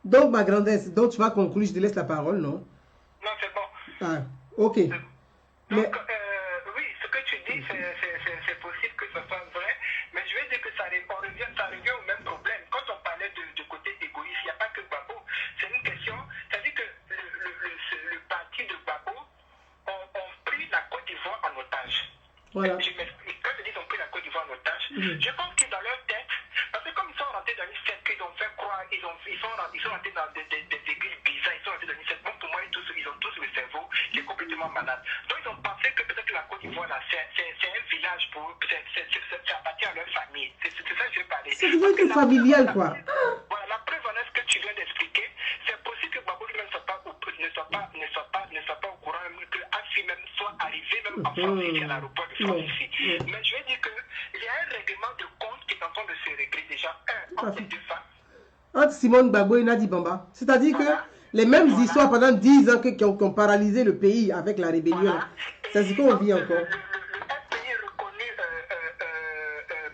Donc, ma grandesse, donc tu vas conclure, je te laisse la parole, non? Non, c'est bon. Ah, ok. Donc, Mais... oui, ce que tu dis, c'est possible que ce soit vrai, mais je vais dire que ça revient au même problème. Quand on parlait de côté égoïste, il n'y a pas que Gbagbo. C'est une question, c'est-à-dire que le parti de Gbagbo ont pris la Côte d'Ivoire en otage. Voilà. Quand je dis qu'ils ont pris la Côte d'Ivoire en otage, je pense que dans leur tête, parce que comme ils sont rentrés dans une secte, ils ont fait croire, ils sont rentrés dans des églises bizarres, ils sont rentrés dans une secte. Bon, pour moi, ils ont tous le cerveau qui est complètement malade. Donc ils ont pensé que peut-être la Côte d'Ivoire, là, c'est un village pour eux, ça appartient à leur famille. C'est ça que je veux parler. C'est du truc familial, quoi. Voilà, la preuve en est ce que tu viens d'expliquer. C'est possible que Gbagbo lui-même ne soit pas au courant, même que Afi même soit arrivé même en France ici à l'aéroport de France ici. Mais je veux dire qu'il y a un règlement de compte qui est en train de se régler déjà, entre les deux femmes. Entre Simone Gbagbo et Nadi Bamba. C'est-à-dire que les mêmes histoires pendant 10 ans qui ont paralysé le pays avec la rébellion. C'est ce qu'on vit encore. Le pays reconnu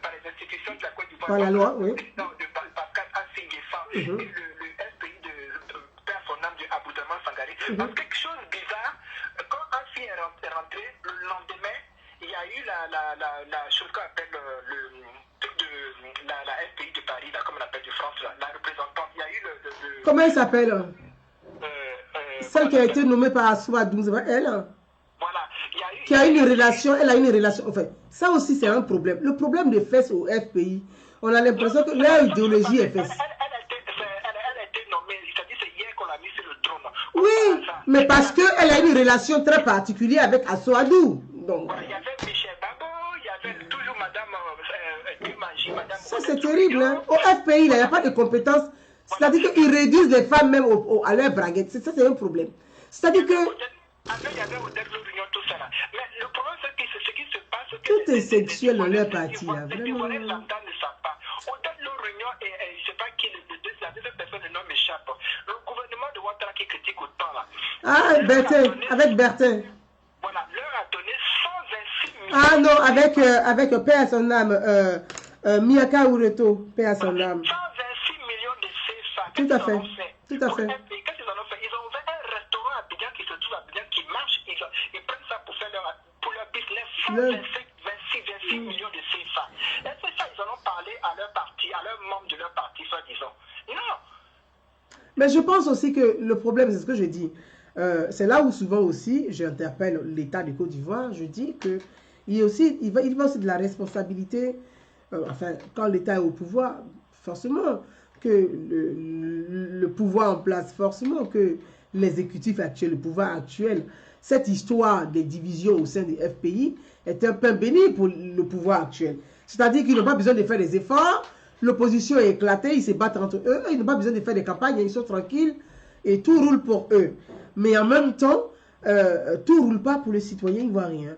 par les institutions de la Côte d'Ivoire. Par la loi, oui. De Pascal Assi Gueffan et le SPI de Père son âme de Aboudaman Sangari. Parce que quelque chose de bizarre, quand Assi est rentré, le lendemain, il y a eu la chose qu'on appelle la SPI de Paris, là, comme on appelle de France, la représentante. Il y a eu Comment elle s'appelle? Celle qui a été nommée par Assoua Doum, elle? Voilà. Qui a une relation, elle a une relation. Enfin, ça aussi c'est un problème. Le problème des fesses au FPI, on a l'impression que leur idéologie est fesse. Elle a été nommée, c'est-à-dire c'est hier qu'on l'a mis sur le trône. Oui, mais parce qu'elle a une relation très particulière avec Assoadou. Donc, il y avait Michel Babo, il y avait toujours Madame Dumanji, Madame... Ça c'est terrible, hein. Au FPI, il n'y a pas de compétences. C'est-à-dire qu'ils réduisent les femmes même à leur braguette. Ça c'est un problème. C'est-à-dire que... Après, il y avait Odette Lorignon, tout ça là. Mais le problème, c'est que ce qui se passe... Tout est sexuel dans leur parti, là, vraiment. Les Ivoiriens lambda ne savent pas. Odette Lorignon et je ne sais pas qui, la deuxième personne, le nom m'échappe. Le gouvernement de Ouattara qui critique autant là. Ah, Bertin, avec Bertin. Voilà, leur a donné 126 millions. Ah non, avec paix à son âme, Miaka Ureto, paix à son âme. 126 millions de CFA. Tout à fait, tout à fait. Qu'est-ce qu'ils en ont fait? Ils ont ouvert un restaurant à Abidjan qui se trouve à Abidjan qui marche. Ils prennent ça pour faire leur business. 26 millions de CFA. Et c'est ça, ils en ont parlé à leur parti, à leurs membres de leur parti, soi-disant. Non. Mais je pense aussi que le problème, c'est ce que je dis. C'est là où souvent aussi, j'interpelle l'État de Côte d'Ivoire. Je dis que il va aussi de la responsabilité. Enfin, quand l'État est au pouvoir, forcément que le pouvoir en place, forcément que l'exécutif actuel, le pouvoir actuel, cette histoire des divisions au sein des FPI est un pain béni pour le pouvoir actuel. C'est-à-dire qu'ils n'ont pas besoin de faire des efforts, l'opposition est éclatée, ils se battent entre eux, ils n'ont pas besoin de faire des campagnes, ils sont tranquilles et tout roule pour eux. Mais en même temps, tout ne roule pas pour les citoyens ivoiriens.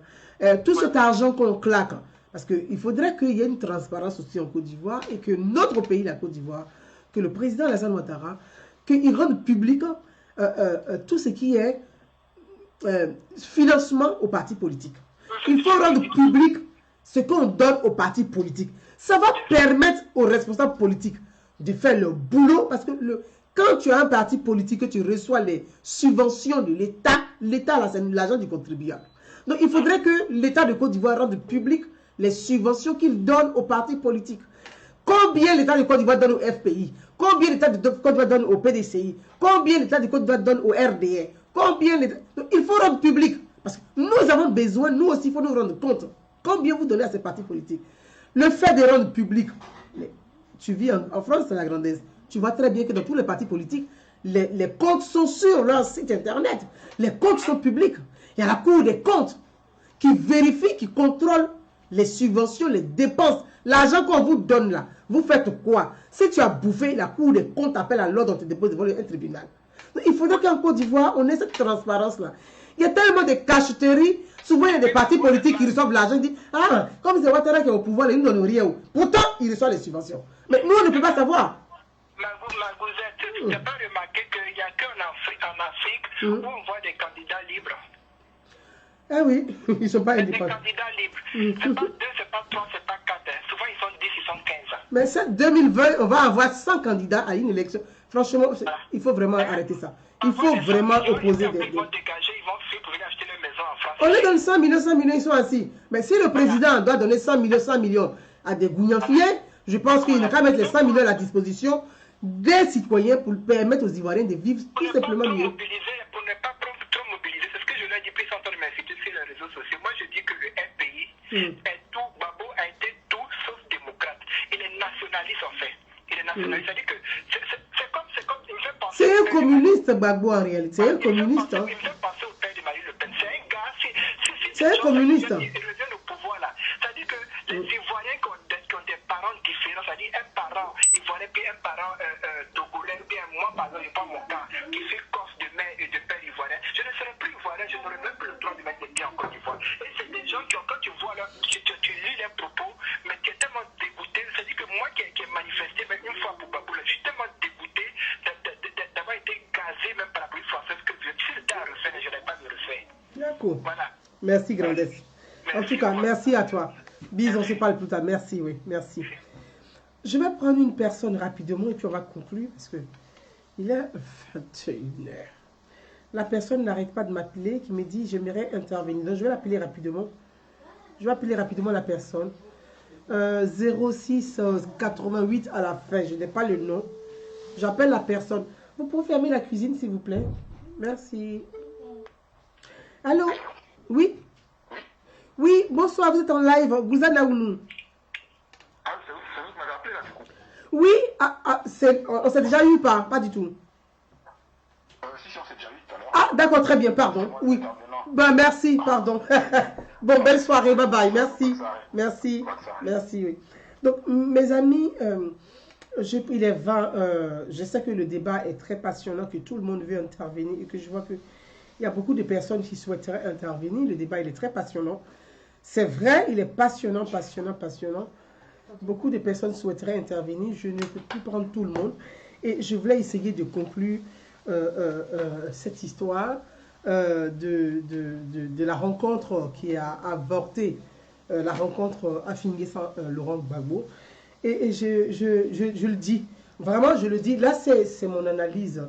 Tout cet argent qu'on claque, parce qu'il faudrait qu'il y ait une transparence aussi en Côte d'Ivoire et que notre pays, la Côte d'Ivoire, que le président Alassane Ouattara, qu'il rende public tout ce qui est financement aux partis politiques. Il faut rendre public ce qu'on donne aux partis politiques. Ça va permettre aux responsables politiques de faire leur boulot parce que quand tu as un parti politique que tu reçois les subventions de l'État, l'État là c'est l'argent du contribuable. Donc il faudrait que l'État de Côte d'Ivoire rende public les subventions qu'il donne aux partis politiques. Combien l'État de Côte d'Ivoire donne au FPI? Combien l'État de Côte d'Ivoire donne au PDCI? Combien l'État de Côte d'Ivoire donne au RDA? Combien donc, il faut rendre public. Parce que nous avons besoin, nous aussi, il faut nous rendre compte. Combien vous donnez à ces partis politiques? Le fait de rendre public, tu vis en France, c'est la grandesse. Tu vois très bien que dans tous les partis politiques, les comptes sont sur leur site internet. Les comptes sont publics. Il y a la Cour des comptes qui vérifie, qui contrôle les subventions, les dépenses, L'argent qu'on vous donne là, vous faites quoi? Si tu as bouffé, la Cour des comptes appelle à l'ordre, on te dépose devant un tribunal. Il faudrait qu'en Côte d'Ivoire, on ait cette transparence-là. Il y a tellement de cacheteries. Souvent, il y a des partis politiques qui reçoivent l'argent. Ils disent, ah, comme c'est Ouattara qui est au pouvoir, ils ne donnent rien. Pourtant, ils reçoivent les subventions. Mais nous, on ne peut pas savoir. Tu n'as pas remarqué qu'il n'y a qu'en Afrique où on voit des candidats libres. Ah oui, ils ne sont pas indépendants. Des candidats libres. C'est pas 2, c'est pas 3, c'est pas 4. Souvent, ils sont 10, ils sont 15. Mais cette 2020, on va avoir 100 candidats à une élection. Franchement, il faut vraiment arrêter ça. Il faut vraiment opposer des... Ils vont dégager, ils vont fuir pour venir acheter leur maison en France. On les donne 100 millions, ils sont assis. Mais si le président doit donner 100 millions à des gougnafiers, je pense qu'il n'a qu'à mettre les 100 millions à la disposition des citoyens pour permettre aux Ivoiriens de vivre tout simplement mieux. Pour ne pas trop mobiliser, c'est ce que je leur ai dit, puis ils sont en train de m'inviter sur les réseaux sociaux. Moi, je dis que le RPI est tout, Babo a été tout sauf démocrate. Il est nationaliste en fait. Il est nationaliste. C'est-à-dire que c'est comme, il me fait penser... C'est un communiste, Gbagbo, en réalité. C'est un communiste. Il me fait penser au père de Marine Le Pen. C'est un gars... C'est un communiste. Il revient au pouvoir là. C'est-à-dire que les Ivoiriens qui ont des parents différents, c'est-à-dire un parent ivoirien puis un parent togolais, bien moi par exemple, je prends mon cas, qui fait corse de mère et de père ivoirien, je ne serai plus ivoirien, je n'aurai même plus le droit de mettre les pieds en Côte d'Ivoire. Et c'est des gens qui, quand tu vois là, tu lis leurs propos, mais tu es tellement dégoûté. C'est-à-dire que moi qui ai manifesté, mais une fois pour Baboula, je suis tellement dégoûté d'avoir été gazé même par la police française que si c'était à refaire, je n'aurais pas me refaire. D'accord. Voilà. Merci, Grandesse. En tout cas, merci à toi. Bis, on se parle plus tard. Merci, oui, merci. Je vais prendre une personne rapidement et puis on va conclure parce que il est 21h. La personne n'arrête pas de m'appeler qui me dit j'aimerais intervenir. Donc je vais l'appeler rapidement. Je vais appeler rapidement la personne. 06 88 à la fin. Je n'ai pas le nom. J'appelle la personne. Vous pouvez fermer la cuisine s'il vous plaît. Merci. Allô? Oui? Oui, bonsoir, vous êtes en live. Gouzana Ounou. Ah, c'est vous qui m'avez appelé là, du coup. Oui, on s'est déjà eu pas du tout. Si, on s'est déjà eu tout à l'heure. Ah, d'accord, très bien, pardon. Oui. Ben, merci, pardon. Bon, belle soirée, bye bye. Merci. Merci. Merci, oui. Donc, mes amis, il est 20. Je sais que le débat est très passionnant, que tout le monde veut intervenir et que je vois que il y a beaucoup de personnes qui souhaiteraient intervenir. Le débat, il est très passionnant. C'est vrai, il est passionnant. Beaucoup de personnes souhaiteraient intervenir. Je ne peux plus prendre tout le monde. Et je voulais essayer de conclure cette histoire de la rencontre qui a avorté, la rencontre Afingessa Laurent Gbagbo. Et je le dis, vraiment, je le dis. Là, c'est mon analyse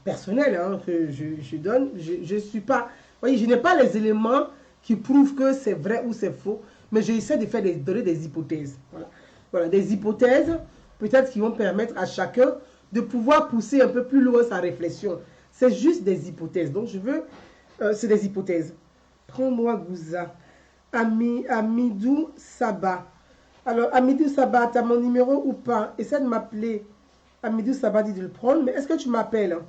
personnelle que je donne. Je suis pas... Voyez, je n'ai pas les éléments qui prouvent que c'est vrai ou c'est faux, mais j'essaie de donner des hypothèses. Voilà, des hypothèses peut-être qui vont permettre à chacun de pouvoir pousser un peu plus loin sa réflexion. C'est juste des hypothèses. Donc je veux... c'est des hypothèses. Prends-moi Gouza. Amidou Saba. Alors, Amidou Saba, tu as mon numéro ou pas? Essaie de m'appeler. Amidou Saba dit de le prendre, mais est-ce que tu m'appelles?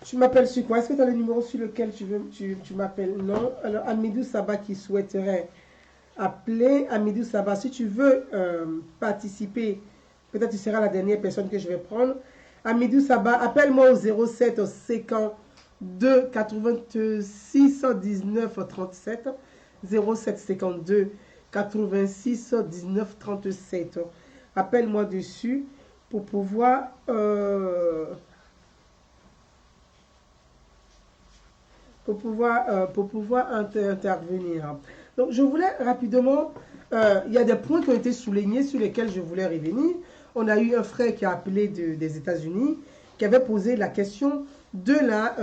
Tu m'appelles sur quoi? Est-ce que tu as le numéro sur lequel tu m'appelles? Non. Alors, Amidou Saba qui souhaiterait appeler. Amidou Saba, si tu veux participer, peut-être tu seras la dernière personne que je vais prendre. Amidou Saba, appelle-moi au 07 52 86 19 37. 07 52 86 19 37. Appelle-moi dessus pour pouvoir intervenir. Donc je voulais rapidement, il y a des points qui ont été soulignés sur lesquels je voulais revenir. On a eu un frère qui a appelé des États-Unis, qui avait posé la question de la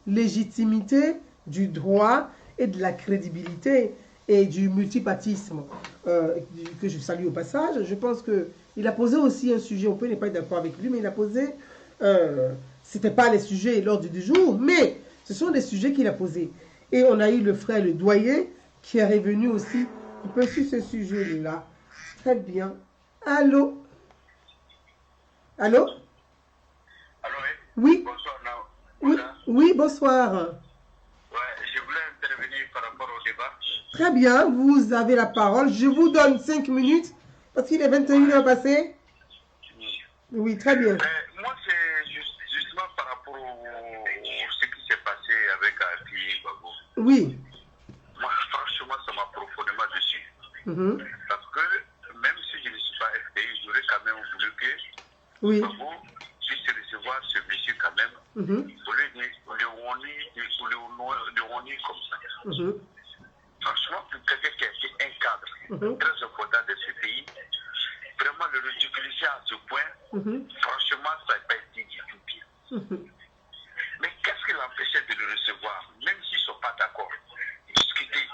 légitimité du droit et de la crédibilité et du multipartisme, que je salue au passage. Je pense qu'il a posé aussi un sujet, on peut ne pas être d'accord avec lui, mais il a posé, ce n'était pas les sujets lors du jour, mais ce sont des sujets qu'il a posés. Et on a eu le frère, le doyen, qui est revenu aussi un peu sur ce sujet-là. Très bien. Allô? Allô? Allô, oui? Bonsoir, oui, bonsoir. Ouais, je voulais intervenir par rapport au débat. Très bien, vous avez la parole. Je vous donne 5 minutes parce qu'il est 21h passé. Oui, très bien. Moi, c'est justement par rapport à ce qui s'est passé avec Aki Babo. Oui. Moi, franchement, ça m'a profondément déçu. Parce que même si je ne suis pas FDI, j'aurais quand même voulu que Babo puisse recevoir ce monsieur quand même. Au lieu de le honner comme ça. Franchement, pour quelqu'un qui a été un cadre très important de ce pays, vraiment le ridiculiser à ce point, franchement, ça n'a pas été du tout bien. Mais qu'est-ce qui l'empêchait de le recevoir, même s'ils ne sont pas d'accord, discuter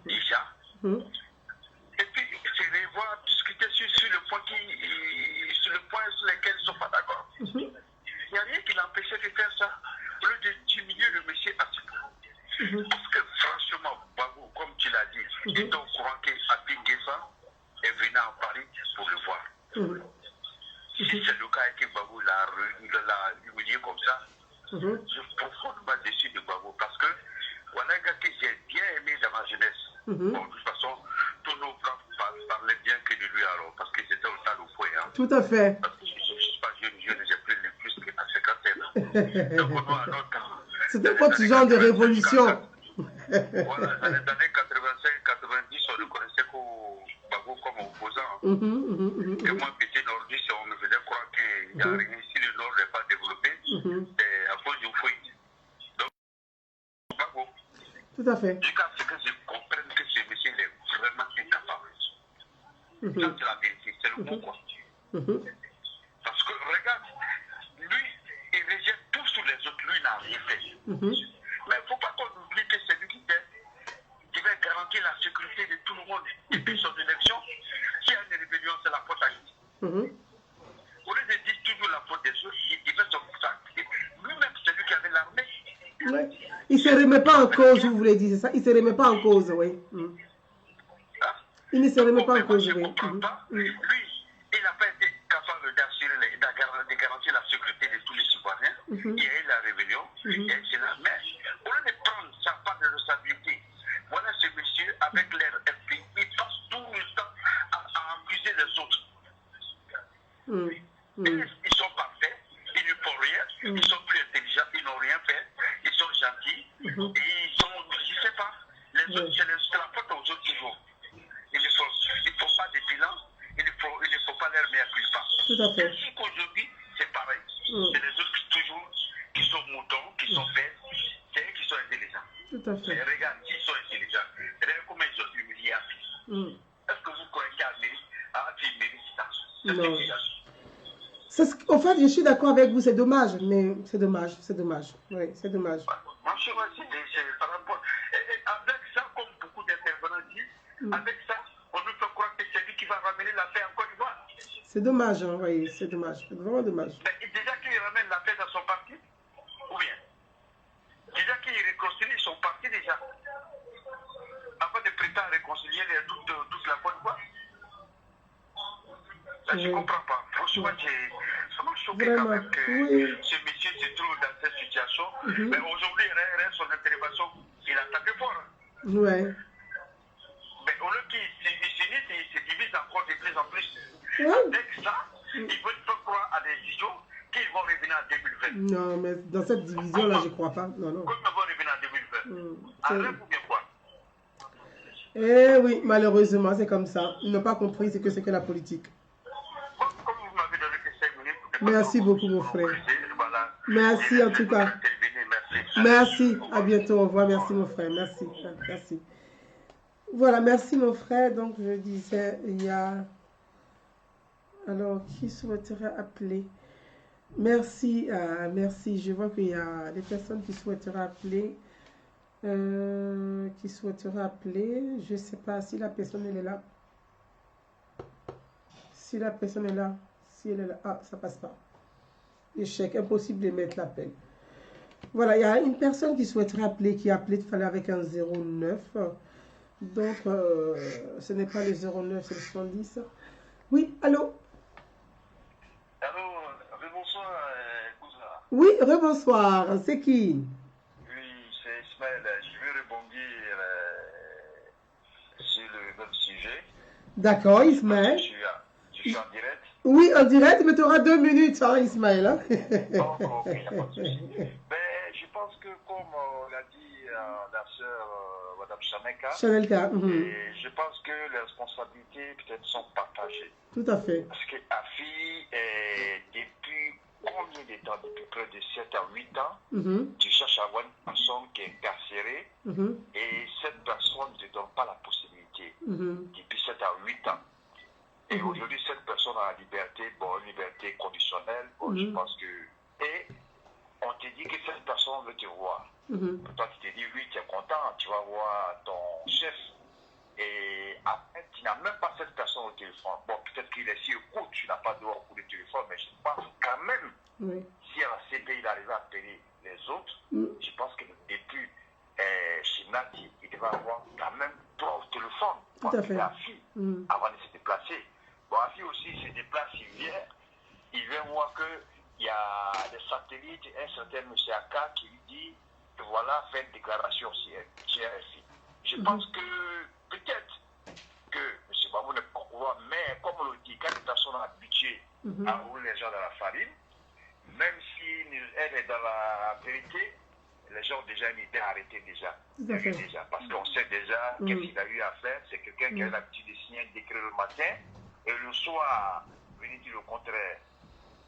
déjà, et puis se revoir, discuter sur le point sur lequel ils ne sont pas d'accord. Il n'y a rien qui l'empêchait de faire ça, au lieu de diminuer le monsieur à ce point. Parce que franchement, Babou, comme tu l'as dit, il est au courant qu'Api Nguessa est venu en Paris pour le voir. Si c'est le cas et que Babou l'a humilié comme ça, je suis profondément déçu de Babou parce que voilà un gars que j'ai bien aimé dans ma jeunesse. Bon, de toute façon, tous nos gars parlaient bien que de lui alors, parce que c'était autant le point. Hein. Tout à fait. Parce que je ne suis pas jeune, j'ai plus qu'à 50 ans. Donc on a un autre temps. C'était votre genre de révolution. Voilà, dans les années 85-90, on ne connaissait que Babou comme opposant. Et moi, petit nordiste, on me faisait croire qu'il n'y a rien si le nord n'est pas développé, c'est à cause du fouille. Donc, Babou. Tout à fait. Jusqu'à ce que je comprenne que ce monsieur est vraiment incapable. Ça, c'est la vérité, c'est le mot quoi. Parce que, regarde, lui, il rejette tout sur les autres, lui, il n'a rien fait. Mais il ne faut pas qu'on oublie que c'est lui qui va garantir la sécurité de tout le monde depuis son élection. S'il y a une rébellion, c'est la faute à qui? Au lieu de dire toujours la faute des autres, il fait son sacrifice. Lui-même, c'est lui qui avait l'armée. Ouais. Il ne se remet pas en cause, je vous voulais dire, c'est ça? Il ne se remet pas en cause, oui. Il ne se remet pas en cause, oui. Lui, il n'a pas été capable de garantir la sécurité de tous les citoyens. Il y a eu la rébellion, c'est la mère. Au lieu de prendre sa part de responsabilité, voilà ce monsieur avec l'air FPI, il passe tout le temps à accuser les autres. Ils sont parfaits, ils ne font rien, ils sont plus intelligents, ils n'ont rien fait, ils sont gentils, et ils sont, je ne sais pas, les autres, c'est la faute aux autres toujours. Il ne faut pas de bilan, il ne faut pas leur mettre plus pas. Tout à fait. Ainsi qu'aujourd'hui, c'est pareil. C'est les autres toujours qui sont moutons, qui sont faits, c'est eux qui sont intelligents. Tout à fait. Mais regarde, s'ils sont intelligents, regarde comment ils ont humilié Afi. Est-ce que vous croyez qu'Afi mérite ça? Non. En fait, je suis d'accord avec vous, c'est dommage, mais c'est dommage. Oui, c'est dommage. Franchement, c'est par rapport. Et avec ça, comme beaucoup d'intervenants disent, avec ça, on nous fait croire que c'est lui qui va ramener la paix en Côte d'Ivoire. C'est dommage, hein, oui, c'est dommage. C'est vraiment dommage. Mais déjà qu'il ramène la paix dans son parti, ou bien déjà qu'il réconcilie son parti déjà, avant de prétendre réconcilier toute la Côte d'Ivoire. Je ne comprends pas. Franchement, ça m'a choqué quand même que ce monsieur se trouve dans cette situation. Mais aujourd'hui, son intervention, il a tapé fort. Ouais. Mais au lieu qu'il s'unisse, il se divise encore de plus en plus. Avec ça, ils veulent faire croire à des idiots qu'ils vont revenir en 2020. Non, mais dans cette division-là, je ne crois pas. Non, non. Comment ils vont revenir en 2020 En rêve ou bien quoi? Eh oui, malheureusement, c'est comme ça. Ils n'ont pas compris ce que c'est que la politique. Comme vous m'avez donné que 5 minutes. Merci beaucoup, mon frère. Voilà. Merci en tout cas. Merci. À bientôt. Au revoir. Merci, mon frère. Merci. Merci. Voilà, merci, mon frère. Donc, je disais, il y a... Alors, qui souhaiterait appeler? Merci. Merci. Je vois qu'il y a des personnes qui souhaiteraient appeler. Je ne sais pas si la personne elle est là. Si la personne est là. Si elle est là. Ah, ça passe pas. Échec. Impossible de mettre l'appel. Voilà, il y a une personne qui souhaiterait appeler, qui a appelé, il fallait avec un 09. Donc, ce n'est pas le 09, c'est le 70. Oui, allô? Allô, rebonsoir, cousin. Oui, rebonsoir. C'est qui? Oui, c'est Ismaël. Je veux rebondir sujet. D'accord, Ismaël. Je suis en direct. Oui, en direct, mais tu auras 2 minutes, hein, Ismaël. Hein? Ok, il n'y a pas de souci. Ben, je pense que, comme l'a dit la sœur Mme Chanelka. Et je pense que les responsabilités peut-être sont partagées. Tout à fait. Parce que Afi, depuis combien de temps, depuis près de 7 à 8 ans, tu cherches à avoir une personne qui est incarcérée et cette personne ne te donne pas la possibilité depuis 7 à 8 ans. Et aujourd'hui, cette personne a la liberté, une liberté conditionnelle, je pense que... Et on te dit que cette personne veut te voir. Toi, tu te dis, oui, tu es content, tu vas voir ton chef. Et après, tu n'as même pas cette personne au téléphone. Bon, peut-être qu'il est si écoute, tu n'as pas droit au coup de téléphone, mais je pense quand même, si à la CPI, il arrive à appeler les autres, je pense que depuis chez Nati, il devait avoir quand même droit au téléphone pour appeler la fille avant de se déplacer. Bon, la fille aussi se déplace, il vient voir qu'il y a des satellites, un certain M. Aka qui lui dit que voilà, fait une déclaration chez RFI. Je pense que peut-être que M. Babou n'est pas au pouvoir, mais comme on le dit, quand une personne est habituée à rouler les gens dans la farine, même si elle est dans la vérité, les gens ont déjà une idée arrêtée déjà. Parce qu'on sait déjà qu'est-ce qu'il a eu à faire. C'est quelqu'un qui a l'habitude de signer un décret le matin et le soir, venir dire le contraire.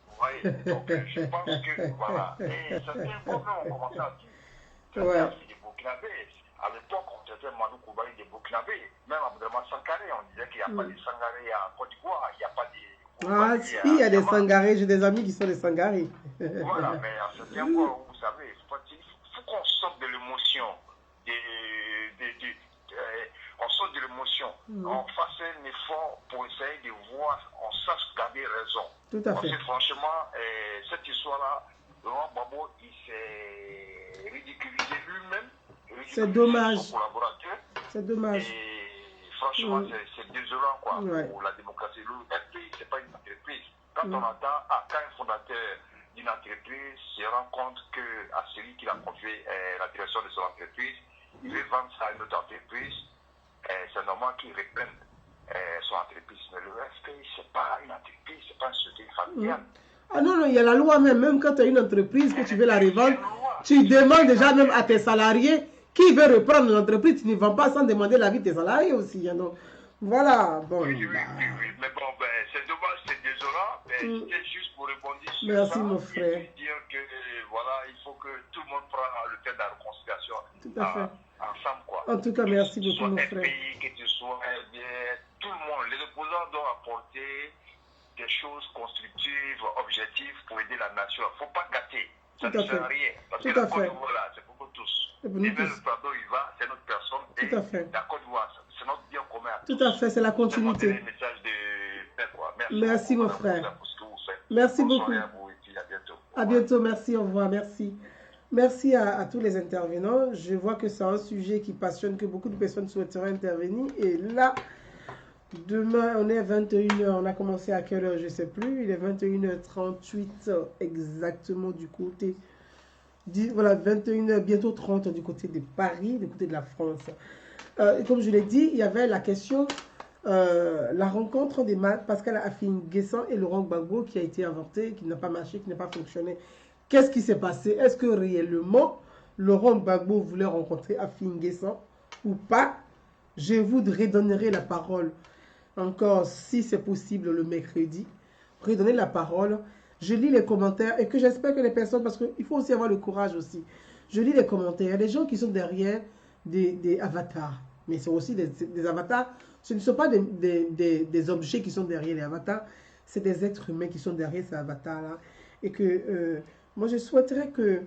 Vous voyez? Donc je pense que voilà. Et certains problèmes ont commencé à dire. Des Burkinabés. À l'époque, on traitait Manu Koubaï des Burkinabés. Même Abdelman Sankaré, on disait qu'il n'y a pas de Sangaré en Côte d'Ivoire, il n'y a pas de... Ah, si, il y a des Sangarés, j'ai des amis qui sont des Sangarés. Voilà, mais à certains points, vous savez, il faut qu'on sorte de l'émotion. On sorte de l'émotion. On fasse un effort pour essayer de voir, on sache garder raison. Tout à fait. Parce que franchement, cette histoire-là, Laurent Gbagbo, il s'est ridiculisé lui-même. C'est dommage. C'est dommage. Et franchement, c'est désolant quoi, pour la démocratie. Le pays, ce n'est pas une entreprise. Quand on entend, quand un fondateur d'une entreprise se rend compte qu'à celui qui l'a confié la direction de son entreprise, il veut vendre ça à une autre entreprise, c'est normal qu'il reprenne son entreprise. Mais le FPI, ce n'est pas une entreprise, ce n'est pas une société familiale. Ah non, il y a la loi même quand tu as une entreprise, que tu veux la revendre, tu demandes déjà même à tes salariés qui veut reprendre l'entreprise, tu ne vends pas sans demander l'avis de tes salariés aussi. Hein, donc, voilà, bon. Oui, mais bon, c'est dommage, c'est désolant, mais c'était juste pour rebondir sur merci, ça. Mon frère. Et dire que, voilà, il faut que tout le monde prenne le temps de la réconciliation. Tout à fait. Ensemble, quoi. En tout cas, merci beaucoup, mon frère. Que tu sois bien, tout le monde, les opposants doivent apporter des choses constructives, objectives pour aider la nation. Il ne faut pas gâter. Ça ne sert à rien. Parce que la Côte d'Ivoire, là, c'est pour nous tous. Et même le plateau, il va, c'est notre personne. Tout à fait. La Côte d'Ivoire, c'est notre bien commun. Tout à fait, c'est la continuité. Le message de paix, quoi. Merci mon frère. Pour ce que vous faites. Merci beaucoup. À vous et puis à bientôt. À bientôt, merci, au revoir, merci. Merci à tous les intervenants. Je vois que c'est un sujet qui passionne, que beaucoup de personnes souhaiteraient intervenir. Et là, demain, on est 21h. On a commencé à quelle heure? Je ne sais plus. Il est 21h38 exactement du côté... Voilà, 21h, bientôt 30 du côté de Paris, du côté de la France. Comme je l'ai dit, il y avait la question, la rencontre des Pascal Affi-N'Guessan et Laurent Gbagbo qui a été inventé, qui n'a pas marché, qui n'a pas fonctionné. Qu'est-ce qui s'est passé? Est-ce que réellement Laurent Gbagbo voulait rencontrer Affi-N'Guessan ou pas? Je vous redonnerai la parole encore, si c'est possible, le mercredi. Redonner la parole. Je lis les commentaires et que j'espère que les personnes, parce qu'il faut aussi avoir le courage aussi. Je lis les commentaires. Il y a des gens qui sont derrière des avatars. Mais c'est aussi des avatars. Ce ne sont pas des objets qui sont derrière les avatars. C'est des êtres humains qui sont derrière ces avatars-là. Et que moi, je souhaiterais que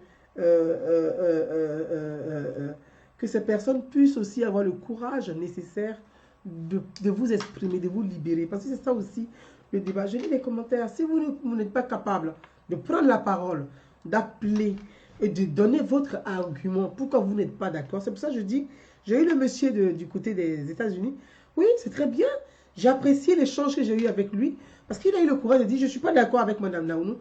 ces personnes puissent aussi avoir le courage nécessaire de vous exprimer, de vous libérer. Parce que c'est ça aussi le débat. Je lis les commentaires. Si vous n'êtes pas capable de prendre la parole, d'appeler et de donner votre argument, pourquoi vous n'êtes pas d'accord, c'est pour ça que je dis, j'ai eu le monsieur du côté des États-Unis. Oui, c'est très bien. J'ai apprécié l'échange que j'ai eu avec lui parce qu'il a eu le courage de dire, je ne suis pas d'accord avec Mme Naounou.